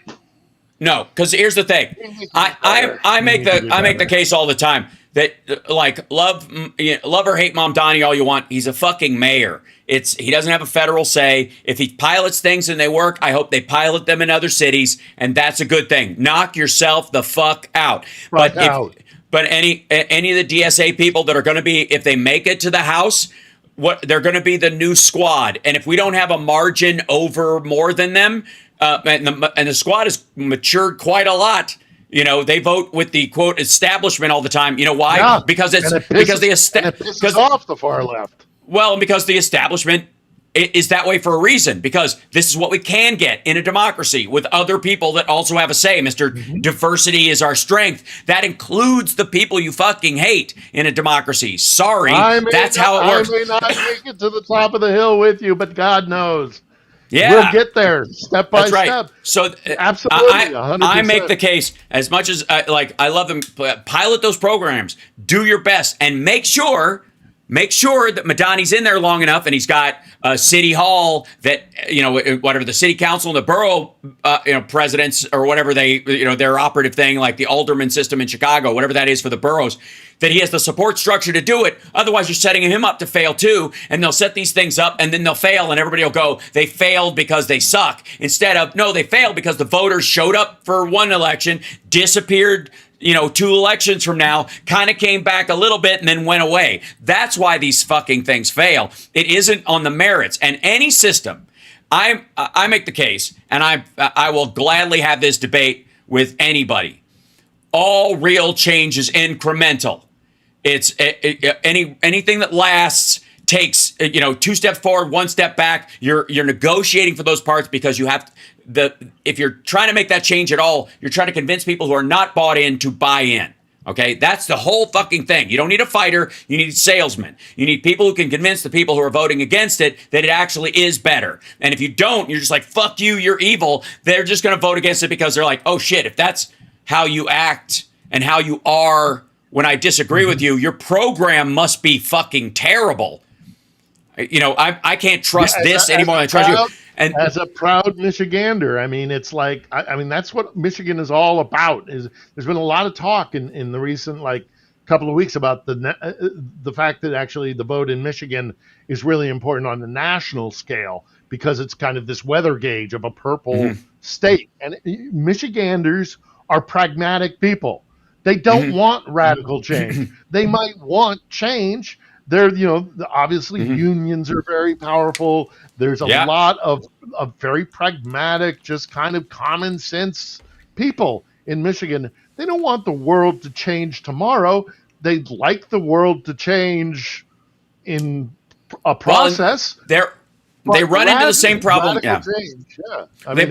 No, because here's the thing. I make the case all the time that, like, love or hate Mamdani all you want. He's a fucking mayor. He doesn't have a federal say. If he pilots things and they work, I hope they pilot them in other cities, and that's a good thing. Knock yourself the fuck out. But any of the DSA people that are going to be, if they make it to the House, they're going to be the new squad. And if we don't have a margin over more than them, and the squad has matured quite a lot. They vote with the quote establishment all the time. You know why? Yeah, because it pisses off the far left. Well, because the establishment is that way for a reason. Because this is what we can get in a democracy with other people that also have a say. Diversity is our strength. That includes the people you fucking hate in a democracy. Sorry, that's how it works. I may not make it to the top of the hill with you, but God knows. Yeah, we'll get there step by step. So absolutely, I make the case, as much as I love them. Pilot those programs. Do your best and make sure that Madani's in there long enough, and he's got a city hall that whatever the city council and the borough presidents or whatever their operative thing, like the alderman system in Chicago, whatever that is for the boroughs, that he has the support structure to do it. Otherwise, you're setting him up to fail too, and they'll set these things up and then they'll fail, and everybody will go, they failed because they suck. Instead of, no, they failed because the voters showed up for one election, disappeared 2 elections from now, kind of came back a little bit and then went away. That's why these fucking things fail. It isn't on the merits. And any system, I make the case, and I will gladly have this debate with anybody. All real change is incremental. It's anything that lasts takes 2 steps forward, 1 step back. You're negotiating for those parts because you have if you're trying to make that change at all, you're trying to convince people who are not bought in to buy in. Okay, that's the whole fucking thing. You don't need a fighter. You need salesmen. You need people who can convince the people who are voting against it that it actually is better. And if you don't, you're just like, fuck you, you're evil. They're just going to vote against it because they're like, oh shit, if that's how you act and how you are when I disagree with you, your program must be fucking terrible. I can't trust this anymore than I trust you. And as a proud Michigander, I mean, it's like, I mean, that's what Michigan is all about. There's been a lot of talk in the recent couple of weeks about the fact that actually the vote in Michigan is really important on the national scale because it's kind of this weather gauge of a purple state. And Michiganders are pragmatic people. They don't want radical change. They might want change. They're, obviously unions are very powerful. There's a lot of very pragmatic, just kind of common sense people in Michigan. They don't want the world to change tomorrow. They'd like the world to change in a process. Well, they run into the same problem. Yeah. Change. Yeah. I mean,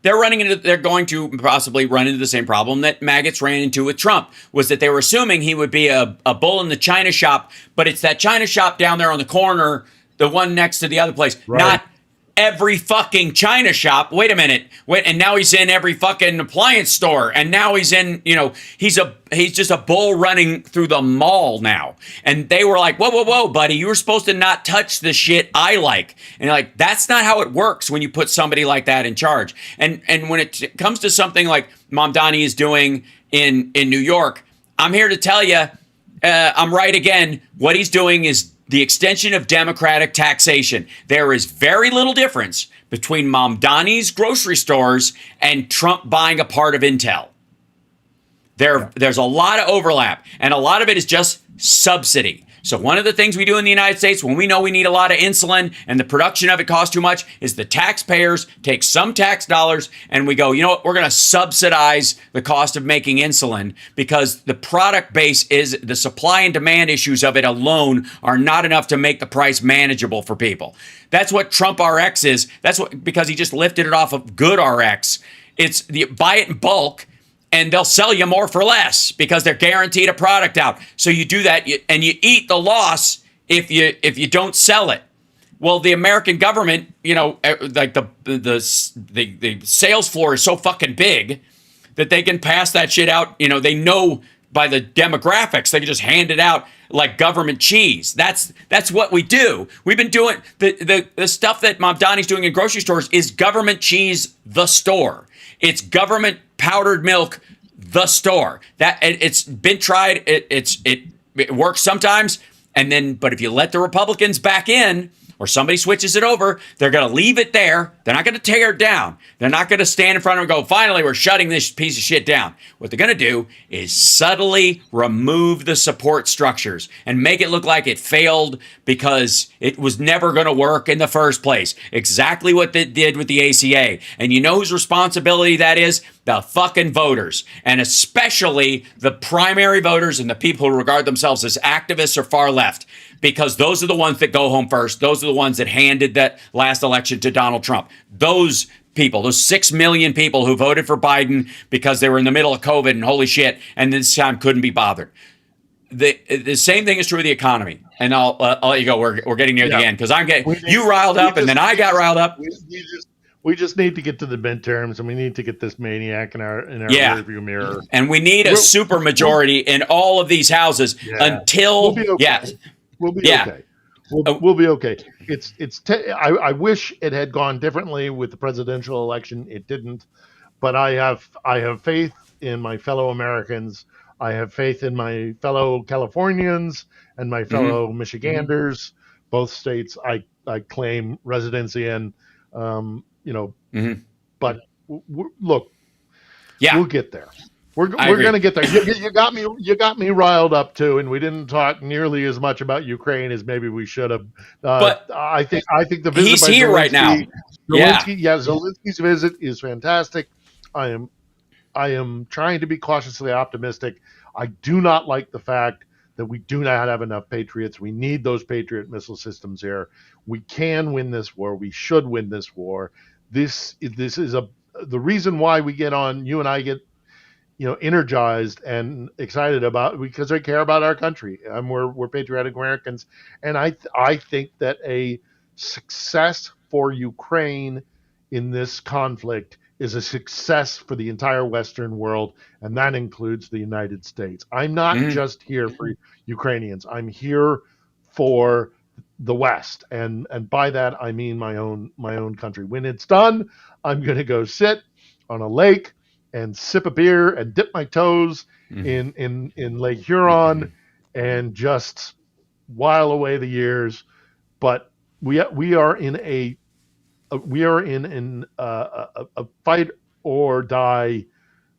they're going to possibly run into the same problem that maggots ran into with Trump, was that they were assuming he would be a bull in the china shop, but it's that china shop down there on the corner, the one next to the other place, not every fucking china shop. Wait a minute. And now he's in every fucking appliance store. And now he's in, he's just a bull running through the mall now. And they were like, whoa, buddy, you were supposed to not touch the shit I like. And you're like, that's not how it works when you put somebody like that in charge. And when it comes to something like Mamdani is doing in New York, I'm here to tell you, I'm right again. What he's doing is the extension of democratic taxation. There is very little difference between Mamdani's grocery stores and Trump buying a part of Intel. There's a lot of overlap, and a lot of it is just subsidy. So one of the things we do in the United States when we know we need a lot of insulin and the production of it costs too much is the taxpayers take some tax dollars and we go, you know what, we're going to subsidize the cost of making insulin because the product base is the supply and demand issues of it alone are not enough to make the price manageable for people. That's what Trump RX is. Because he just lifted it off of Good RX. It's buy it in bulk, and they'll sell you more for less because they're guaranteed a product out. So you do that, and you eat the loss if you don't sell it. Well, the American government, like the sales floor is so fucking big that they can pass that shit out. They know by the demographics, they can just hand it out like government cheese. That's what we do. We've been doing the stuff that Mamdani's doing in grocery stores is government cheese, the store. It's government powdered milk, the store. That it's been tried. It works sometimes, but if you let the Republicans back in or somebody switches it over, they're going to leave it there. They're not going to tear it down. They're not going to stand in front of it and go, finally, we're shutting this piece of shit down. What they're going to do is subtly remove the support structures and make it look like it failed because it was never going to work in the first place. Exactly what they did with the ACA. And you know whose responsibility that is? The fucking voters. And especially the primary voters and the people who regard themselves as activists or far left. Because those are the ones that go home first. Those are the ones that handed that last election to Donald Trump. Those people, those 6 million people who voted for Biden because they were in the middle of COVID and holy shit, and this time couldn't be bothered. The same thing is true of the economy. And I'll let you go. We're getting near the end because I'm getting you riled up, and then I got riled up. We just need to get to the midterms, and we need to get this maniac in our rearview mirror. And we need a super majority in all of these houses until we'll be okay. We'll be okay. We'll be okay. I wish it had gone differently with the presidential election. It didn't, but I have faith in my fellow Americans. I have faith in my fellow Californians and my fellow Michiganders. Both states I claim residency in. But look, we'll get there. We're going to get there. You got me riled up too, and we didn't talk nearly as much about Ukraine as maybe we should have. But I think the visit he's by here Zelensky, right now. Zelensky's visit is fantastic. I am trying to be cautiously optimistic. I do not like the fact that we do not have enough Patriots. We need those Patriot missile systems here. We can win this war. We should win this war. This is the reason why we get on. You and I get energized and excited about because I care about our country. We're patriotic Americans, and I think that a success for Ukraine in this conflict is a success for the entire Western world, and that includes the United States. I'm not just here for Ukrainians. I'm here for the West, and by that I mean my own country. When it's done, I'm going to go sit on a lake and sip a beer and dip my toes in Lake Huron and just while away the years. But we are in a fight or die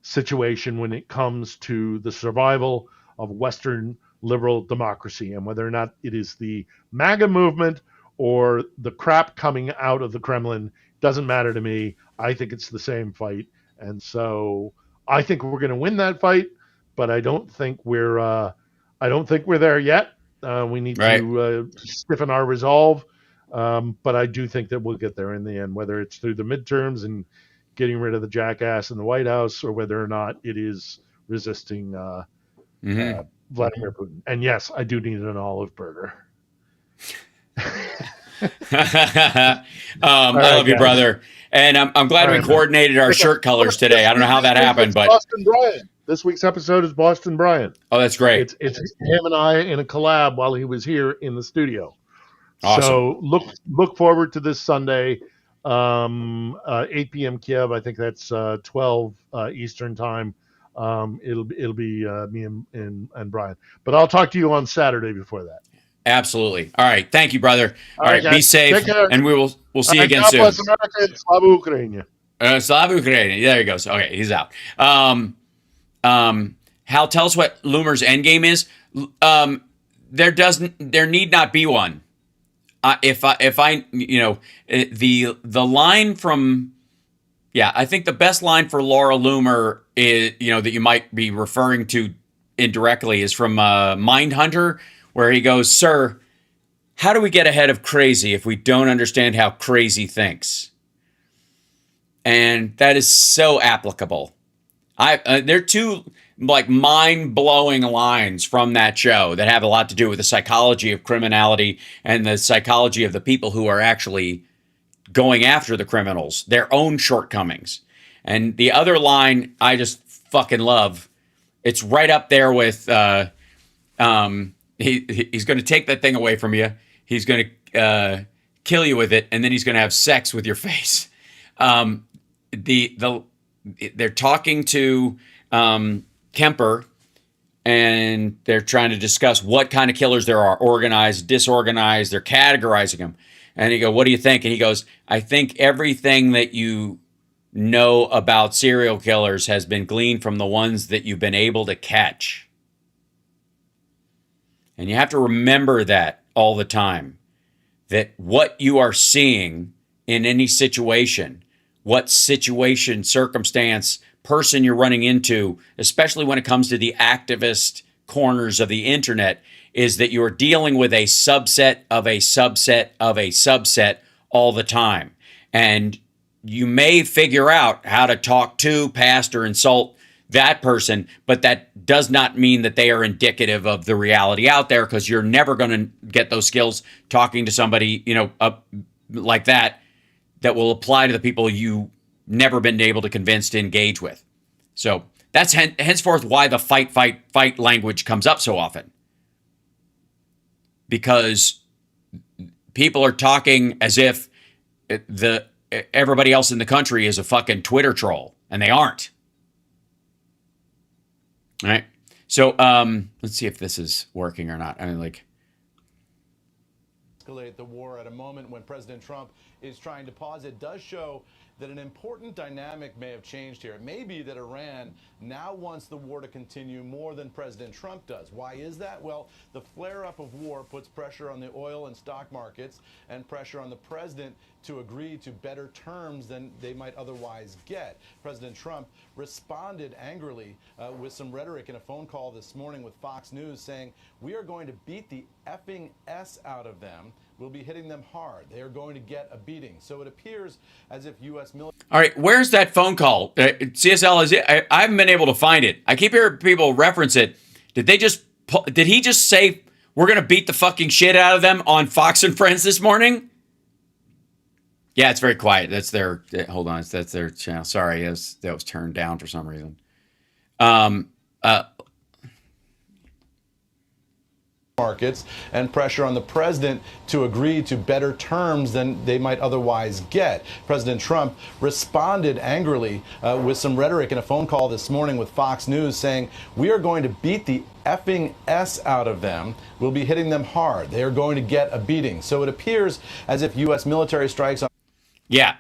situation when it comes to the survival of Western liberal democracy, and whether or not it is the MAGA movement or the crap coming out of the Kremlin doesn't matter to me. I think it's the same fight, and so I think we're going to win that fight. But I don't think we're there yet. We need to stiffen our resolve. But I do think that we'll get there in the end, whether it's through the midterms and getting rid of the jackass in the White House, or whether or not it is resisting Vladimir Putin. And yes, I do need an olive burger. I love you, brother. And I'm glad we coordinated our shirt colors today. I don't know how that happened, but Boston Brian. This week's episode is Boston Brian. Oh, that's great. It's him and I in a collab while he was here in the studio. Awesome. So look forward to this Sunday, 8 p.m. Kiev. I think that's 12 Eastern time. It'll be me and Brian. But I'll talk to you on Saturday before that. Absolutely. All right. Thank you, brother. All right. guys. Be safe, Take care. and we'll see you again God soon. bless America and Slava Ukraine. Slava Ukraine. There he goes. Okay, he's out. Hal, tell us what Loomer's endgame is. There need not be one. If I the line from, I think the best line for Laura Loomer is, that you might be referring to indirectly, is from Mindhunter, where he goes, "Sir, how do we get ahead of crazy if we don't understand how crazy thinks?" And that is so applicable. They're two mind-blowing lines from that show that have a lot to do with the psychology of criminality and the psychology of the people who are actually going after the criminals, their own shortcomings. And the other line I just fucking love. It's right up there with he's going to take that thing away from you. He's going to kill you with it, and then he's going to have sex with your face. They're talking to Kemper, and they're trying to discuss what kind of killers there are: organized, disorganized. They're categorizing them. And he goes, "What do you think?" And he goes, "I think everything that you know about serial killers has been gleaned from the ones that you've been able to catch." And you have to remember that all the time, that what you are seeing in any situation, what situation, circumstance, person you're running into, especially when it comes to the activist corners of the internet, is that you're dealing with a subset of a subset of a subset all the time. And you may figure out how to talk to, past, or insult that person, but that does not mean that they are indicative of the reality out there, because you're never going to get those skills talking to somebody, like that will apply to the people you never been able to convince to engage with. So that's henceforth why the fight language comes up so often. Because people are talking as if everybody else in the country is a fucking Twitter troll, and they aren't. All right. So let's see if this is working or not. I mean, escalate the war at a moment when President Trump is trying to pause. It does show that an important dynamic may have changed here. It may be that Iran now wants the war to continue more than President Trump does. Why is that? Well, the flare-up of war puts pressure on the oil and stock markets and pressure on the president to agree to better terms than they might otherwise get. President Trump responded angrily with some rhetoric in a phone call this morning with Fox News, saying, "We are going to beat the effing S out of them. We'll be hitting them hard. They are going to get a beating." So it appears as if U.S. military... All right, where's that phone call? CSL, I haven't been able to find it. I keep hearing people reference it. Did he just say, "We're going to beat the fucking shit out of them" on Fox and Friends this morning? Yeah, it's very quiet. That's their, hold on, that's their channel. Sorry, that was turned down for some reason. markets and pressure on the president to agree to better terms than they might otherwise get. President Trump responded angrily with some rhetoric in a phone call this morning with Fox News saying, "We are going to beat the effing S out of them. We'll be hitting them hard. They are going to get a beating." So it appears as if U.S. military strikes on... Yeah,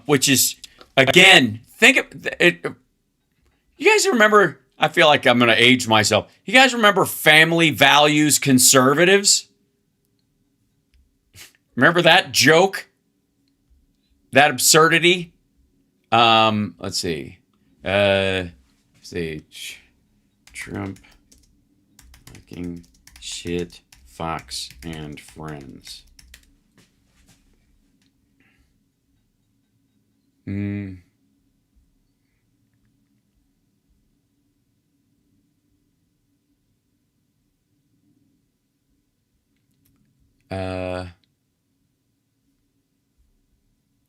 which is, again, think of it. You guys remember... I feel like I'm going to age myself. You guys remember family values conservatives? Remember that joke? That absurdity? Let's see. Trump fucking shit Fox and Friends.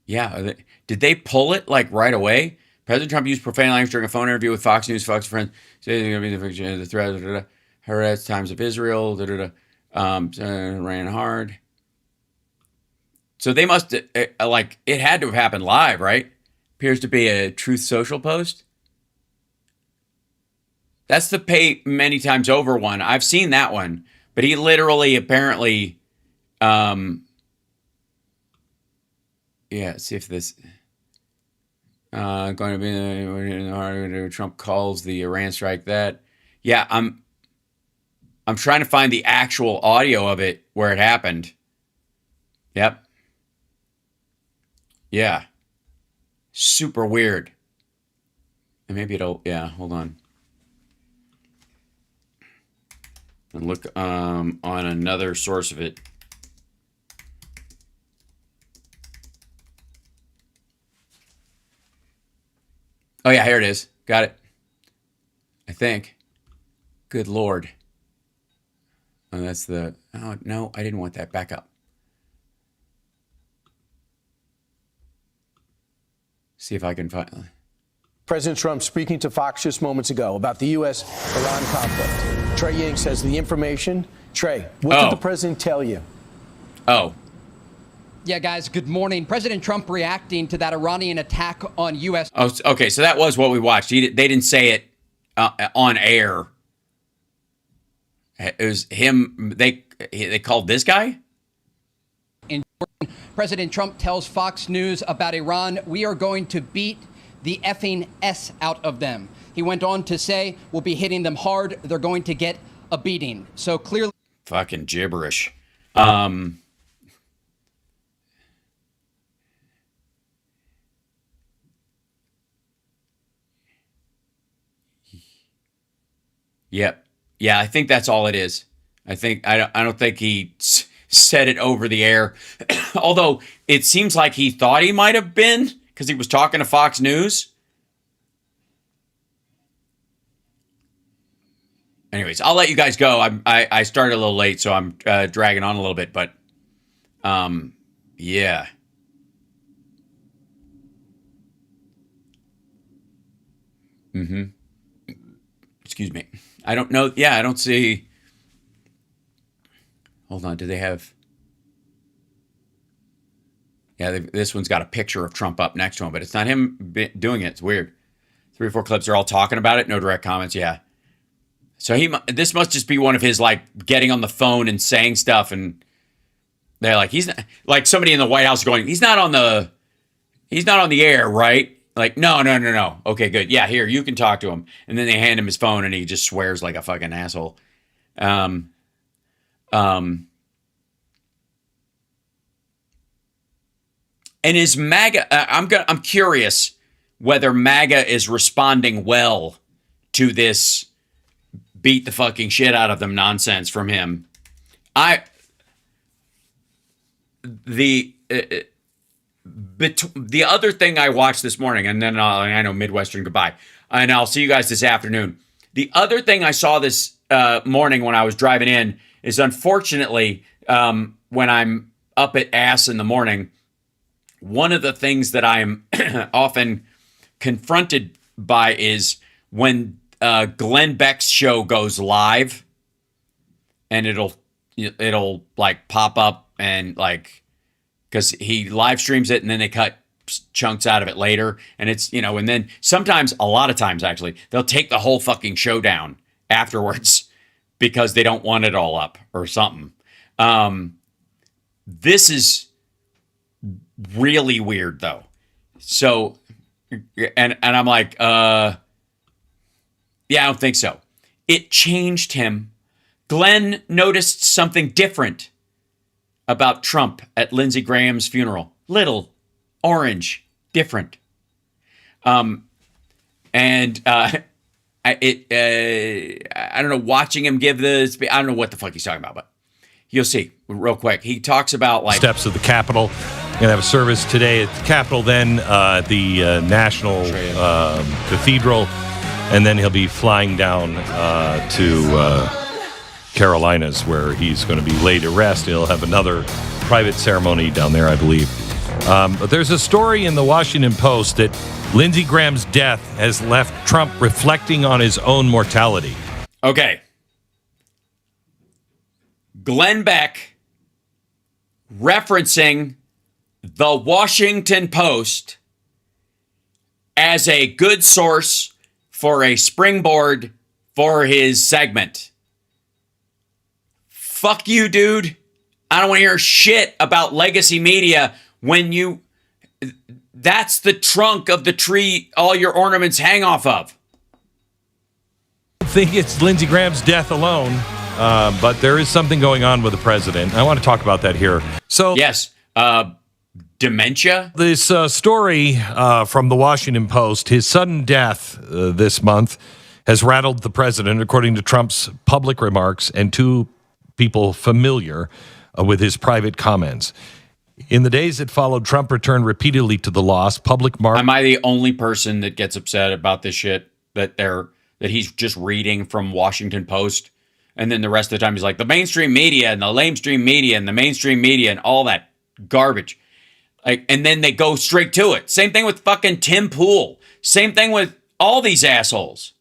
Yeah. Did they pull it like right away? President Trump used profane language during a phone interview with Fox News. Fox friends say they're going to be the threat. Harass times of Israel. Ran hard. So they must like it had to have happened live, right? Appears to be a Truth Social post. That's the pay many times over one. I've seen that one, but he literally apparently. Yeah, see if this going to be Trump calls the Iran strike that. Yeah, I'm trying to find the actual audio of it where it happened. Yep. Yeah. Super weird. And maybe it'll, yeah, hold on. And look on another source of it. Oh, yeah, here it is. Got it. I think. Good Lord. Oh, that's the... Oh, no, I didn't want that. Back up. See if I can find... President Trump speaking to Fox just moments ago about the U.S.-Iran conflict. Trey Ying says the information... Trey, what did the president tell you? Oh. Yeah, guys, good morning. President Trump reacting to that Iranian attack on U.S. Oh, okay, so that was what we watched. They didn't say it on air. It was him. They called this guy? In Jordan, President Trump tells Fox News about Iran, "We are going to beat the effing S out of them." He went on to say, "We'll be hitting them hard. They're going to get a beating." So clearly... Fucking gibberish. Yep. Yeah, I think that's all it is. I don't think he said it over the air. Although it seems like he thought he might have been because he was talking to Fox News. Anyways, I'll let you guys go. I started a little late, so I'm dragging on a little bit, but yeah. Excuse me. I don't know. Yeah, I don't see. Hold on. Do they have? Yeah, this one's got a picture of Trump up next to him, but it's not him doing it. It's weird. 3 or 4 clips. They're all talking about it. No direct comments. Yeah. So this must just be one of his like getting on the phone and saying stuff, and they're like, he's not, like somebody in the White House going, he's not on the air, right? Like, no. Okay, good. Yeah, here, you can talk to him. And then they hand him his phone and he just swears like a fucking asshole. And is MAGA, I'm curious whether MAGA is responding well to this beat the fucking shit out of them nonsense from him. The other thing I watched this morning, and then I know Midwestern goodbye, and I'll see you guys this afternoon. The other thing I saw this morning when I was driving in is, unfortunately, when I'm up at ass in the morning, one of the things that I'm often confronted by is when Glenn Beck's show goes live, and it'll it'll like pop up and like, because he live streams it and then they cut chunks out of it later, and it's, you know, and then sometimes, a lot of times actually, they'll take the whole fucking show down afterwards because they don't want it all up or something. This is really weird though. So, and I'm like, yeah, I don't think so. It changed him. Glenn noticed something different about Trump at Lindsey Graham's funeral. Little, orange, different. I don't know, watching him give this, I don't know what the fuck he's talking about, but you'll see real quick. He talks about like steps of the Capitol. Going to have a service today at the Capitol, then the National Cathedral, and then he'll be flying down to Carolinas, where he's going to be laid to rest. He'll have another private ceremony down there, I believe. But there's a story in the Washington Post that Lindsey Graham's death has left Trump reflecting on his own mortality. Okay. Glenn Beck referencing the Washington Post as a good source for a springboard for his segment. Fuck you, dude. I don't want to hear shit about legacy media when you... That's the trunk of the tree all your ornaments hang off of. I think it's Lindsey Graham's death alone, but there is something going on with the president. I want to talk about that here. So yes, dementia? This story from the Washington Post, his sudden death this month has rattled the president, according to Trump's public remarks and two people familiar with his private comments. In the days that followed, Trump returned repeatedly to the lost public mark. Am I the only person that gets upset about this shit? That he's just reading from Washington Post, and then the rest of the time he's like the mainstream media and the lamestream media and the mainstream media and all that garbage. Like, and then they go straight to it. Same thing with fucking Tim Pool. Same thing with all these assholes.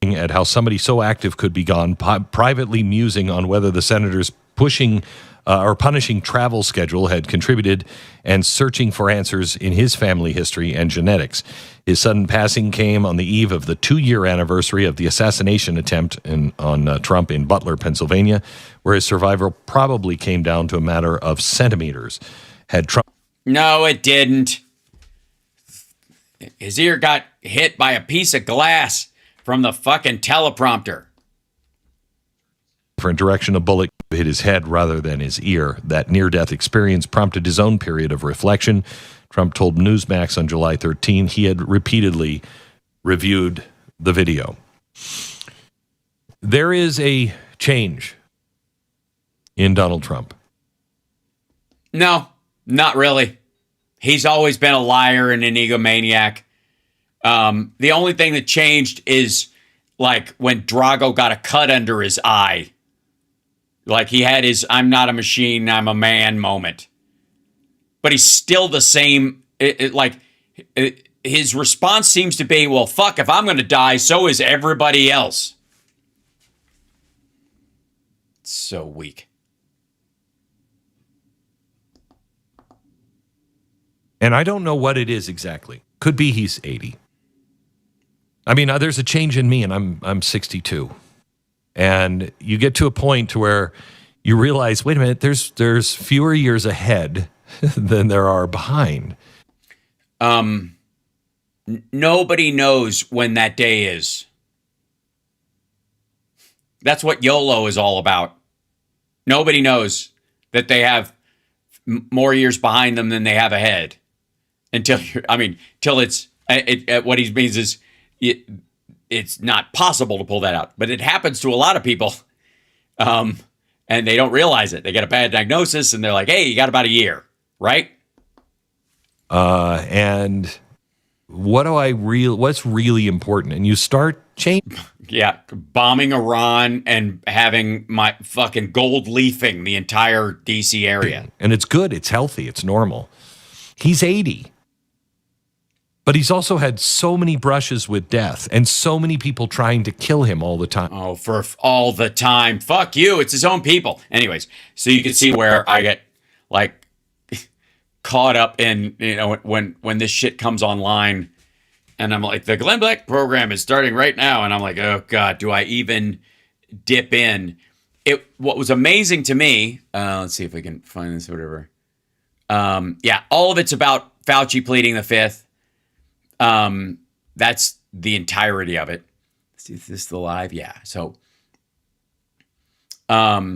At how somebody so active could be gone, privately musing on whether the senator's pushing or punishing travel schedule had contributed, and searching for answers in his family history and genetics. His sudden passing came on the eve of the 2-year anniversary of the assassination attempt on Trump in Butler, Pennsylvania, where his survival probably came down to a matter of centimeters. Had Trump... No, it didn't. His ear got hit by a piece of glass from the fucking teleprompter. Different direction, a bullet hit his head rather than his ear. That near-death experience prompted his own period of reflection. Trump told Newsmax on July 13 he had repeatedly reviewed the video. There is a change in Donald Trump. No, not really. He's always been a liar and an egomaniac. The only thing that changed is like when Drago got a cut under his eye. Like he had his "I'm not a machine, I'm a man" moment. But he's still the same. His response seems to be, well, fuck, if I'm going to die, so is everybody else. It's so weak. And I don't know what it is exactly. Could be he's 80. I mean, there's a change in me, and I'm 62. And you get to a point where you realize, wait a minute, there's fewer years ahead than there are behind. Nobody knows when that day is. That's what YOLO is all about. Nobody knows that they have more years behind them than they have ahead. Until it's what he means is it's not possible to pull that out. But it happens to a lot of people. And they don't realize it. They get a bad diagnosis and they're like, hey, you got about a year, right? And what's really important? And you start changing. Yeah, bombing Iran and having my fucking gold leafing the entire DC area. And it's good, it's healthy, it's normal. He's 80. But he's also had so many brushes with death and so many people trying to kill him all the time. Oh, for all the time. Fuck you. It's his own people. Anyways, so you can see where I get like caught up in, you know, when this shit comes online and I'm like, the Glenn Beck program is starting right now. And I'm like, oh God, do I even dip in? What was amazing to me, let's see if we can find this or whatever. Yeah, all of it's about Fauci pleading the fifth. That's the entirety of it. Let's see if this is still live. Yeah. So, yeah,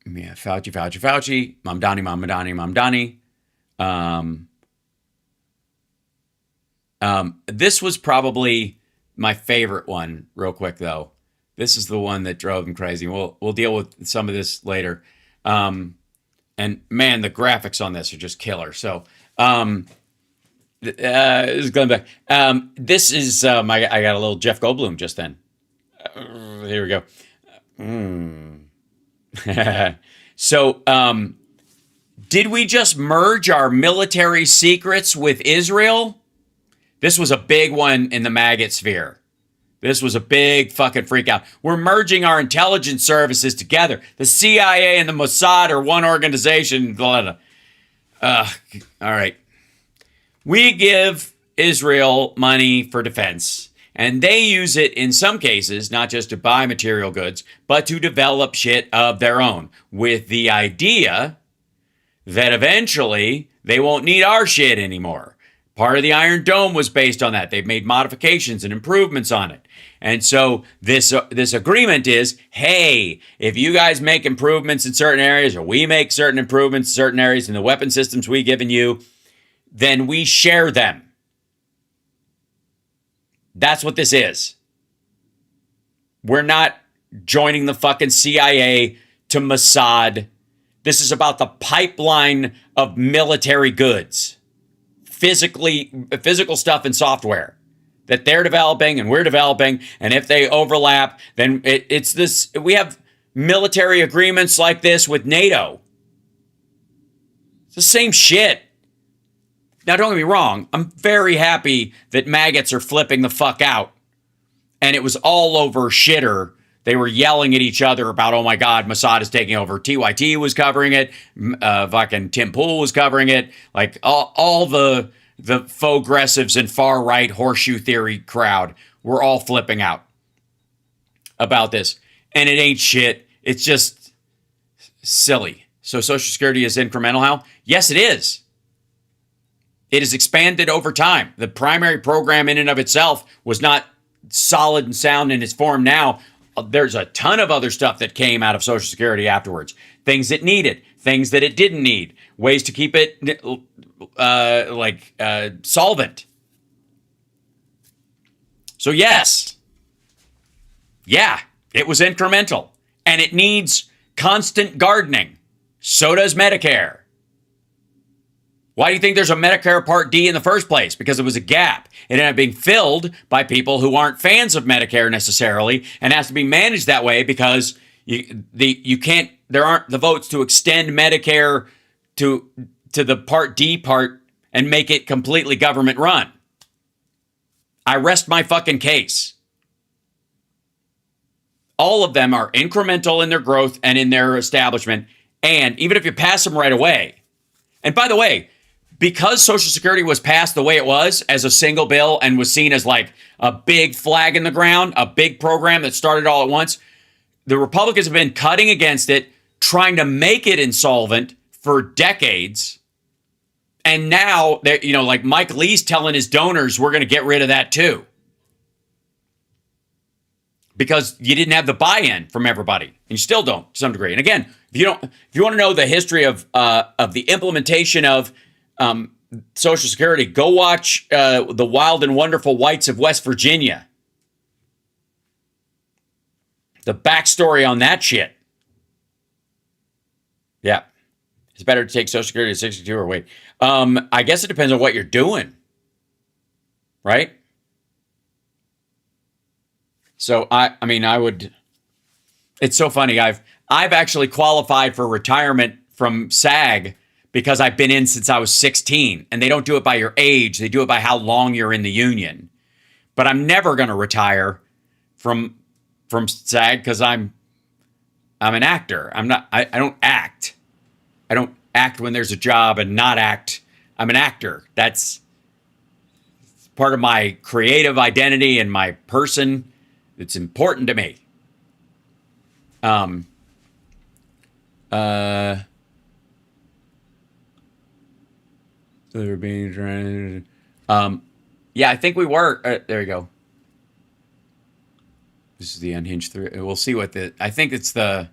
Fauci, Mamdani. This was probably my favorite one real quick though. This is the one that drove him crazy. We'll deal with some of this later. And man, the graphics on this are just killer. So, this is Glenn Beck. This is I got a little Jeff Goldblum just then. Here we go. So, did we just merge our military secrets with Israel? This was a big one in the maggot sphere. This was a big fucking freak out. We're merging our intelligence services together. The CIA and the Mossad are one organization. Blah, blah. All right. We give Israel money for defense, and they use it in some cases, not just to buy material goods, but to develop shit of their own, with the idea that eventually they won't need our shit anymore. Part of the Iron Dome was based on that. They've made modifications and improvements on it. And so this agreement is, hey, if you guys make improvements in certain areas, or we make certain improvements in certain areas in the weapon systems we've given you, then we share them. That's what this is. We're not joining the fucking CIA to Mossad. This is about the pipeline of military goods. Physical stuff and software that they're developing and we're developing. And if they overlap, then it's this. We have military agreements like this with NATO. It's the same shit. Now, don't get me wrong. I'm very happy that maggots are flipping the fuck out. And it was all over shitter. They were yelling at each other about, oh my God, Mossad is taking over. TYT was covering it. Fucking Tim Pool was covering it. Like all the faux-gressives and far-right horseshoe theory crowd were all flipping out about this. And it ain't shit. It's just silly. So Social Security is incremental how? Yes, it is. It has expanded over time. The primary program in and of itself was not solid and sound in its form now. There's a ton of other stuff that came out of Social Security afterwards. Things it needed, things that it didn't need, ways to keep it solvent. So yes, yeah, it was incremental, and it needs constant gardening. So does Medicare. Why do you think there's a Medicare Part D in the first place? Because it was a gap. It ended up being filled by people who aren't fans of Medicare necessarily, and has to be managed that way because there aren't the votes to extend Medicare to the Part D part and make it completely government run. I rest my fucking case. All of them are incremental in their growth and in their establishment, and even if you pass them right away, and by the way, because Social Security was passed the way it was as a single bill and was seen as like a big flag in the ground, a big program that started all at once, the Republicans have been cutting against it, trying to make it insolvent for decades. And now, like Mike Lee's telling his donors, we're going to get rid of that too. Because you didn't have the buy-in from everybody. And you still don't, to some degree. And again, if you want to know the history of the implementation of Social Security, go watch The Wild and Wonderful Whites of West Virginia. The backstory on that shit. Yeah. It's better to take Social Security at 62 or wait. I guess it depends on what you're doing. Right? So, I would... It's so funny. I've actually qualified for retirement from SAG because I've been in since I was 16. And they don't do it by your age. They do it by how long you're in the union. But I'm never going to retire from SAG because I'm an actor. I don't act. I don't act when there's a job and not act. I'm an actor. That's part of my creative identity and my person. It's important to me. So they're being yeah, I think we were. There you go. This is the Unhinged 3. We'll see what I think it's the.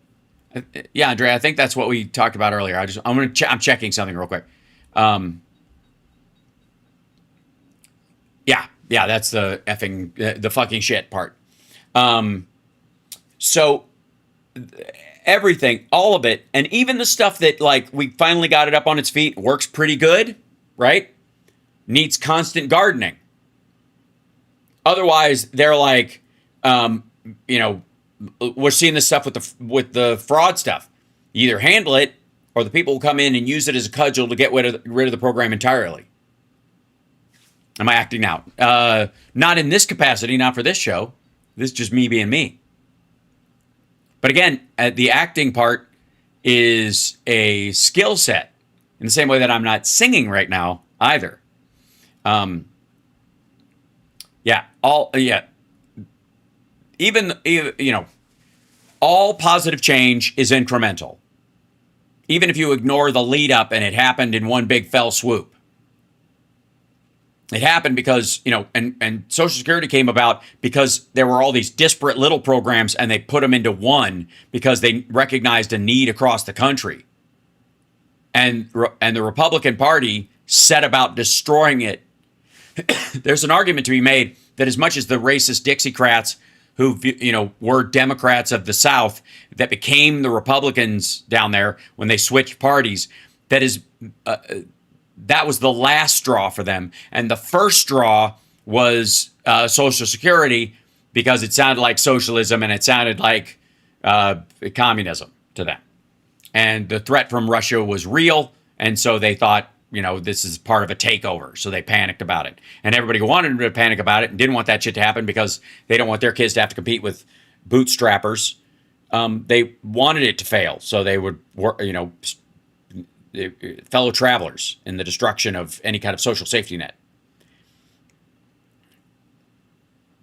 Yeah, Andrea, I think that's what we talked about earlier. I'm checking something real quick. Yeah, that's the effing the fucking shit part. So everything, all of it, and even the stuff that like we finally got it up on its feet, works pretty good, right? Needs constant gardening. Otherwise, they're like, we're seeing this stuff with the fraud stuff. You either handle it, or the people will come in and use it as a cudgel to get rid of the program entirely. Am I acting out? Not in this capacity, not for this show. This is just me being me. But again, the acting part is a skill set in the same way that I'm not singing right now either. Even all positive change is incremental. Even if you ignore the lead up and it happened in one big fell swoop. It happened because, and Social Security came about because there were all these disparate little programs and they put them into one because they recognized a need across the country. And the Republican Party set about destroying it. There's an argument to be made that as much as the racist Dixiecrats who, were Democrats of the South that became the Republicans down there when they switched parties, that was the last straw for them. And the first straw was Social Security because it sounded like socialism and it sounded like communism to them. And the threat from Russia was real. And so they thought, this is part of a takeover. So they panicked about it. And everybody wanted to panic about it and didn't want that shit to happen because they don't want their kids to have to compete with bootstrappers. They wanted it to fail. So they would, fellow travelers in the destruction of any kind of social safety net.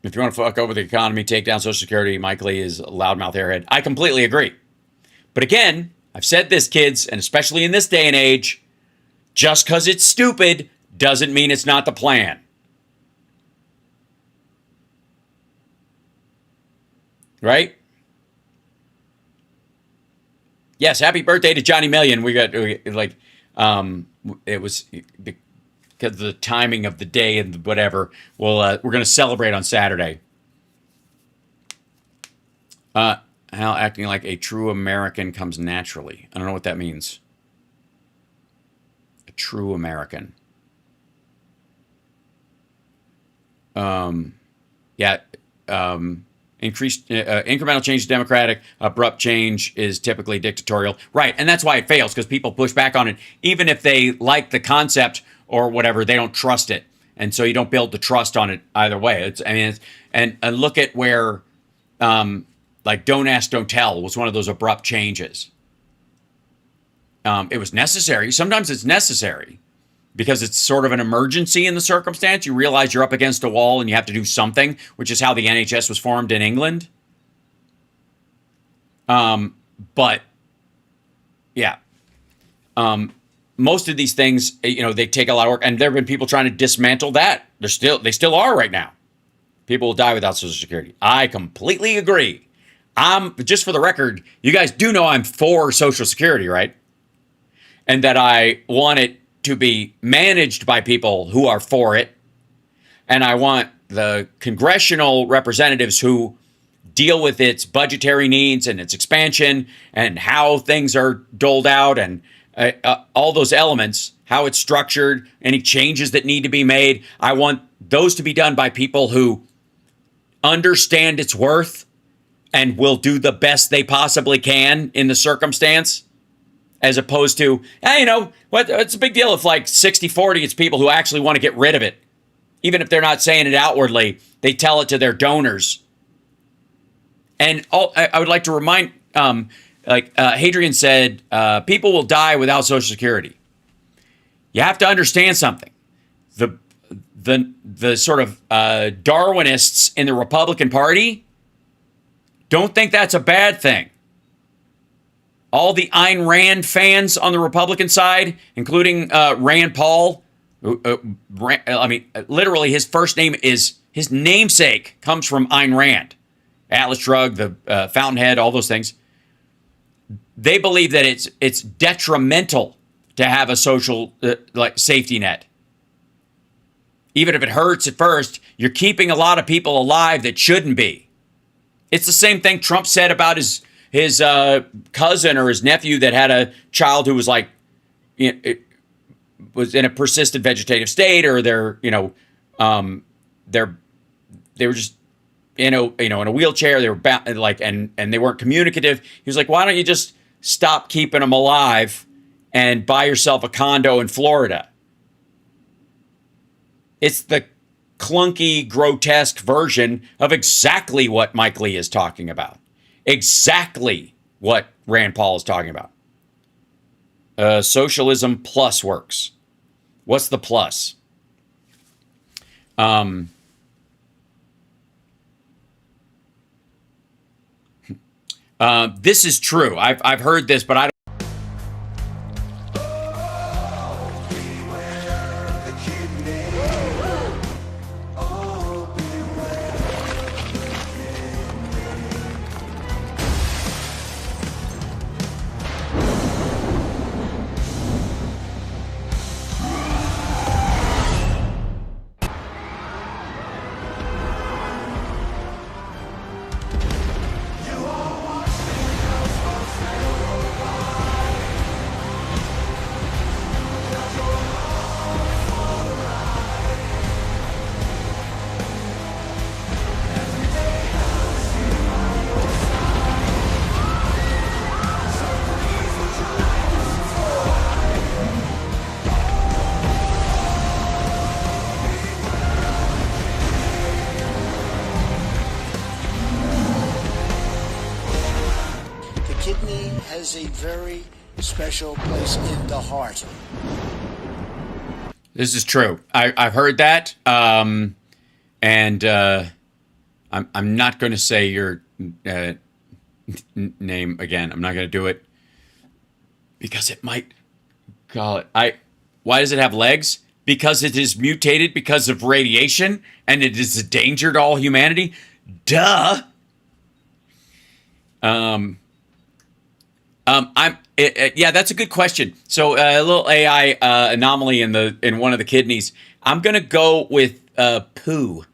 If you want to fuck over the economy, take down Social Security, Mike Lee is a loudmouth airhead. I completely agree. But again, I've said this, kids, and especially in this day and age, just because it's stupid doesn't mean it's not the plan. Right? Yes, happy birthday to Johnny Million. It was because of the timing of the day and whatever. We're going to celebrate on Saturday. How acting like a true American comes naturally. I don't know what that means. A true American. Increased incremental change is democratic. Abrupt change is typically dictatorial. Right, and that's why it fails, because people push back on it. Even if they like the concept or whatever, they don't trust it. And so you don't build the trust on it either way. And look at where, like Don't Ask, Don't Tell was one of those abrupt changes. It was necessary. Sometimes it's necessary because it's sort of an emergency in the circumstance. You realize you're up against a wall and you have to do something, which is how the NHS was formed in England. But yeah, most of these things, they take a lot of work, and there have been people trying to dismantle that. They still are right now. People will die without Social Security. I completely agree. Just for the record, you guys do know I'm for Social Security, right? And that I want it to be managed by people who are for it. And I want the congressional representatives who deal with its budgetary needs and its expansion and how things are doled out and all those elements, how it's structured, any changes that need to be made. I want those to be done by people who understand its worth and will do the best they possibly can in the circumstance. as opposed to, you know, what's the big deal if like 60-40, it's people who actually want to get rid of it. Even if they're not saying it outwardly, they tell it to their donors. And I would like to remind, Hadrian said, people will die without Social Security. You have to understand something. The sort of Darwinists in the Republican Party don't think that's a bad thing. All the Ayn Rand fans on the Republican side, including Rand Paul, literally his first name is, his namesake comes from Ayn Rand. Atlas Shrugged, the Fountainhead, all those things. They believe that it's detrimental to have a social safety net. Even if it hurts at first, you're keeping a lot of people alive that shouldn't be. It's the same thing Trump said about his cousin or his nephew that had a child who was like, was in a persistent vegetative state, or they were just in a wheelchair. They were and they weren't communicative. He was like, why don't you just stop keeping them alive and buy yourself a condo in Florida? It's the clunky, grotesque version of exactly what Mike Lee is talking about. Exactly what Rand Paul is talking about. Socialism plus works. What's the plus? This is true. I've heard this, but I don't. A very special place in the heart. This is true. I've heard that, and I'm not going to say your name again. I'm not going to do it because it might call it. Why does it have legs? Because it is mutated because of radiation, and it is a danger to all humanity. Duh. Yeah, that's a good question. So a little AI anomaly in one of the kidneys. I'm gonna go with poo.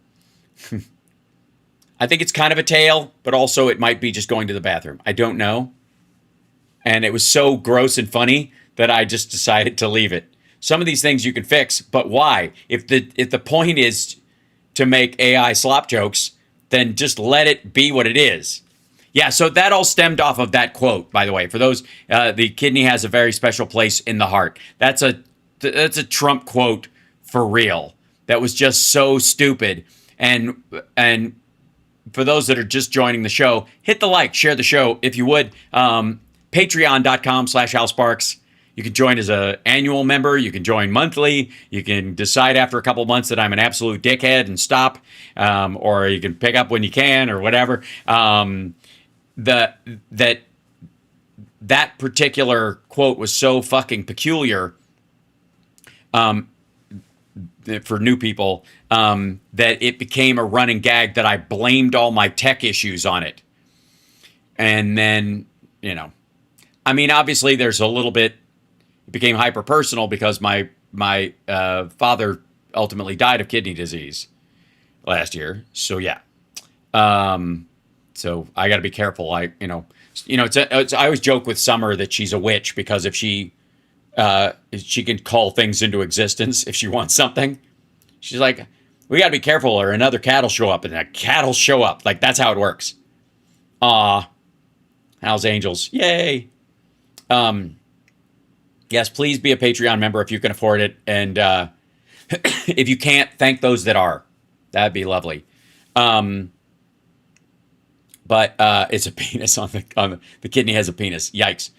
I think it's kind of a tail, but also it might be just going to the bathroom. I don't know. And it was so gross and funny that I just decided to leave it. Some of these things you can fix, but why? If the point is to make AI slop jokes, then just let it be what it is. Yeah, so that all stemmed off of that quote, by the way. For those, the kidney has a very special place in the heart. That's a Trump quote for real. That was just so stupid. And for those that are just joining the show, hit the like, share the show if you would. Patreon.com/HalSparks. You can join as an annual member. You can join monthly. You can decide after a couple months that I'm an absolute dickhead and stop. Or you can pick up when you can or whatever. That particular quote was so fucking peculiar for new people that it became a running gag that I blamed all my tech issues on it. And then, obviously there's a little bit, it became hyper personal because my father ultimately died of kidney disease last year. So yeah. So I got to be careful. I always joke with Summer that she's a witch because if she can call things into existence if she wants something. She's like, we got to be careful or another cat will show up, and a cat will show up. Like, that's how it works. Hell's Angels. Yay. Yes, please be a Patreon member if you can afford it. And if you can't, thank those that are. That'd be lovely. But it's a penis on the kidney has a penis. Yikes.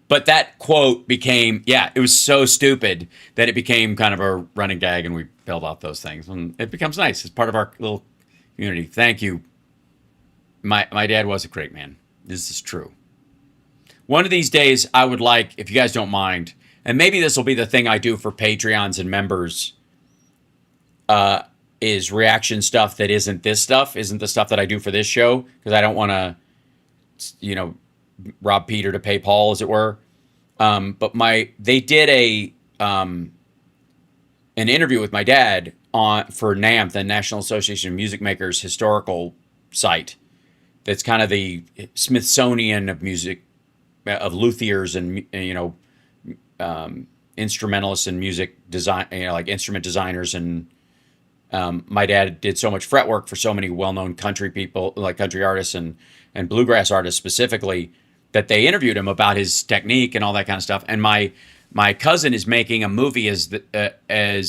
But that quote became, it was so stupid that it became kind of a running gag, and we build off those things. And it becomes nice. It's part of our little community. Thank you. My dad was a great man. This is true. One of these days, I would like, if you guys don't mind, and maybe this will be the thing I do for Patreons and members, is reaction stuff that isn't this stuff, isn't the stuff that I do for this show, because I don't want to, rob Peter to pay Paul, as it were. But they did an interview with my dad for NAMM, the National Association of Music Makers historical site. That's kind of the Smithsonian of music, of luthiers and instrumentalists and music design, like instrument designers. And my dad did so much fretwork for so many well-known country people, like country artists and bluegrass artists specifically, that they interviewed him about his technique and all that kind of stuff. And my cousin is making a movie as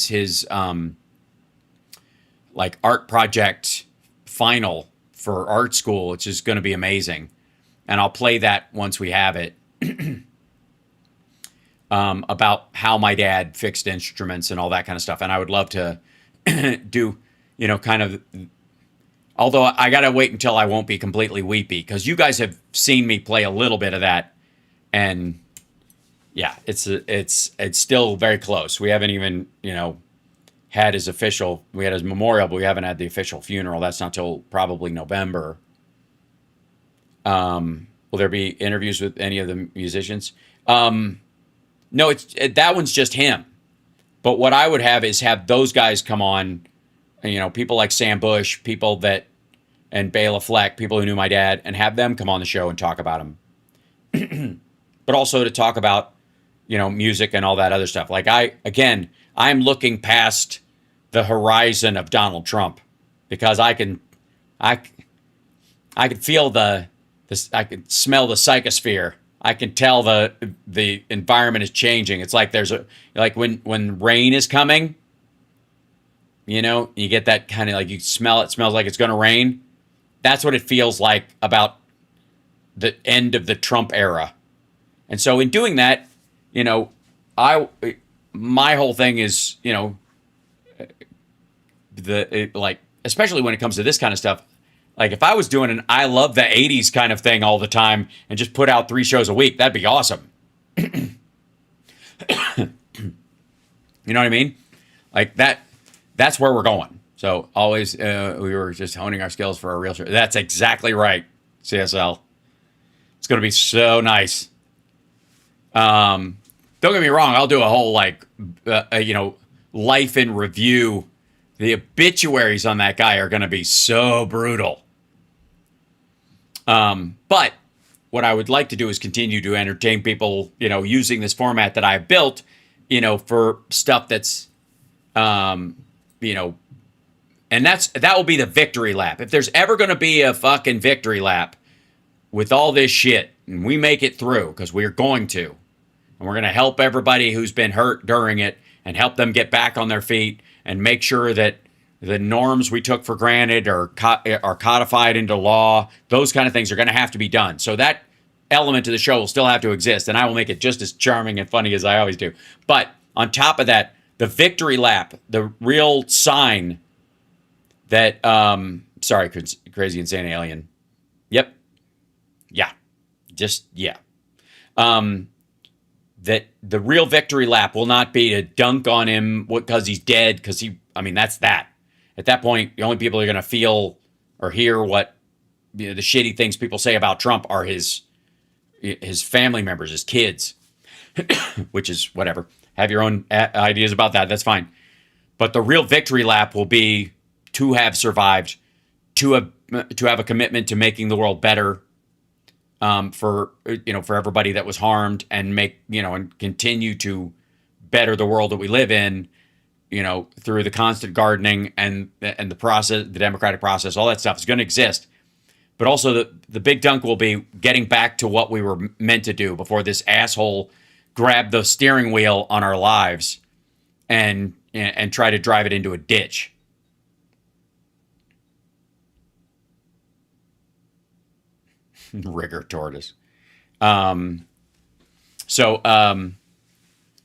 his like art project final for art school, which is going to be amazing. And I'll play that once we have it. About how my dad fixed instruments and all that kind of stuff. And I would love to do, kind of, although I got to wait until I won't be completely weepy, because you guys have seen me play a little bit of that. And yeah, it's still very close. We haven't even, had his official, we had his memorial, but we haven't had the official funeral. That's not till probably November. Will there be interviews with any of the musicians? No, that one's just him. But what I would have is have those guys come on, people like Sam Bush, and Bela Fleck, people who knew my dad, and have them come on the show and talk about him. But also to talk about, music and all that other stuff. Like I'm looking past the horizon of Donald Trump, because I can feel I can smell the psychosphere. I can tell the environment is changing. It's like like when rain is coming, you get that kind of like, you smell it smells like it's going to rain. That's what it feels like about the end of the Trump era. And so in doing that, my whole thing is, especially when it comes to this kind of stuff, like if I was doing an I love the 80s kind of thing all the time and just put out 3 shows a week, that'd be awesome. You know what I mean? Like that's where we're going. So always, we were just honing our skills for a real show. That's exactly right, CSL. It's going to be so nice. Don't get me wrong. I'll do a whole life in review. The obituaries on that guy are going to be so brutal. But what I would like to do is continue to entertain people, using this format that I built, for stuff that's, and that will be the victory lap. If there's ever going to be a fucking victory lap with all this shit, and we make it through, because we're going to, and we're going to help everybody who's been hurt during it and help them get back on their feet and make sure that the norms we took for granted are codified into law. Those kind of things are going to have to be done. So that element of the show will still have to exist, and I will make it just as charming and funny as I always do. But on top of that, the victory lap, the real sign that, sorry, crazy insane alien. Yep. Yeah. Just, yeah. That the real victory lap will not be to dunk on him because he's dead, because that's that. At that point, the only people who are going to feel or hear what the shitty things people say about Trump are his family members, his kids, which is whatever. Have your own ideas about that. That's fine. But the real victory lap will be to have survived, to have a commitment to making the world better, for everybody that was harmed, and and continue to better the world that we live in, through the constant gardening and the process, the democratic process, all that stuff is going to exist. But also the big dunk will be getting back to what we were meant to do before this asshole grab the steering wheel on our lives and try to drive it into a ditch. Rigger tortoise. When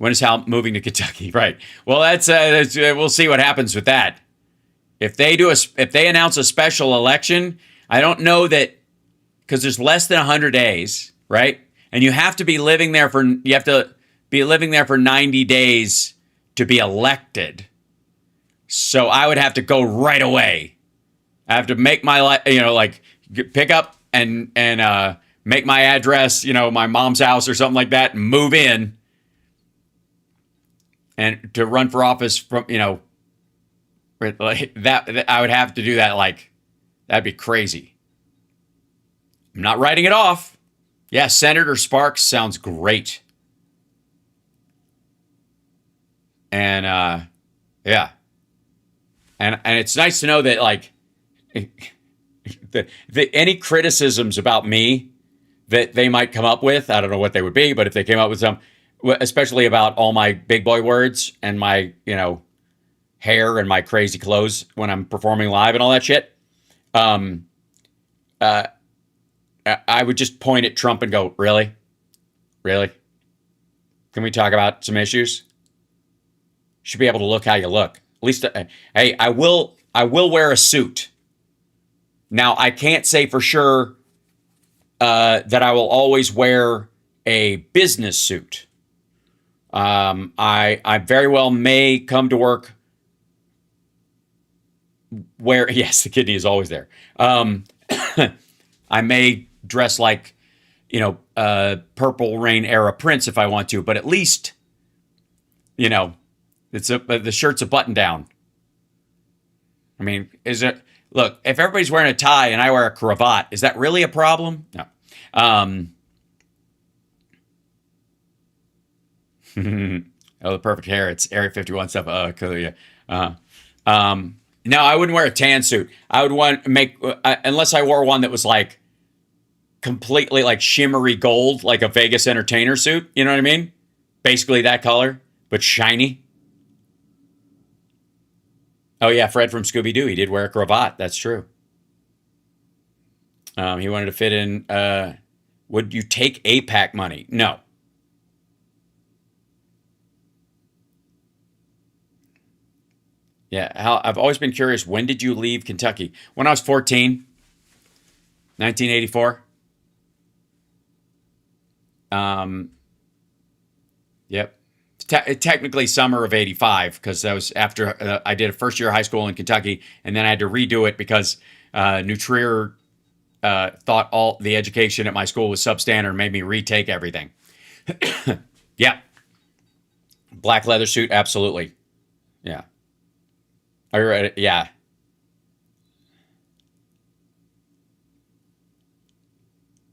is Hal moving to Kentucky? Right. Well, that's we'll see what happens with that. If they announce a special election, I don't know that, because there's less than 100 days, right? And you have to be living there for 90 days to be elected. So I would have to go right away. I have to make my life, pick up and make my address, my mom's house or something like that, and move in, and to run for office from, like that I would have to do that. Like, that'd be crazy. I'm not writing it off. Yeah, Senator Sparks sounds great. And yeah. And it's nice to know that, like, any criticisms about me that they might come up with, I don't know what they would be, but if they came up with some, especially about all my big boy words and my, hair and my crazy clothes when I'm performing live and all that shit, I would just point at Trump and go, really? Really? Can we talk about some issues? You should be able to look how you look. At least, hey, I will wear a suit. Now, I can't say for sure that I will always wear a business suit. I very well may come to work where, yes, the kidney is always there. I may dress like, Purple Rain era Prince if I want to, but at least, the shirt's a button down. I mean, look, if everybody's wearing a tie and I wear a cravat, is that really a problem? No. The perfect hair. It's Area 51 stuff. Oh, cool. Yeah. No, I wouldn't wear a tan suit. I would unless I wore one that was like completely like shimmery gold, like a Vegas entertainer suit. You know what I mean? Basically that color, but shiny. Oh yeah, Fred from Scooby-Doo. He did wear a cravat. That's true. He wanted to fit in. Would you take AIPAC money? No. Yeah, I've always been curious. When did you leave Kentucky? When I was 14, 1984. Yep. Technically summer of 85, because that was after I did a first year of high school in Kentucky, and then I had to redo it because New Trier thought all the education at my school was substandard and made me retake everything. Yeah. Black leather suit, absolutely. Yeah. Are you ready? Yeah.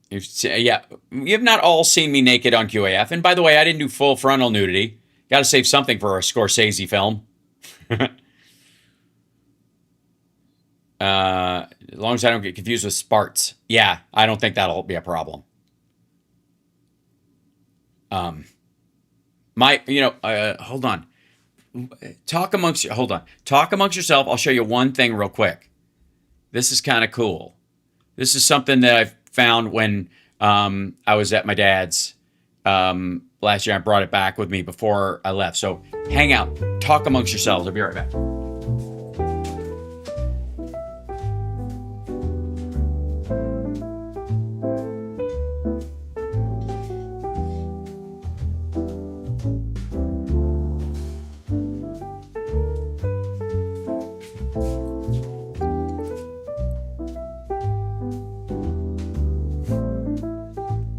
Yeah, you have not all seen me naked on QAF. And by the way, I didn't do full frontal nudity. Got to save something for a Scorsese film. As long as I don't get confused with Sparts. Yeah, I don't think that'll be a problem. Hold on. Talk amongst yourself. I'll show you one thing real quick. This is kind of cool. This is something that I've found when I was at my dad's last year. I brought it back with me before I left. So hang out, talk amongst yourselves. I'll be right back.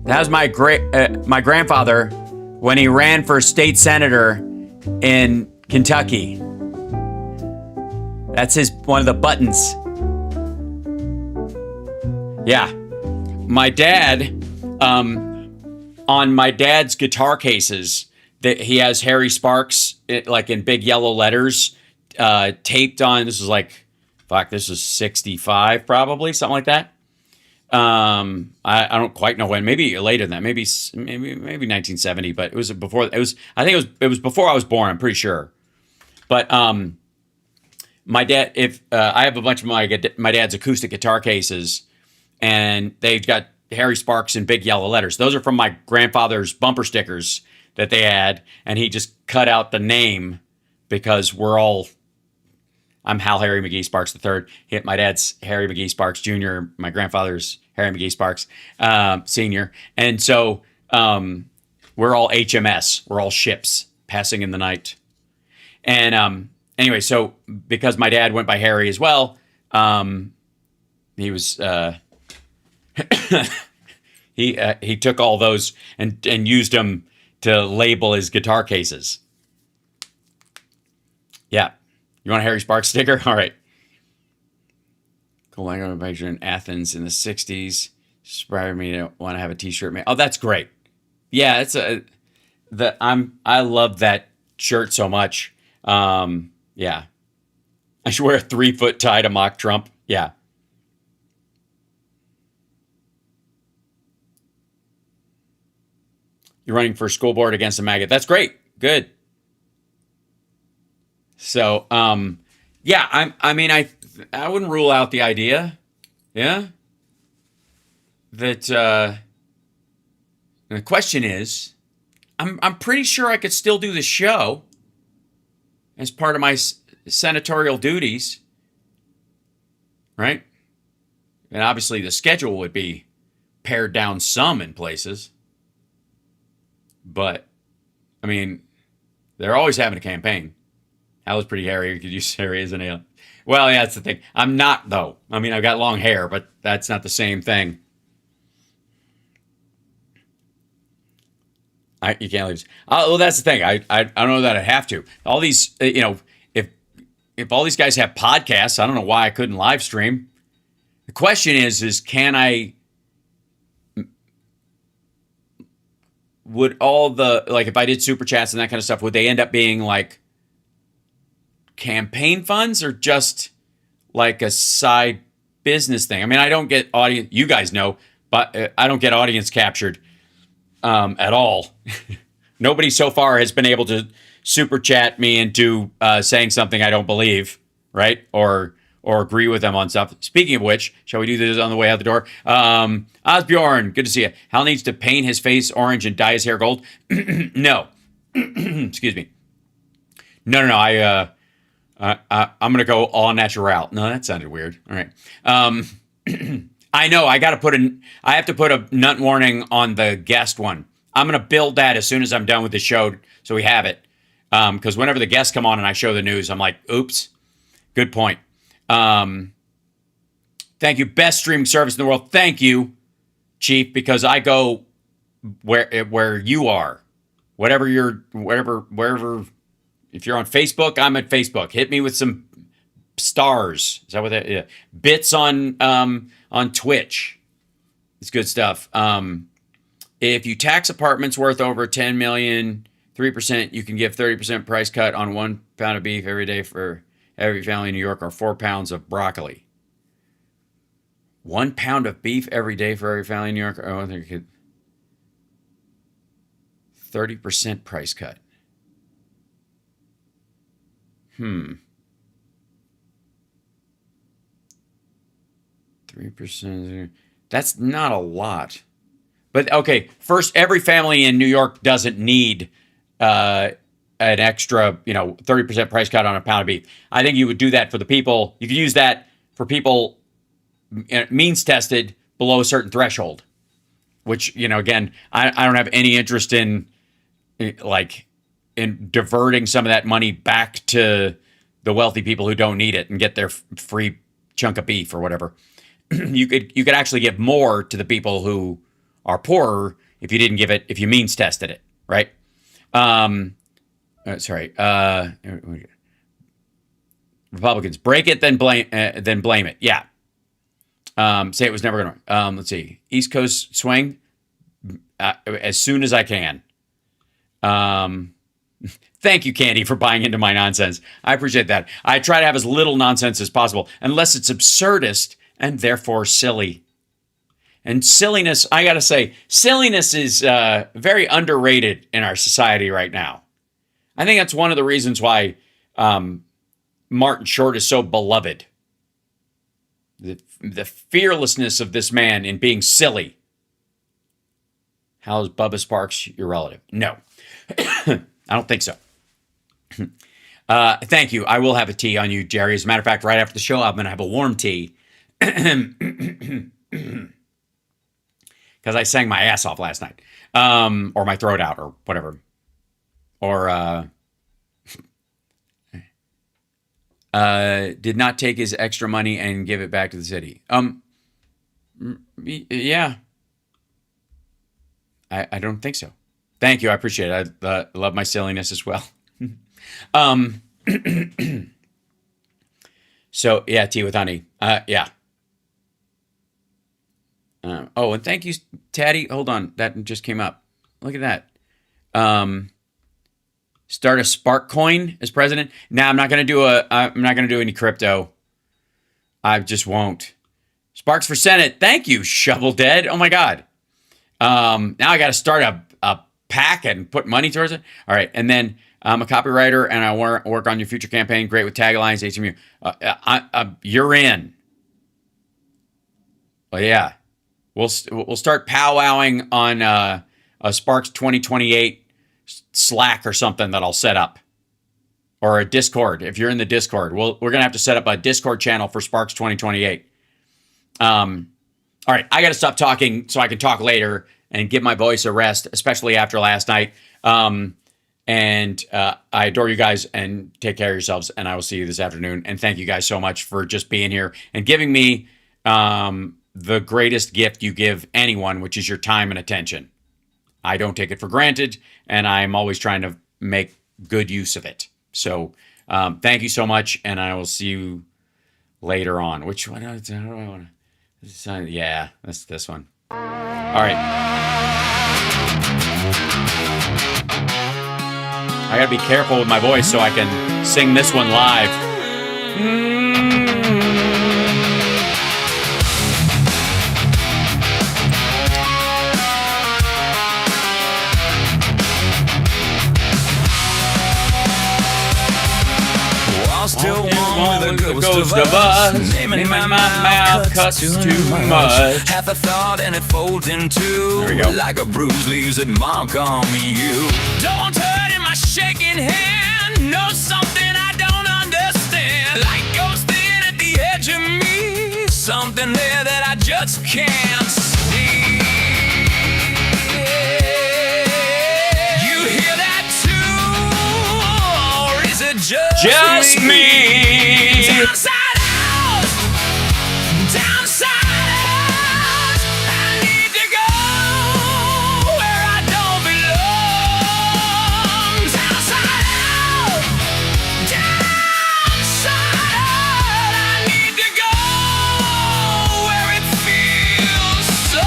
That was my grandfather when he ran for state senator in Kentucky. That's one of the buttons. Yeah. My dad, on my dad's guitar cases, that he has Harry Sparks, like in big yellow letters, taped on. This is 65 probably, something like that. I don't quite know when. Maybe later than that. Maybe 1970. But it was before. I think it was before I was born. I'm pretty sure. But my dad. If I have a bunch of my dad's acoustic guitar cases, and they've got Harry Sparks in big yellow letters. Those are from my grandfather's bumper stickers that they had, and he just cut out the name because I'm Hal Harry McGee Sparks III. My dad's Harry McGee Sparks Jr., my grandfather's Harry McGee Sparks Sr. And so we're all HMS. We're all ships passing in the night. And anyway, so because my dad went by Harry as well, he was he took all those and used them to label his guitar cases. Yeah. You want a Harry Sparks sticker? All right. Cool. I got a picture in Athens in the 60s. Inspired me to want to have a t-shirt made. Oh, that's great. Yeah, I love that shirt so much. Yeah. I should wear a 3-foot tie to mock Trump. Yeah. You're running for school board against a maggot. That's great. Good. So, yeah, I wouldn't rule out the idea, yeah, that the question is, I'm pretty sure I could still do the show as part of my senatorial duties, right? And obviously the schedule would be pared down some in places, but, I mean, they're always having a campaign. That was pretty hairy. You could use hairy as an alien. Well, yeah, that's the thing. I'm not, though. I mean, I've got long hair, but that's not the same thing. You can't leave. Well, that's the thing. I don't know that I have to. All these, if all these guys have podcasts, I don't know why I couldn't live stream. The question is can I? Would all the if I did super chats and that kind of stuff, would they end up being like campaign funds or just like a side business thing? I mean, I don't get audience. You guys know, but I don't get audience captured at all. Nobody so far has been able to super chat me into saying something I don't believe, right? Or agree with them on stuff. Speaking of which, shall we do this on the way out the door? Osbjorn, good to see you. Hal needs to paint his face orange and dye his hair gold. No. Excuse me. No. I'm going to go all natural. No, that sounded weird. All right. I know. I have to put a nut warning on the guest one. I'm going to build that as soon as I'm done with the show so we have it. Because whenever the guests come on and I show the news, I'm like, oops. Good point. Thank you. Best streaming service in the world. Thank you, Chief, because I go where you are. Wherever. If you're on Facebook, I'm at Facebook. Hit me with some stars. Is that what that? Yeah. Bits on Twitch. It's good stuff. If you tax apartments worth over 10 million, 3%, you can give 30% price cut on 1 pound of beef every day for every family in New York, or 4 pounds of broccoli. 1 pound of beef every day for every family in New York. Oh, I think you could. 30% price cut. 3%. That's not a lot. But okay, first, every family in New York doesn't need an extra, 30% price cut on a pound of beef. I think you would do that for the people. You could use that for people means tested below a certain threshold, which, again, I don't have any interest in diverting some of that money back to the wealthy people who don't need it and get their free chunk of beef or whatever. You could actually give more to the people who are poorer if you means tested it, right? Republicans break it, then blame it. Yeah. Say it was never going to. Let's see. East Coast swing as soon as I can. Thank you, Candy, for buying into my nonsense. I appreciate that. I try to have as little nonsense as possible, unless it's absurdist and therefore silly. And silliness, I got to say, silliness is very underrated in our society right now. I think that's one of the reasons why Martin Short is so beloved. The fearlessness of this man in being silly. How is Bubba Sparks your relative? No. I don't think so. Thank you. I will have a tea on you, Jerry. As a matter of fact, right after the show, I'm going to have a warm tea. Because I sang my ass off last night. Or my throat out, or whatever. Or, did not take his extra money and give it back to the city. Yeah. I don't think so. Thank you. I appreciate it. I love my silliness as well. So, yeah, tea with honey. Yeah. And thank you, Taddy. Hold on. That just came up. Look at that. Start a Spark coin as president. Nah, I'm not going to do any crypto. I just won't. Sparks for Senate. Thank you, Shovel Dead. Oh my God. Now I got to start a PAC and put money towards it. All right. And then I'm a copywriter and I work on your future campaign. Great with taglines, HMU. You're in. Well, yeah. We'll start powwowing on a Sparks 2028 Slack or something that I'll set up. Or a Discord. If you're in the Discord. We're going to have to set up a Discord channel for Sparks 2028. All right. I got to stop talking so I can talk later and give my voice a rest, especially after last night. And I adore you guys and take care of yourselves. And I will see you this afternoon. And thank you guys so much for just being here and giving me the greatest gift you give anyone, which is your time and attention. I don't take it for granted, and I'm always trying to make good use of it. So thank you so much, and I will see you later on. Which one? How do I want to? Yeah, that's this one. All right. I got to be careful with my voice so I can sing this one live. Still one with a ghost of us. Naming my mouth cuts too much. Half a thought and it folds in two. There we go. Like a bruise leaves a mark on you. Don't hurt in my shaking hand. Know something I don't understand. Like ghosting at the edge of me. Something there that I just can't see. You hear that too? Or is it just me? Downside out, downside out. I need to go where I don't belong. Downside out, downside out. I need to go where it feels so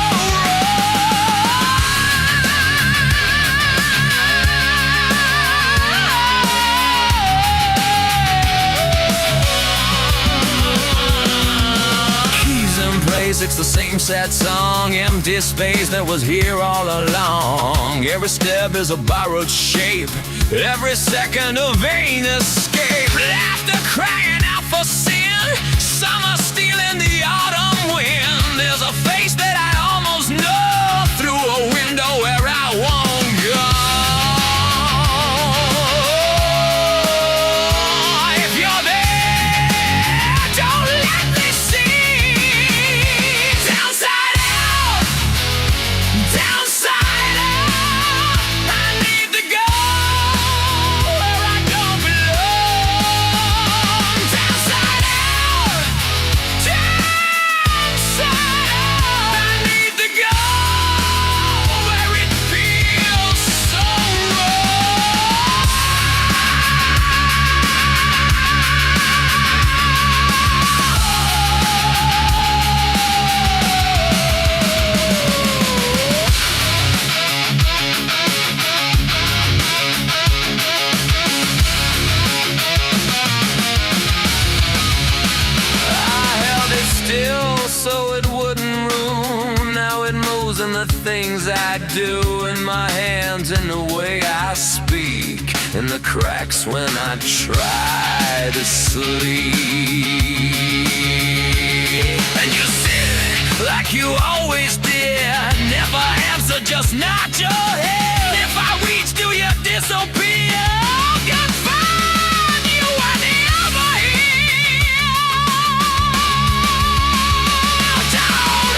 it's the same sad song, empty space that was here all along. Every step is a borrowed shape, every second a vain escape. Laughter crying out for sin, summer stealing the autumn wind. There's a face that I almost know through a window where I won't go. If you're there, don't let me see. clothes and the things I do, in my hands and the way I speak, in the cracks when I try to sleep. And you sit like you always did, never answer, just nod your head. If I reach, do you disappear? Get fine, you are never here. Don't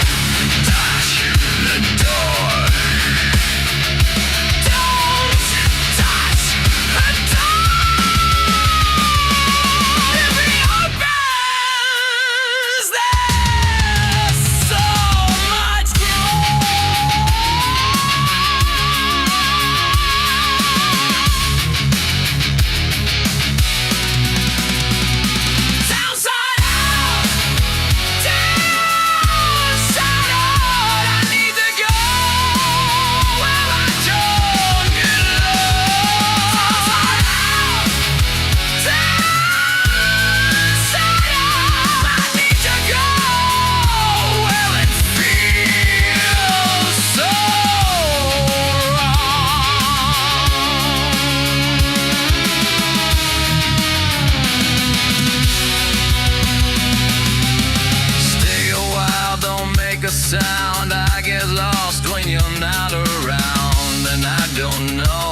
touch the door. Don't touch the door. If it opens, there's so much downside out, downside out. I need to go where I don't get lost. Downside out, downside out. I need to go where it feels so Stay a while, don't make a sound. I get lost when you're not around, and I don't know